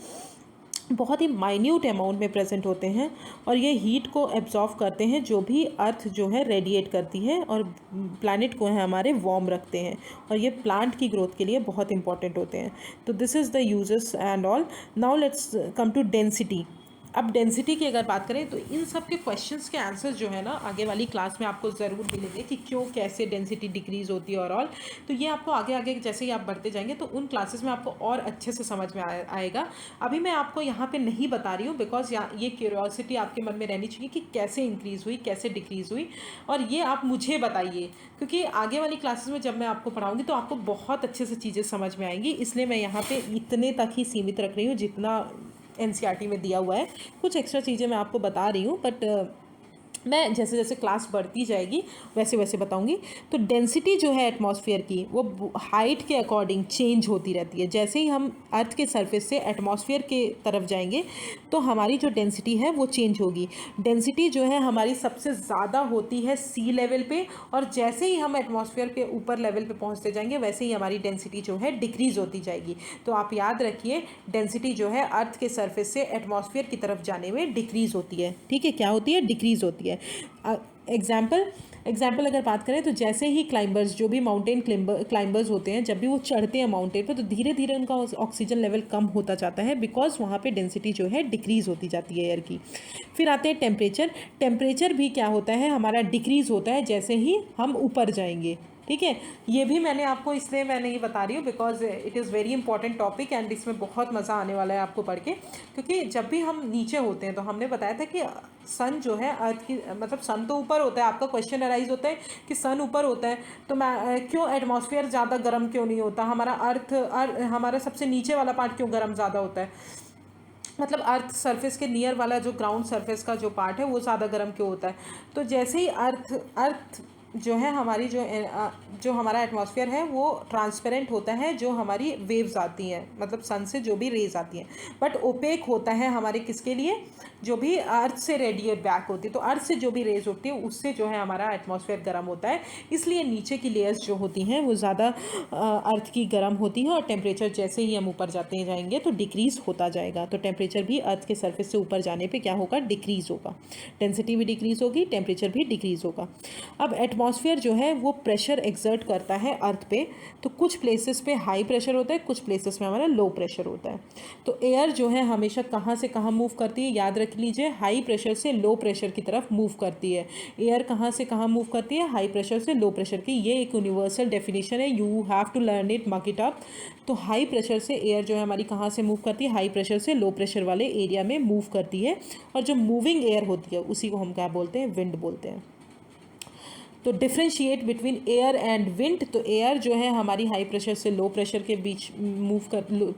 बहुत ही माइन्यूट अमाउंट में प्रेजेंट होते हैं, और ये हीट को एब्जॉर्व करते हैं जो भी अर्थ जो है रेडिएट करती है, और प्लैनेट को है हमारे वार्म रखते हैं, और ये प्लांट की ग्रोथ के लिए बहुत इंपॉर्टेंट होते हैं। तो this is the uses and all. Now let's come to density. अब डेंसिटी की अगर बात करें तो इन सब के क्वेश्चंस के आंसर्स जो है ना आगे वाली क्लास में आपको ज़रूर मिलेंगे कि क्यों, कैसे डेंसिटी डिक्रीज़ होती है और ऑल। तो ये आपको आगे आगे जैसे ही आप बढ़ते जाएंगे तो उन क्लासेस में आपको और अच्छे से समझ में आएगा। अभी मैं आपको यहाँ पे नहीं बता रही हूँ बिकॉज ये क्यूरियोसिटी आपके मन में रहनी चाहिए कि कैसे इंक्रीज़ हुई, कैसे डिक्रीज़ हुई, और ये आप मुझे बताइए, क्योंकि आगे वाली क्लासेस में जब मैं आपको पढ़ाऊँगी तो आपको बहुत अच्छे से चीज़ें समझ में आएंगी। इसलिए मैं यहाँ पर इतने तक ही सीमित रख रही हूँ जितना एनसीईआरटी में दिया हुआ है। कुछ एक्स्ट्रा चीज़ें मैं आपको बता रही हूँ, बट मैं जैसे जैसे क्लास बढ़ती जाएगी वैसे वैसे बताऊंगी। तो डेंसिटी जो है एटमॉस्फेयर की वो हाइट के अकॉर्डिंग चेंज होती रहती है। जैसे ही हम अर्थ के सरफेस से एटमॉस्फेयर के तरफ जाएंगे तो हमारी जो डेंसिटी है वो चेंज होगी। डेंसिटी जो है हमारी सबसे ज़्यादा होती है सी लेवल पे, और जैसे ही हम एटमॉस्फेयर के ऊपर लेवल पे पहुंचते जाएंगे वैसे ही हमारी डेंसिटी जो है डिक्रीज़ होती जाएगी। तो आप याद रखिए, डेंसिटी जो है अर्थ के सरफेस से एटमॉस्फेयर की तरफ जाने में डिक्रीज़ होती है। ठीक है, क्या होती है? डिक्रीज़ होती है। एग्जाम्पल अगर बात करें तो जैसे ही क्लाइंबर्स, जो भी माउंटेन क्लाइंबर्स होते हैं, जब भी वो चढ़ते हैं माउंटेन पे तो धीरे धीरे उनका ऑक्सीजन लेवल कम होता जाता है बिकॉज वहाँ पे डेंसिटी जो है डिक्रीज़ होती जाती है एयर की। फिर आते हैं टेम्परेचर भी क्या होता है हमारा? डिक्रीज़ होता है जैसे ही हम ऊपर जाएंगे। ठीक है, ये भी मैंने आपको इसलिए मैं नहीं बता रही हूँ because it is very important topic and इसमें बहुत मज़ा आने वाला है आपको पढ़ के। क्योंकि जब भी हम नीचे होते हैं तो हमने बताया था कि सन जो है अर्थ की, मतलब सन तो ऊपर होता है। आपका क्वेश्चन अराइज होता है कि सन ऊपर होता है तो मैं क्यों एटमॉस्फेयर ज़्यादा गर्म क्यों नहीं होता? हमारा सबसे नीचे वाला पार्ट क्यों गर्म ज़्यादा होता है? मतलब अर्थ सरफेस के नियर वाला जो ग्राउंड सरफेस का जो पार्ट है वो ज़्यादा गर्म क्यों होता है? तो जैसे ही अर्थ जो है हमारी जो हमारा एटमॉस्फेयर है वो ट्रांसपेरेंट होता है, जो हमारी वेव्स आती हैं मतलब सन से जो भी रेज आती हैं, बट ओपेक होता है हमारे किसके लिए? जो भी अर्थ से रेडिएट बैक होती है, तो अर्थ से जो भी रेज उठती है उससे जो है हमारा एटमॉस्फेयर गर्म होता है, इसलिए नीचे की लेयर्स जो होती हैं वो ज़्यादा अर्थ की गर्म होती है, और टेम्परेचर जैसे ही हम ऊपर जाते जाएंगे तो डिक्रीज़ होता जाएगा। तो टेम्परेचर भी अर्थ के सरफेस से ऊपर जाने पे क्या होगा, डिक्रीज़ होगा, डेंसिटी भी डिक्रीज़ होगी, टेम्परेचर भी डिक्रीज़ होगा। अब एटमॉस्फेयर जो है वो प्रेशर एक्सर्ट करता है अर्थ पे, तो कुछ प्लेसेस पे हाई प्रेशर होता है, कुछ प्लेसेस में हमारा लो प्रेशर होता है। तो एयर जो है हमेशा कहाँ से कहाँ मूव करती है, याद रख लीजिए, हाई प्रेशर से लो प्रेशर की तरफ मूव करती है। एयर कहाँ से कहाँ मूव करती है, हाई प्रेशर से लो प्रेशर की। ये एक यूनिवर्सल डेफिनेशन है, you have to learn it, mug it up. तो हाई प्रेशर से एयर जो है हमारी कहाँ से मूव करती है, हाई प्रेशर से लो प्रेशर वाले एरिया में मूव करती है, और जो मूविंग एयर होती है उसी को हम क्या बोलते हैं, विंड बोलते हैं। तो differentiate between air and wind, तो एयर जो है हमारी हाई प्रेशर से लो प्रेशर के बीच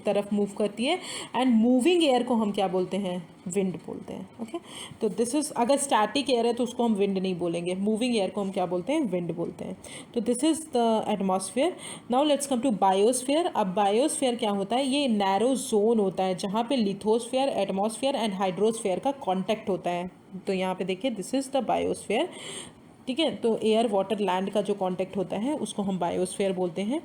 तरफ मूव करती है, एंड मूविंग एयर को हम क्या बोलते हैं, विंड बोलते हैं। ओके, तो दिस इज़, अगर स्टैटिक एयर है तो उसको हम विंड नहीं बोलेंगे, मूविंग एयर को हम क्या बोलते हैं, विंड बोलते हैं। तो this is the atmosphere. Now let's come to biosphere. अब बायोस्फेयर क्या होता है, ये नैरो जोन होता है जहाँ पे लिथोस्फेयर, एटमॉस्फेयर एंड हाइड्रोस्फेयर का कॉन्टैक्ट होता है। तो यहाँ पे देखिए, दिस इज़ द बायोस्फेयर। ठीक है, तो एयर वाटर लैंड का जो कांटेक्ट होता है उसको हम बायोस्फीयर बोलते हैं।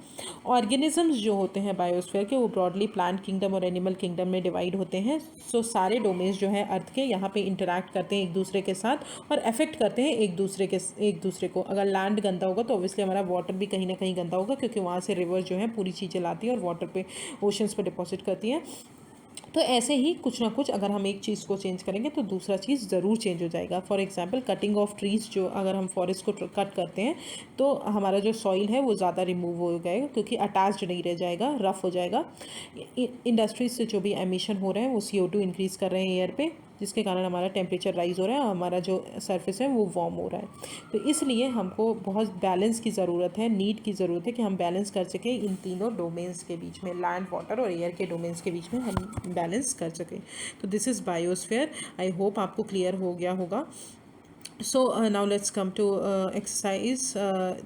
ऑर्गेनिजम्स जो होते हैं बायोस्फीयर के, वो ब्रॉडली प्लांट किंगडम और एनिमल किंगडम में डिवाइड होते हैं। सो सारे डोमेन्स जो हैं अर्थ के यहाँ पे इंटरैक्ट करते हैं एक दूसरे के साथ और अफेक्ट करते हैं एक दूसरे को। अगर लैंड गंदा होगा तो ऑब्वियसली हमारा वाटर भी कहीं ना कहीं गंदा होगा, क्योंकि वहाँ से रिवर जो है पूरी चीज़ें लाती है और वाटर पे, ओशंस पे डिपॉजिट करती है। तो ऐसे ही कुछ ना कुछ अगर हम एक चीज़ को चेंज करेंगे तो दूसरा चीज़ ज़रूर चेंज हो जाएगा। For example cutting of trees, जो अगर हम फॉरेस्ट को कट करते हैं तो हमारा जो सॉइल है वो ज़्यादा रिमूव हो जाएगा, क्योंकि अटैच्ड नहीं रह जाएगा, रफ हो जाएगा। इंडस्ट्रीज से जो भी एमिशन हो रहे हैं वो CO2 इंक्रीज़ कर रहे हैं एयर पे, जिसके कारण हमारा टेम्परेचर राइज़ हो रहा है और हमारा जो सरफेस है वो वार्म हो रहा है। तो इसलिए हमको बहुत बैलेंस की ज़रूरत है, नीड की ज़रूरत है कि हम बैलेंस कर सकें इन तीनों डोमेन्स के बीच में, लैंड, वाटर और एयर के डोमेन्स के बीच में हम बैलेंस कर सकें। तो this is biosphere. I hope आपको क्लियर हो गया होगा। So now let's come to exercise.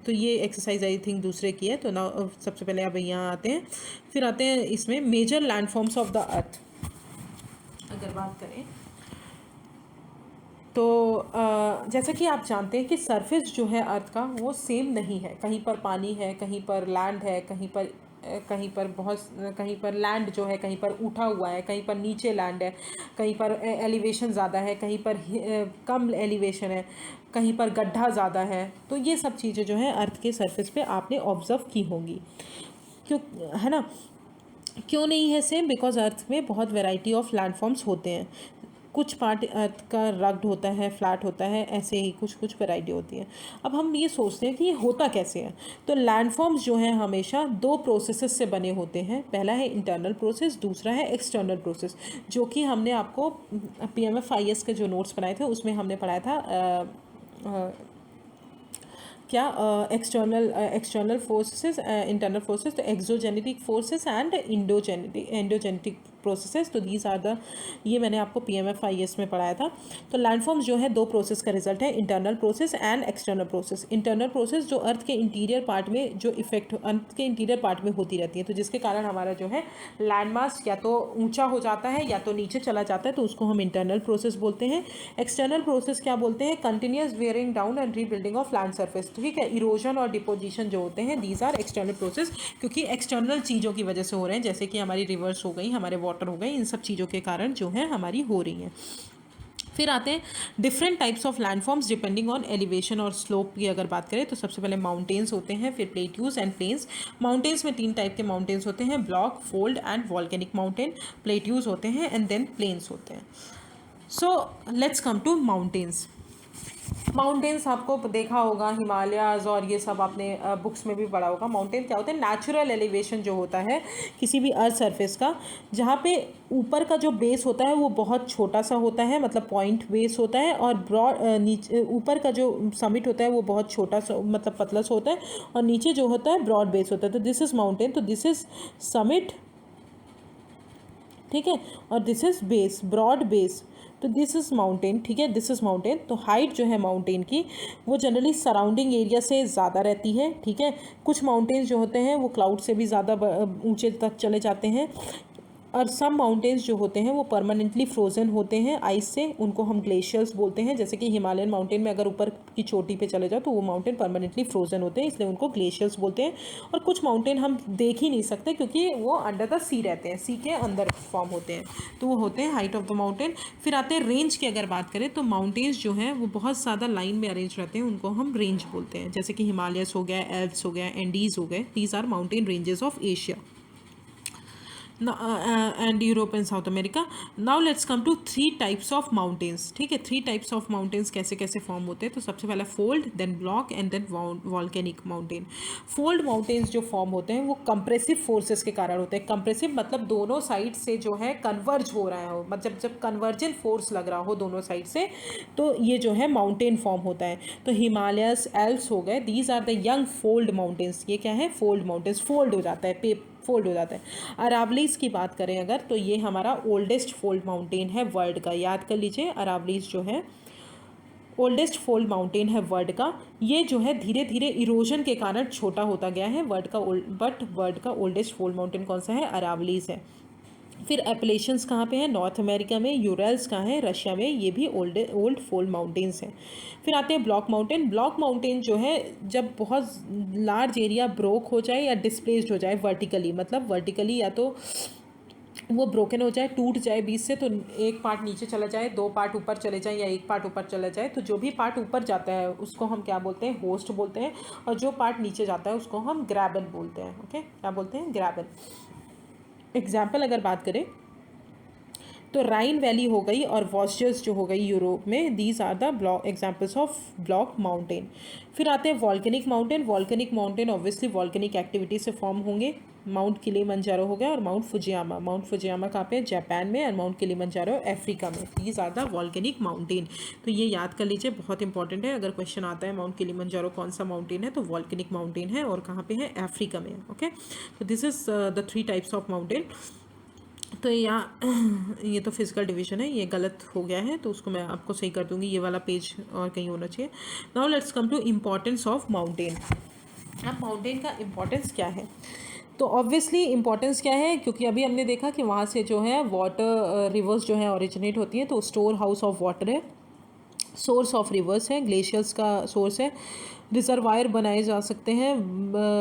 तो ये एक्सरसाइज आई थिंक दूसरे की है। तो नाउ सबसे पहले अब यहाँ आते हैं, फिर आते हैं इसमें major landforms of the earth अगर बात करें तो जैसा कि आप जानते हैं कि सरफेस जो है अर्थ का वो सेम नहीं है। कहीं पर पानी है, कहीं पर लैंड है, कहीं पर लैंड जो है कहीं पर उठा हुआ है, कहीं पर नीचे लैंड है, कहीं पर एलिवेशन ज़्यादा है, कहीं पर कम एलिवेशन है, कहीं पर गड्ढा ज़्यादा है। तो ये सब चीज़ें जो है अर्थ के सरफेस पे आपने ऑब्जर्व की होंगी, क्यों, है ना। क्यों नहीं है सेम, बिकॉज अर्थ में बहुत वैरायटी ऑफ लैंडफॉर्म्स होते हैं। कुछ पार्ट अर्थ का रग्ड होता है, फ्लैट होता है, ऐसे ही कुछ कुछ वैरायटी होती है। अब हम ये सोचते हैं कि ये होता कैसे है। तो लैंडफॉर्म्स जो हैं हमेशा दो प्रोसेसेस से बने होते हैं। पहला है इंटरनल प्रोसेस, दूसरा है एक्सटर्नल प्रोसेस, जो कि हमने आपको PMFIS के जो नोट्स बनाए थे उसमें हमने पढ़ाया था। क्या एक्सटर्नल फोर्सेस, इंटरनल फोर्सेस, तो exogenetic forces and endogenetic processes. तो दीज आर द, ये मैंने आपको PMFIS में पढ़ाया था। तो लैंडफॉर्म्स जो है दो प्रोसेस का रिजल्ट है, internal process and external process. Internal process जो अर्थ के इंटीरियर पार्ट में, जो इफेक्ट अर्थ के इंटीरियर पार्ट में होती रहती है, तो जिसके कारण हमारा जो है लैंड मास या तो ऊंचा हो जाता है या तो नीचे चला जाता है, तो उसको हम इंटरनल प्रोसेस बोलते हैं। एक्सटर्नल प्रोसेस क्या बोलते हैं, continuous wearing down and rebuilding of land surface. ठीक है, इरोजन और डिपोजिशन जो होते हैं, दीज आर एक्सटर्नल प्रोसेस, क्योंकि एक्सटर्नल चीज़ों की वजह से हो रहे हैं, जैसे कि हमारी रिवर्स हो गई, हमारे वाटर हो गए, इन सब चीज़ों के कारण जो है हमारी हो रही हैं। फिर आते हैं different types of landforms depending on elevation और स्लोप की अगर बात करें तो सबसे पहले माउंटेन्स होते हैं, फिर प्लेट्यूज एंड प्लेन्स। माउंटेन्स में 3 टाइप के माउंटेन्स होते हैं, block, fold and volcanic mountain. Plateaus होते हैं एंड देन प्लेन्स होते हैं। So let's come to mountains. Mountains आपको देखा होगा, हिमालयाज़ और ये सब आपने बुक्स में भी पढ़ा होगा। माउंटेन क्या होते हैं, नेचुरल एलिवेशन जो होता है किसी भी अर्थ सरफेस का, जहाँ पे ऊपर का जो बेस होता है वो बहुत छोटा सा होता है, मतलब पॉइंट बेस होता है, और ब्रॉड नीचे ऊपर का जो समिट होता है वो बहुत छोटा सा, मतलब पतला सा होता है, और नीचे जो होता है ब्रॉड बेस होता है। तो दिस इज़ माउंटेन, तो दिस इज़ समिट, ठीक है, और this is base, broad base, तो दिस इज़ माउंटेन। ठीक है, दिस इज़ माउंटेन। तो हाइट जो है माउंटेन की वो जनरली सराउंडिंग एरिया से ज़्यादा रहती है। ठीक है, कुछ माउंटेन्स जो होते हैं वो क्लाउड से भी ज़्यादा ऊंचे तक चले जाते हैं। और सम माउंटेन्स जो होते हैं वो परमानेंटली फ्रोजन होते हैं आइस से, उनको हम ग्लेशियर्स बोलते हैं। जैसे कि हिमालयन माउंटेन में अगर ऊपर की चोटी पे चले जाओ तो वो माउंटेन परमानेंटली फ्रोजन होते हैं, इसलिए उनको ग्लेशियर्स बोलते हैं। और कुछ माउंटेन हम देख ही नहीं सकते क्योंकि वो अंडर द सी रहते हैं, सी के अंदर फॉर्म होते हैं, तो वो होते हैं हाइट ऑफ द माउंटेन। फिर आते हैं रेंज की अगर बात करें तो माउंटेन्स जो हैं वो बहुत ज़्यादा लाइन में अरेंज रहते हैं, उनको हम रेंज बोलते हैं। जैसे कि हिमालयस हो गया, एल्प्स हो गया, एंडीज़ हो गए, these are mountain ranges of Asia and Europe and South America. Now let's come to three types of mountains. ठीक है, थ्री टाइप्स ऑफ माउंटेन्स कैसे कैसे फॉर्म होते हैं। तो सबसे पहला fold, then block and then volcanic mountain. Fold mountains जो फॉर्म होते हैं वो कंप्रेसिव फोर्सेस के कारण होते हैं। कंप्रेसिव मतलब दोनों साइड से जो है कन्वर्ज हो रहा हो, मतलब जब कन्वर्जन फोर्स लग रहा हो दोनों साइड से, तो ये जो है माउंटेन फॉर्म होता है। तो हिमालयस, एल्प्स हो गए, these are the young fold mountains. ये क्या है, फोल्ड माउंटेन्स, फोल्ड हो जाता है, फोल्ड हो जाता है। अरावलीज की बात करें अगर तो ये हमारा ओल्डेस्ट फोल्ड माउंटेन है वर्ल्ड का, याद कर लीजिए। अरावलीज जो है ओल्डेस्ट फोल्ड माउंटेन है वर्ल्ड का। ये जो है धीरे धीरे इरोजन के कारण छोटा होता गया है वर्ल्ड का ओल्डेस्ट फोल्ड माउंटेन कौन सा है, अरावलीज है। फिर एपलेशंस कहाँ पे है, नॉर्थ अमेरिका में। यूरल्स कहाँ है, रशिया में, ये भी ओल्ड फोल्ड माउंटेन्स हैं। फिर आते हैं ब्लॉक माउंटेन। ब्लॉक माउंटेन जो है जब बहुत लार्ज एरिया ब्रोक हो जाए या डिस्प्लेस्ड हो जाए वर्टिकली, मतलब वर्टिकली या तो वो ब्रोकन हो जाए, टूट जाए बीच से, तो एक पार्ट नीचे चला जाए, दो पार्ट ऊपर चले जाए या एक पार्ट ऊपर चला जाए, तो जो भी पार्ट ऊपर जाता है उसको हम क्या बोलते हैं, होस्ट बोलते हैं, और जो पार्ट नीचे जाता है उसको हम ग्रैबन बोलते हैं। ओके, क्या बोलते हैं, ग्रैबन। एग्जाम्पल अगर बात करें तो राइन वैली हो गई और वॉस्चर्स जो हो गई यूरोप में, these are the block examples of block mountain. फिर आते हैं volcanic mountain. Volcanic mountain obviously volcanic activity से फॉर्म होंगे। माउंट किलिमंजारो हो गया और माउंट फुजियामा। माउंट फुजियामा कहाँ पे, जापान में, और माउंट किलिमंजारो अफ्रीका में। These are the volcanic mountain. तो ये याद कर लीजिए, बहुत इंपॉर्टेंट है। अगर क्वेश्चन आता है माउंट किलिमंजारो कौन सा माउंटेन है, तो वॉल्केनिक माउंटेन है और कहाँ पे है, अफ्रीका में। ओके, तो this is the three types of mountain. तो यहाँ ये तो फिजिकल डिवीजन है, ये गलत हो गया है तो उसको मैं आपको सही कर दूंगी, ये वाला पेज और कहीं होना चाहिए। Now let's come to importance of mountain. अब माउंटेन का इम्पॉर्टेंस क्या है, तो ऑब्वियसली इम्पॉर्टेंस क्या है, क्योंकि अभी हमने देखा कि वहाँ से जो है वाटर रिवर्स जो है ओरिजिनेट होती हैं, तो स्टोर हाउस ऑफ वाटर है, सोर्स ऑफ रिवर्स है, ग्लेशियर्स का सोर्स है, रिजर्वायर बनाए जा सकते हैं,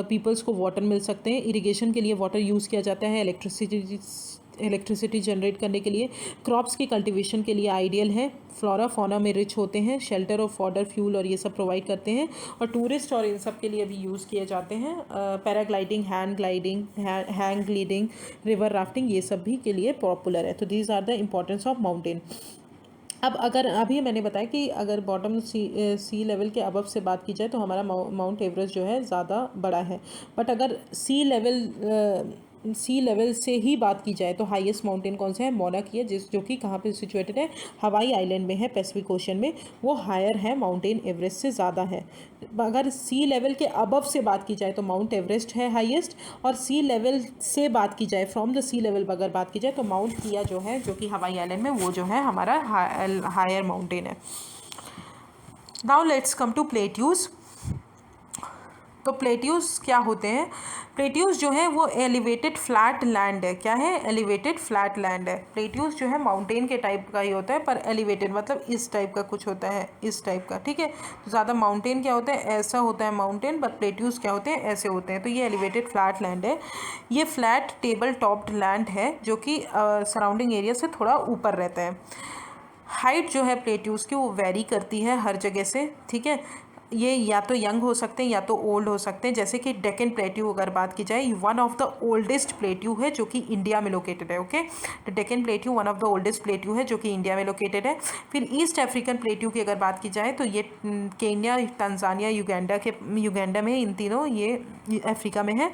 पीपल्स को वाटर मिल सकते हैं, इरिगेशन के लिए वाटर यूज़ किया जाता है, इलेक्ट्रिसिटी जनरेट करने के लिए, क्रॉप्स की कल्टीवेशन के लिए आइडियल है, फ्लोरा फौना में रिच होते हैं, शेल्टर ऑफ फॉडर, फ्यूल और ये सब प्रोवाइड करते हैं, और टूरिस्ट और इन सब के लिए भी यूज़ किए जाते हैं। Paragliding, hang gliding, river rafting, ये सब भी के लिए पॉपुलर है। तो these are the importance of mountain. अब अगर अभी मैंने बताया कि अगर बॉटम सी लेवल के अबव से बात की जाए तो हमारा माउंट एवरेस्ट जो है ज़्यादा बड़ा है, बट अगर सी लेवल से ही बात की जाए तो हाईएस्ट माउंटेन कौन सा है, मौना की है, जो कि कहाँ पे सिचुएटेड है, हवाई आइलैंड में है, पैसिफिक ओशन में, वो हायर है, माउंटेन एवरेस्ट से ज़्यादा है। अगर सी लेवल के अबव से बात की जाए तो माउंट एवरेस्ट है हाईएस्ट, और सी लेवल से बात की जाए, फ्रॉम द सी लेवल अगर बात की जाए तो माउंट किया जो है, जो कि हवाई आइलैंड में, वो जो है हमारा हायर माउंटेन है। Now let's come to plateaus. तो प्लेट्यूज क्या होते हैं, प्लेट्यूज जो है वो एलिवेटेड फ्लैट लैंड है। क्या है, एलिवेटेड फ्लैट लैंड है। प्लेट्यूज जो है माउंटेन के टाइप का ही होता है, पर एलिवेटेड मतलब इस टाइप का कुछ होता है, इस टाइप का, ठीक है। तो ज़्यादा माउंटेन क्या होता है, ऐसा होता है माउंटेन, बट प्लेट्यूज क्या होते हैं, ऐसे होते हैं। तो ये एलिवेटेड फ्लैट लैंड है। ये फ्लैट टेबल टॉप्ड लैंड है जो कि सराउंडिंग एरिया से थोड़ा ऊपर रहता है। हाइट जो है प्लेट्यूज की वो वेरी करती है हर जगह से, ठीक है। ये या तो यंग हो सकते हैं या तो ओल्ड हो सकते हैं। जैसे कि डेक्कन प्लेट्यू अगर बात की जाए, one of the oldest plateau है जो कि इंडिया में लोकेटेड है। ओके, तो Deccan plateau one of the oldest plateau है जो कि इंडिया में लोकेटेड है। फिर ईस्ट अफ्रीकन प्लेट्यू की अगर बात की जाए तो ये केन्या, तंजानिया, युगांडा में, इन तीनों ये अफ्रीका में है।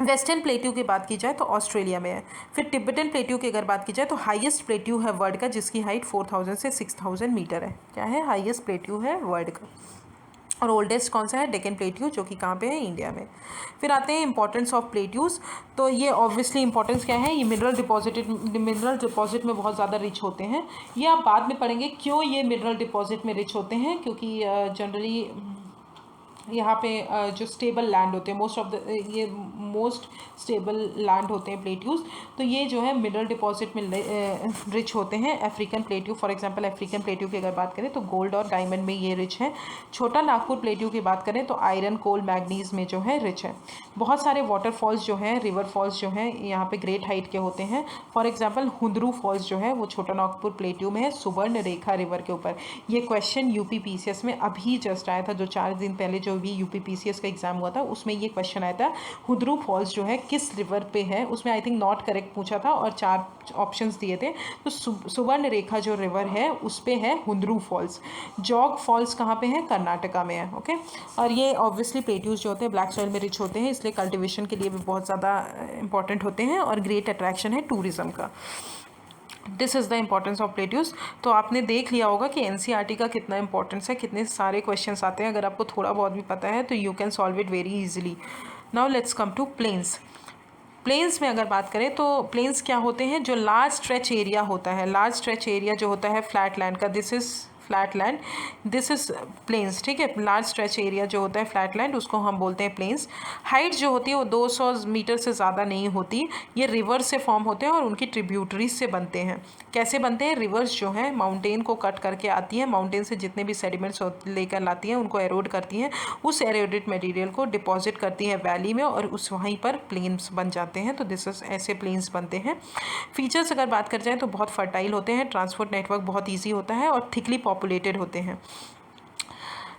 वेस्टर्न प्लेट्यू की बात की जाए तो ऑस्ट्रेलिया में है। फिर तिब्बतन प्लेट्यू की अगर बात की जाए तो हाईएस्ट प्लेट्यू है वर्ल्ड का, जिसकी हाइट 4000 से 6000 मीटर है। क्या है, हाईएस्ट प्लेट्यू है वर्ल्ड का। और ओल्डेस्ट कौन सा है, डेक्कन प्लेट्यू, जो कि कहाँ पे है, इंडिया में। फिर आते हैं इंपॉर्टेंस ऑफ प्लेट्यूज। तो ये ऑब्वियसली इंपॉर्टेंस क्या है, ये मिनरल डिपॉजिट में बहुत ज़्यादा रिच होते हैं। ये आप बाद में पढ़ेंगे क्यों ये मिनरल डिपॉजिट में रिच होते हैं, क्योंकि जनरली यहाँ पे जो स्टेबल लैंड होते हैं, ये मोस्ट स्टेबल लैंड होते हैं प्लेट्यूज। तो ये जो है मिनरल डिपॉजिट में रिच होते हैं। African plateau, for example African plateau की अगर बात करें तो गोल्ड और डायमंड में ये रिच है। छोटा नागपुर प्लेट्यू की बात करें तो आयरन, कोल, मैग्नीज में जो है रिच है। बहुत सारे वाटरफॉल्स जो हैं, रिवर फॉल्स जो हैं, यहाँ पे ग्रेट हाइट के होते हैं। फॉर एग्जाम्पल हुंदरू फॉल्स जो है वो छोटा नागपुर प्लेट्यू में है, सुवर्ण रेखा रिवर के ऊपर। ये क्वेश्चन यूपीपीसीएस में अभी जस्ट आया था, जो 4 दिन पहले जो भी यूपीपीसीएस का एग्जाम हुआ था उसमें ये क्वेश्चन आया था। हुंदरू फॉल्स जो है किस रिवर पे है, उसमें आई थिंक नॉट करेक्ट पूछा था और 4 ऑप्शंस दिए थे। तो सुवर्ण रेखा जो रिवर है उस पे है हुंदरू फॉल्स। जॉग फॉल्स कहाँ पे है? कर्नाटका में है। ओके, और ये ऑब्वियसली प्लेट्यूज जो होते हैं ब्लैक सॉइल में रिच होते हैं, इसलिए कल्टिवेशन के लिए भी बहुत ज़्यादा इंपॉर्टेंट होते हैं और ग्रेट अट्रैक्शन है टूरिज्म का। This is the importance of plateaus. तो आपने देख लिया होगा कि एनसीईआरटी का कितना इंपॉर्टेंस है, कितने सारे क्वेश्चंस आते हैं। अगर आपको थोड़ा बहुत भी पता है तो you can solve it very easily. Now let's come to plains. Plains में अगर बात करें तो प्लेन्स क्या होते हैं? जो लार्ज स्ट्रेच एरिया होता है, लार्ज स्ट्रेच एरिया जो होता है फ्लैट लैंड का, this is flat land, this is plains. ठीक है, लार्ज स्ट्रेच एरिया जो होता है फ्लैट लैंड उसको हम बोलते हैं प्लेन्स। हाइट जो होती है वो 200 मीटर से ज़्यादा नहीं होती। ये रिवर से फॉर्म होते हैं और उनकी ट्रिब्यूटरीज से बनते हैं। कैसे बनते हैं? रिवर्स जो हैं माउंटेन को कट करके आती हैं, माउंटेन से जितने भी सेडिमेंट्स लेकर लाती हैं उनको एरोड करती हैं, उस एरोडेड मटेरियल को डिपॉजिट करती हैं वैली में और उस वहीं पर प्लेन्स बन जाते हैं। तो दिस इज ऐसे प्लेन्स बनते हैं। फीचर्स अगर बात कर जाए तो बहुत फर्टाइल होते हैं, ट्रांसपोर्ट नेटवर्क बहुत ईजी होता है और थिकली पॉपुलेटेड होते हैं।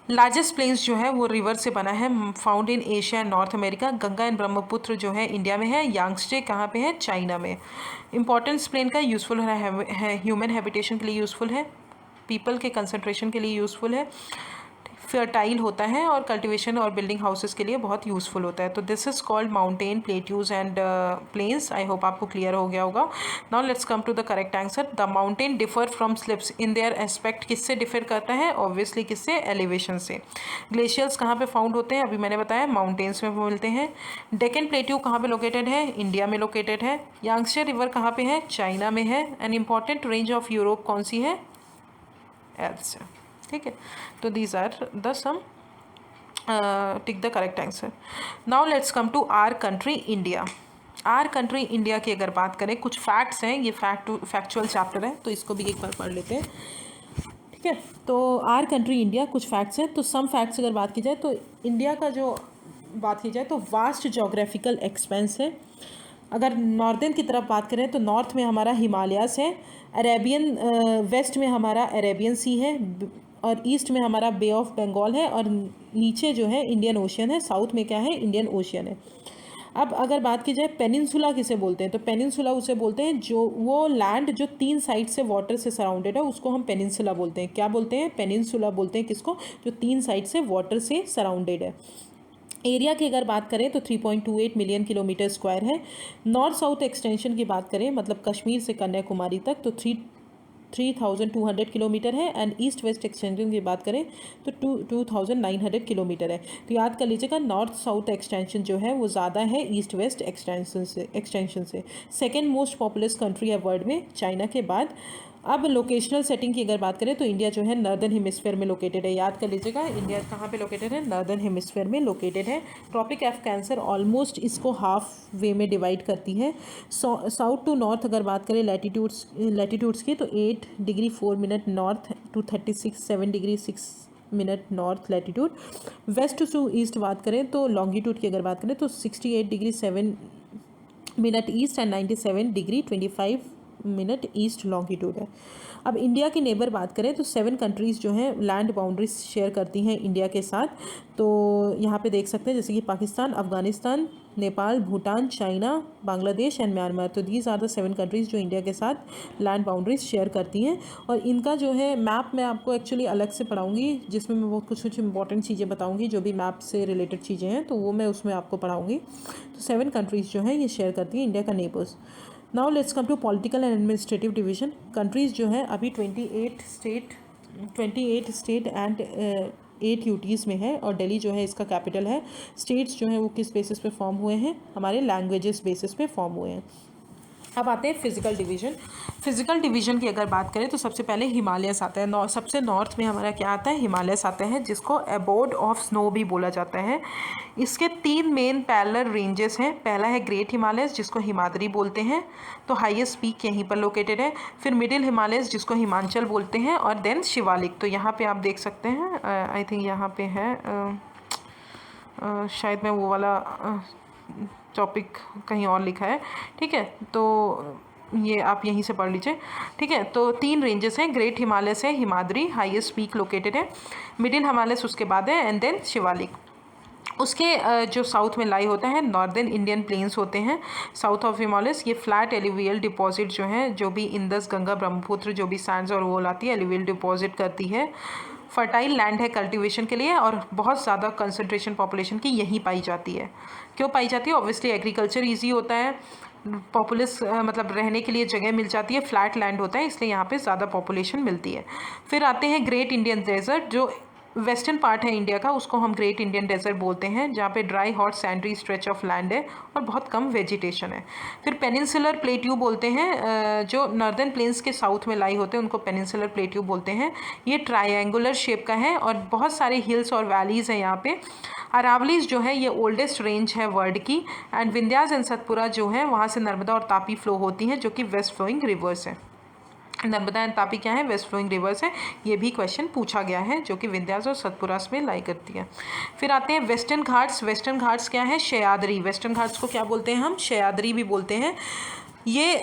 लार्जेस्ट प्लेन्स जो है वो रिवर से बना है, found in Asia and north America. Ganga and Brahmaputra जो है इंडिया में है। यांगस्टे कहाँ पे है? चाइना में। इंपॉर्टेंस प्लेन का यूज़फुल है, ह्यूमन हैबिटेशन के लिए यूज़फुल है, पीपल के कंसंट्रेशन के लिए यूज़फुल है, फर्टाइल होता है और कल्टीवेशन और बिल्डिंग हाउसेस के लिए बहुत यूज़फुल होता है। तो this is called mountain plateaus and plains. I hope आपको क्लियर हो गया होगा। Now let's come to the correct answer. The mountain differ from slips in their aspect. किससे डिफर करता है? ऑब्वियसली किससे? एलिवेशन से। ग्लेशियर्स कहाँ पे फाउंड होते हैं? अभी मैंने बताया माउंटेन्स में मिलते हैं। डेक्कन प्लेट्यू कहाँ पे लोकेटेड है? इंडिया में लोकेटेड है। यांगस्टे रिवर कहाँ पे है? चाइना में है। An important range of Europe कौन सी है? एल्प्स है। ठीक है, तो these are the some tick the correct answer. Now let's come to our country India. Our country India की अगर बात करें, कुछ फैक्ट्स हैं, ये फैक्चुअल चैप्टर है तो इसको भी एक बार पढ़ लेते हैं। ठीक है, तो आर कंट्री इंडिया कुछ फैक्ट्स हैं। तो सम फैक्ट्स अगर बात की जाए तो इंडिया का जो बात की जाए तो वास्ट जोग्राफिकल एक्सपेंस है। अगर नॉर्दर्न की तरफ बात करें तो नॉर्थ में हमारा हिमालयास है, अरेबियन वेस्ट में हमारा अरेबियन सी है और ईस्ट में हमारा बे ऑफ बंगाल है और नीचे जो है इंडियन ओशियन है, साउथ में क्या है? इंडियन ओशियन है। अब अगर बात की जाए पेनिनसुला किसे बोलते हैं, तो पेनिनसुला उसे बोलते हैं जो वो लैंड जो 3 साइड से वाटर से सराउंडेड है उसको हम पेनिनसुला बोलते हैं। क्या बोलते हैं? पेनिनसुला बोलते हैं किसको? जो 3 साइड से वाटर से सराउंडेड है। एरिया की अगर बात करें तो 3.28 मिलियन किलोमीटर स्क्वायर है। नॉर्थ साउथ एक्सटेंशन की बात करें, मतलब कश्मीर से कन्याकुमारी तक, तो 3200 किलोमीटर है। एंड ईस्ट वेस्ट एक्सटेंशन की बात करें तो 2900 किलोमीटर है। तो याद कर लीजिएगा, नॉर्थ साउथ एक्सटेंशन जो है वो ज़्यादा है ईस्ट वेस्ट एक्सटेंशन से। सेकेंड मोस्ट पॉपुलस कंट्री है वर्ल्ड में चाइना के बाद। अब लोकेशनल सेटिंग की अगर बात करें तो इंडिया जो है नॉर्दर्न हेमिस्फीयर में लोकेटेड है। याद कर लीजिएगा, इंडिया कहाँ पे लोकेटेड है? नॉर्दर्न हेमिस्फीयर में लोकेटेड है। ट्रॉपिक ऑफ कैंसर ऑलमोस्ट इसको हाफ वे में डिवाइड करती है। साउथ टू नॉर्थ अगर बात करें लैटिट्यूड्स की तो 8 degree 4 minute north to 7 degree 6 minute north latitude. West to east बात करें तो लॉन्गिट्यूड की अगर बात करें तो 68 degree 7 minute east and 97 degree 25 minute east longitude है। अब इंडिया की नेबर बात करें तो 7 कंट्रीज़ जो हैं लैंड बाउंड्रीज शेयर करती हैं इंडिया के साथ। तो यहाँ पे देख सकते हैं जैसे कि Pakistan, Afghanistan, Nepal, Bhutan, China, Bangladesh and Myanmar. तो दीज आर द 7 कंट्रीज़ जो इंडिया के साथ लैंड बाउंड्रीज शेयर करती हैं। और इनका जो है मैप मैं आपको एक्चुअली अलग से पढ़ाऊँगी, जिसमें मैं वो कुछ इंपॉर्टेंट चीज़ें बताऊँगी जो भी मैप से रिलेटेड चीज़ें हैं, तो वो मैं उसमें आपको पढ़ाऊँगी। तो 7 कंट्रीज़ जो हैं ये शेयर करती हैं इंडिया का neighbours. Now let's come to political and administrative division. Countries जो है अभी 28 स्टेट एंड 8 यूटीज़ में है और दिल्ली जो है इसका कैपिटल है। स्टेट्स जो हैं वो किस बेसिस पे फॉर्म हुए हैं? हमारे लैंग्वेजेस बेसिस पे फॉर्म हुए हैं। अब आते हैं फिजिकल डिवीजन। फिजिकल डिवीजन की अगर बात करें तो सबसे पहले हिमालयस आता है। सबसे नॉर्थ में हमारा क्या आता है, हिमालयस आते हैं, जिसको अबोर्ड ऑफ स्नो भी बोला जाता है। इसके 3 मेन पैरेलल रेंजेस हैं। पहला है ग्रेट हिमालयस, जिसको हिमाद्री बोलते हैं, तो हाईएस्ट पीक यहीं पर लोकेटेड है। फिर मिडिल हिमालयस, जिसको हिमाचल बोलते हैं, और देन शिवालिक। तो यहाँ पे आप देख सकते हैं, आई थिंक यहाँ पे है, शायद मैं वो वाला टॉपिक कहीं और लिखा है, ठीक है, तो ये आप यहीं से पढ़ लीजिए, ठीक है। तो 3 रेंजेस हैं, ग्रेट हिमालयस है, हिमाद्री हाईएस्ट पीक लोकेटेड है, मिडिल हिमालयस उसके बाद है, एंड देन शिवालिक। उसके जो साउथ में लाई होता है नॉर्दर्न इंडियन प्लेन्स होते हैं साउथ ऑफ हिमालयस। ये फ्लैट एलुवियल डिपॉजिट जो है, जो भी इंदस गंगा ब्रह्मपुत्र जो भी सैंड्स और वो लाती है, एलुवियल डिपॉजिट करती है। फर्टाइल लैंड है कल्टीवेशन के लिए, और बहुत ज़्यादा कंसंट्रेशन पॉपुलेशन की यहीं पाई जाती है। क्यों पाई जाती है? ऑब्वियसली एग्रीकल्चर ईजी होता है, पॉपुलस मतलब रहने के लिए जगह मिल जाती है, फ्लैट लैंड होता है, इसलिए यहाँ पे ज़्यादा पॉपुलेशन मिलती है। फिर आते हैं ग्रेट इंडियन डेजर्ट, जो वेस्टर्न पार्ट है इंडिया का, उसको हम ग्रेट इंडियन डेजर्ट बोलते हैं, जहाँ पे dry hot sandy stretch of land है और बहुत कम वेजिटेशन है। फिर पेनिनसुलर प्लेट्यू बोलते हैं, जो नॉर्दर्न प्लेन्स के साउथ में लाई होते हैं, उनको पेनिनसुलर प्लेट्यू बोलते हैं। ये ट्रायंगुलर शेप का है और बहुत सारे हिल्स और वैलीज़ हैं यहाँ पे। अरावलीज जो है ये ओल्डेस्ट रेंज है वर्ल्ड की, एंड विंध्यास एंड सतपुरा जो है वहाँ से नर्मदा और तापी फ्लो होती हैं, जो कि वेस्ट फ्लोइंग रिवर्स है। नर्मदा एंड तापी क्या है? वेस्ट फ्लोइंग रिवर्स है। ये भी क्वेश्चन पूछा गया है, जो कि विंध्यास और सतपुरास में लाई करती है। फिर आते हैं वेस्टर्न घाट्स। वेस्टर्न घाट्स क्या है? शयाद्री। वेस्टर्न घाट्स को क्या बोलते हैं हम? शयाद्री भी बोलते हैं। ये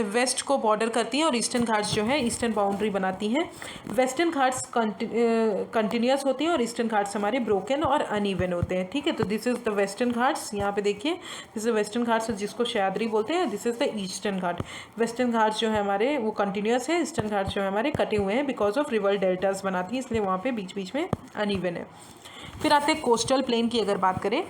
वेस्ट को बॉर्डर करती हैं, और ईस्टर्न घाट्स जो है ईस्टर्न बाउंड्री बनाती हैं। वेस्टर्न घाट्स कंटिन्यूस होती हैं, और ईस्टर्न घाट्स हमारे ब्रोकन और अनइवन होते हैं, ठीक है। तो this is the western Ghats, यहाँ पे देखिए, दिस इज वेस्टर्न घाट्स जिसको शयाद्री बोलते हैं। This is the eastern Ghat. Western Ghats जो है हमारे वो कंटिन्यूस है, ईस्टर्न घाट्स जो है हमारे कटे हुए हैं, बिकॉज ऑफ रिवर डेल्टास बनाती है, इसलिए वहाँ पे बीच बीच में अनइवन है। फिर आते हैं कोस्टल प्लेन की अगर बात करें।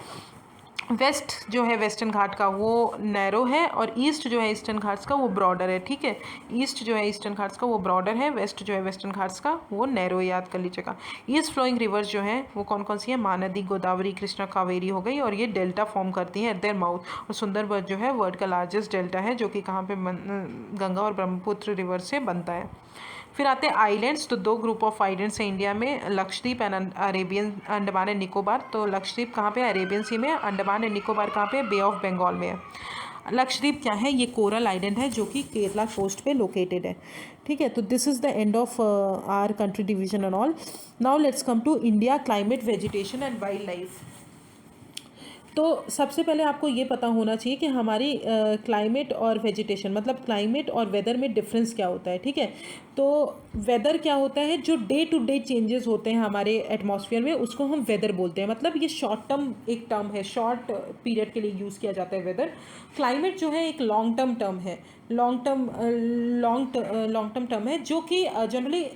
वेस्ट जो है वेस्टर्न घाट का वो नैरो है, और ईस्ट जो है ईस्टर्न घाट्स का वो ब्रॉडर है, ठीक है। ईस्ट जो है ईस्टर्न घाट्स का वो ब्रॉडर है, वेस्ट जो है वेस्टर्न घाट्स का वो नैरो, याद कर लीजिएगा। ईस्ट फ्लोइंग रिवर्स जो है वो कौन कौन सी है? महानदी, गोदावरी, कृष्णा, कावेरी हो गई, और ये डेल्टा फॉर्म करती हैं एट देयर माउथ। और सुंदरबन जो है वर्ल्ड का लार्जेस्ट डेल्टा है, जो कि कहाँ पे गंगा और ब्रह्मपुत्र रिवर से बनता है। फिर आते हैं आइलैंड्स। तो 2 ग्रुप ऑफ आइलैंड्स हैं इंडिया में, Lakshadweep and Arabian, Andaman and Nicobar. तो लक्षद्वीप कहाँ पे? अरेबियन सी में। अंडमान एंड निकोबार कहाँ पे? बे ऑफ बंगाल में है। लक्षद्वीप क्या है? ये कोरल आइलैंड है, जो कि केरला कोस्ट पे लोकेटेड है, ठीक है। तो this is the end of our country division and all. Now let's come to India climate, vegetation and wild life. तो सबसे पहले आपको ये पता होना चाहिए कि हमारी क्लाइमेट और वेजिटेशन, मतलब क्लाइमेट और वेदर में डिफरेंस क्या होता है, ठीक है। तो वेदर क्या होता है? जो डे टू डे चेंजेस होते हैं हमारे एटमॉस्फेयर में, उसको हम वेदर बोलते हैं। मतलब ये शॉर्ट टर्म एक टर्म है, शॉर्ट पीरियड के लिए यूज़ किया जाता है वेदर। क्लाइमेट जो है एक लॉन्ग टर्म टर्म है, लॉन्ग टर्म टर्म है, जो कि जनरली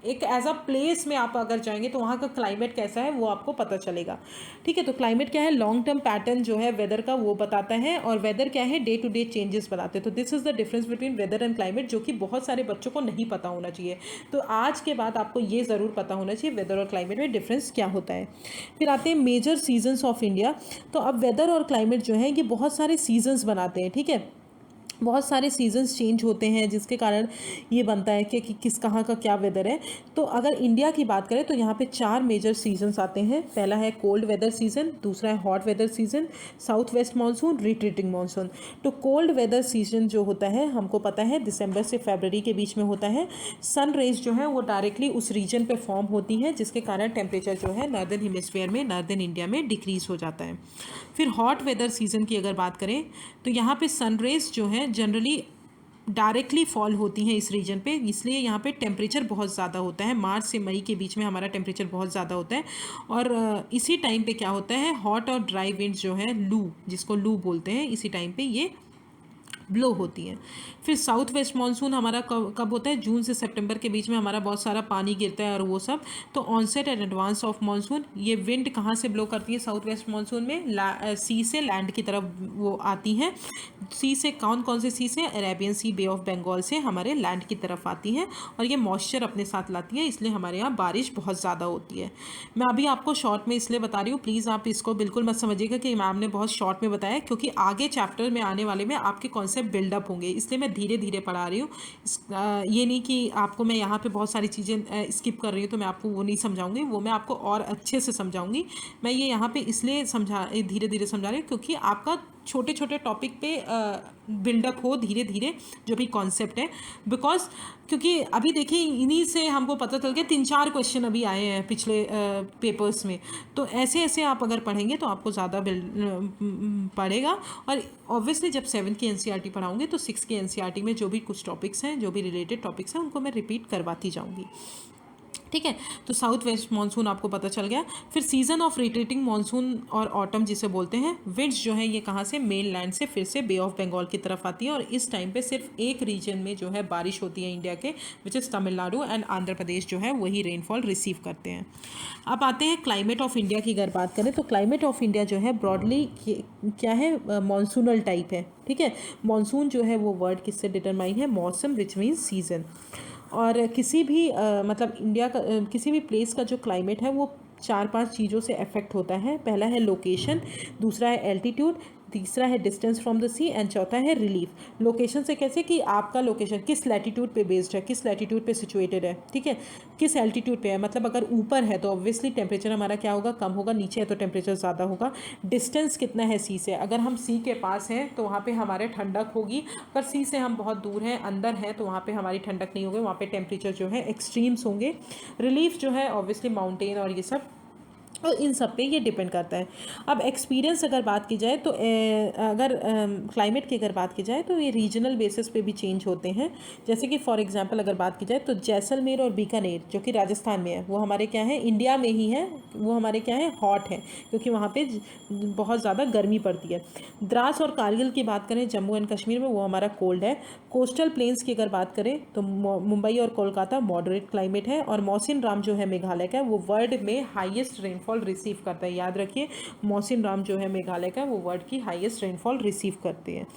एक एज अ प्लेस में आप अगर जाएंगे तो वहाँ का क्लाइमेट कैसा है वो आपको पता चलेगा, ठीक है। तो क्लाइमेट क्या है? लॉन्ग टर्म पैटर्न जो है वेदर का वो बताता है, और वेदर क्या है? डे टू डे चेंजेस बताते हैं। तो this is the difference between weather and climate, जो कि बहुत सारे बच्चों को नहीं पता होना चाहिए। तो आज के बाद आपको ये ज़रूर पता होना चाहिए वेदर और क्लाइमेट में डिफरेंस क्या होता है। फिर आते हैं मेजर सीजन्स ऑफ इंडिया। तो अब वेदर और क्लाइमेट जो है ये बहुत सारे सीजन्स बनाते हैं, ठीक है। बहुत सारे सीजन्स चेंज होते हैं, जिसके कारण ये बनता है कि किस कहाँ का क्या वेदर है। तो अगर इंडिया की बात करें तो यहाँ पे 4 मेजर सीजन्स आते हैं। पहला है कोल्ड वेदर सीजन, दूसरा है hot weather season, south west monsoon, retreating monsoon. तो कोल्ड वेदर सीजन जो होता है हमको पता है दिसंबर से फरवरी के बीच में होता है। सन रेज जो है वो डायरेक्टली उस रीजन पे फॉर्म होती है, जिसके कारण टेम्परेचर जो है नॉर्दर्न हेमिस्फीयर में, नॉर्दर्न इंडिया में डिक्रीज हो जाता है। फिर हॉट वेदर सीजन की अगर बात करें तो यहाँ पे सन रेज जो है जनरली डायरेक्टली फॉल होती हैं इस रीजन पे, इसलिए यहाँ पे टेम्परेचर बहुत ज़्यादा होता है। मार्च से मई के बीच में हमारा टेम्परेचर बहुत ज़्यादा होता है, और इसी टाइम पे क्या होता है? हॉट और ड्राई विंड्स जो है, लू जिसको लू बोलते हैं, इसी टाइम पे ये ब्लो होती हैं। फिर साउथ वेस्ट मानसून हमारा कब कब होता है, जून से सितंबर के बीच में हमारा बहुत सारा पानी गिरता है और वो सब। तो onset and advance of monsoon, ये विंड कहाँ से ब्लो करती है साउथ वेस्ट मानसून में, सी से लैंड की तरफ वो आती हैं। सी से कौन कौन से सी से, Arabian sea, bay of Bengal से हमारे लैंड की तरफ आती हैं और ये मॉइस्चर अपने साथ लाती है, इसलिए हमारे यहाँ बारिश बहुत ज़्यादा होती है। मैं अभी आपको शॉर्ट में इसलिए बता रही हूँ, प्लीज़ आप इसको बिल्कुल मत समझिएगा कि मैम ने बहुत शॉर्ट में बताया, क्योंकि आगे चैप्टर में आने वाले में आपके कॉन्सेप्ट बिल्डअप होंगे, इसलिए मैं धीरे धीरे पढ़ा रही हूँ। ये नहीं कि आपको मैं यहाँ पे बहुत सारी चीज़ें स्किप कर रही हूँ तो मैं आपको वो नहीं समझाऊंगी, वो मैं आपको और अच्छे से समझाऊंगी। मैं ये यहाँ पे इसलिए धीरे धीरे समझा रही हूँ क्योंकि आपका छोटे छोटे टॉपिक पे बिल्डअप हो धीरे धीरे जो भी कॉन्सेप्ट है। बिकॉज क्योंकि अभी देखिए इन्हीं से हमको पता चल गया, 3-4 क्वेश्चन अभी आए हैं पिछले पेपर्स में। तो ऐसे ऐसे आप अगर पढ़ेंगे तो आपको ज़्यादा पढ़ेगा। और ऑब्वियसली जब 7 की एनसीईआरटी पढ़ाऊंगे तो 6 की एनसीईआरटी में जो भी कुछ टॉपिक्स हैं, जो भी रिलेटेड टॉपिक्स हैं, उनको मैं रिपीट करवाती जाऊँगी। ठीक है, तो साउथ वेस्ट मानसून आपको पता चल गया। फिर सीजन ऑफ रिट्रीटिंग मानसून और ऑटम जिसे बोलते हैं, विंड्स जो है ये कहाँ से, मेन लैंड से फिर से बे ऑफ बंगाल की तरफ आती है और इस टाइम पे सिर्फ एक रीजन में जो है बारिश होती है इंडिया के, which is Tamil Nadu and Andhra Pradesh जो है वही रेनफॉल रिसीव करते हैं। अब आते हैं क्लाइमेट ऑफ इंडिया की अगर बात करें तो क्लाइमेट ऑफ इंडिया जो है ब्रॉडली क्या है, मानसूनल टाइप है। ठीक है, मानसून जो है वो वर्ड किससे डिटरमाइन है, मौसम विच मीन्स सीजन। और किसी भी मतलब इंडिया का किसी भी प्लेस का जो क्लाइमेट है वो 4-5 चीज़ों से अफेक्ट होता है। पहला है लोकेशन, दूसरा है एल्टीट्यूड, तीसरा है distance from the sea and चौथा है रिलीफ। लोकेशन से कैसे कि आपका लोकेशन किस लैटिट्यूड पे बेस्ड है, किस लैटिट्यूड पे सिचुएटेड है। ठीक है, किस एल्टीट्यूड पे है, मतलब अगर ऊपर है तो ऑब्वियसली टेम्परेचर हमारा क्या होगा, कम होगा, नीचे है तो टेम्परेचर ज़्यादा होगा। डिस्टेंस कितना है सी से, अगर हम सी के पास हैं तो वहाँ पे हमारे ठंडक होगी, अगर सी से हम बहुत दूर हैं, अंदर हैं, तो वहाँ पे हमारी ठंडक नहीं होगी, वहाँ पे टेम्परेचर जो है एक्सट्रीम्स होंगे। रिलीफ जो है ऑब्वियसली माउंटेन और ये सब, और इन सब पे ये डिपेंड करता है। अब एक्सपीरियंस अगर बात की जाए तो अगर क्लाइमेट की अगर बात की जाए तो ये रीजनल बेसिस पे भी चेंज होते हैं। जैसे कि फॉर एग्जांपल अगर बात की जाए तो जैसलमेर और बीकानेर जो कि राजस्थान में है, वो हमारे क्या है, इंडिया में ही है, वो हमारे क्या है, हॉट है, क्योंकि वहाँ पे बहुत ज़्यादा गर्मी पड़ती है। द्रास और कारगिल की बात करें जम्मू एंड कश्मीर में, वो हमारा कोल्ड है। कोस्टल प्लेन्स की अगर बात करें तो मुंबई और कोलकाता मॉडरेट क्लाइमेट है। और मौसिन राम जो है मेघालय का, वो वर्ल्ड में हाईएस्ट रेनफॉल रिसीव करता है। याद रखिए, मौसिन राम जो है मेघालय का, वो वर्ल्ड की हाईएस्ट रेनफॉल रिसीव करते हैं।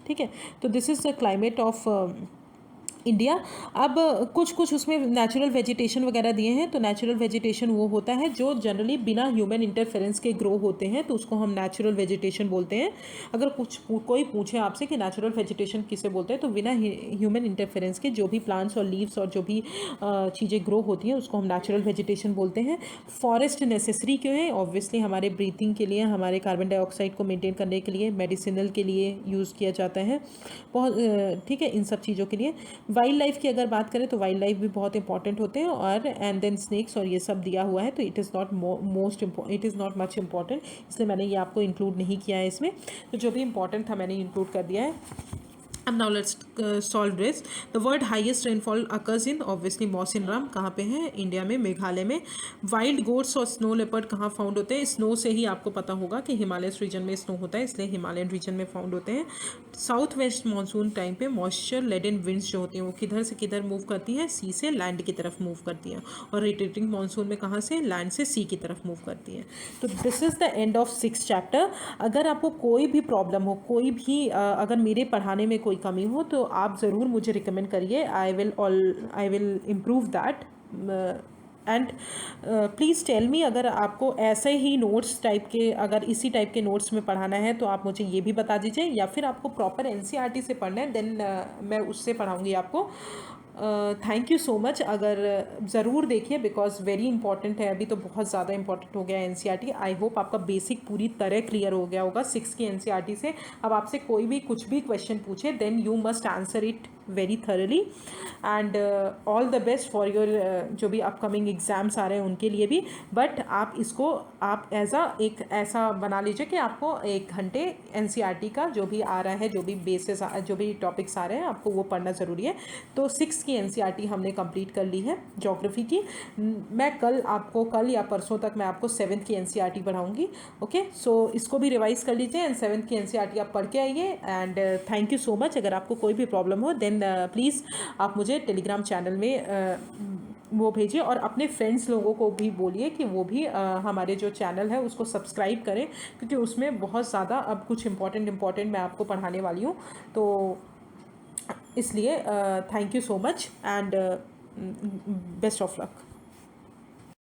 ठीक है, तो this is the climate of India. अब कुछ कुछ उसमें नेचुरल वेजिटेशन वगैरह दिए हैं, तो नेचुरल वेजिटेशन वो होता है जो जनरली बिना ह्यूमन इंटरफेरेंस के ग्रो होते हैं, तो उसको हम नेचुरल वेजिटेशन बोलते हैं। अगर कोई पूछे आपसे कि नेचुरल वेजिटेशन किसे बोलते हैं, तो बिना ह्यूमन इंटरफेरेंस के जो भी प्लांट्स और लीव्स और जो भी चीज़ें ग्रो होती हैं उसको हम नेचुरल वेजिटेशन बोलते हैं। फॉरेस्ट नेसेसरी क्यों है, ऑब्वियसली हमारे ब्रीथिंग के लिए, हमारे कार्बन डाइऑक्साइड को मेंटेन करने के लिए, मेडिसिनल के लिए यूज़ किया जाता है बहुत। ठीक है, इन सब चीज़ों के लिए। वाइल्ड लाइफ की अगर बात करें तो वाइल्ड लाइफ भी बहुत इंपॉर्टेंट होते हैं, और एंड देन स्नेक्स और ये सब दिया हुआ है, तो it is not much important, इसलिए मैंने ये आपको इंक्लूड नहीं किया है इसमें। तो जो भी इंपॉर्टेंट था मैंने इंक्लूड कर दिया है। अब now let's solve this. The world highest rainfall occurs in obviously Mawsynram, कहाँ पे है, इंडिया में, मेघालय में। वाइल्ड गोट्स और स्नो लेपर्ड कहाँ फाउंड होते हैं, स्नो से ही आपको पता होगा कि हिमालयस रीजन में स्नो होता है, इसलिए हिमालयन रीजन में फाउंड होते हैं। साउथ वेस्ट मानसून टाइम पे मॉइस्चर लेडन विंड्स जो होती हैं वो किधर से किधर मूव करती हैं, सी से लैंड की तरफ मूव करती हैं। और रिट्रीटिंग मानसून में कहाँ से, लैंड से सी की तरफ मूव करती हैं। तो this is the end of 6th chapter. अगर आपको कोई भी प्रॉब्लम हो, कोई भी अगर मेरे पढ़ाने में कोई कमी हो तो आप ज़रूर मुझे रिकमेंड करिए, I will improve that. And please tell me, अगर आपको ऐसे ही नोट्स टाइप के, अगर इसी टाइप के नोट्स में पढ़ाना है तो आप मुझे ये भी बता दीजिए, या फिर आपको प्रॉपर एनसीईआरटी से पढ़ना है, देन मैं उससे पढ़ाऊँगी आपको। Thank you so much. अगर ज़रूर देखिए, बिकॉज वेरी इंपॉर्टेंट है, अभी तो बहुत ज़्यादा इंपॉर्टेंट हो गया है एनसीईआरटी। आई होप आपका बेसिक पूरी तरह क्लियर हो गया होगा 6 की एनसीईआरटी से। अब आपसे कोई भी कुछ भी क्वेश्चन पूछे, then you must answer it very thoroughly. And all the best for your जो भी अपकमिंग एग्ज़ाम्स आ रहे हैं उनके लिए भी। बट आप इसको आप एक ऐसा बना लीजिए कि आपको 1 घंटे NCERT का जो भी आ रहा है, जो भी बेसिस जो भी टॉपिक्स आ रहे हैं, आपको वो पढ़ना ज़रूरी है। तो 6 की NCERT हमने कंप्लीट कर ली है ज्योग्राफी की। मैं कल या परसों तक मैं आपको 7th की NCERT पढ़ाऊँगी। ओके, सो इसको भी रिवाइज़ कर लीजिए एंड 7th की NCERT आप पढ़ के आइए। And thank you so much. अगर आपको कोई भी प्रॉब्लम हो देन प्लीज़ आप मुझे टेलीग्राम चैनल में वो भेजिए, और अपने फ्रेंड्स लोगों को भी बोलिए कि वो भी हमारे जो चैनल है उसको सब्सक्राइब करें, क्योंकि उसमें बहुत ज़्यादा अब कुछ इम्पॉर्टेंट मैं आपको पढ़ाने वाली हूँ। तो इसलिए thank you so much and best of luck.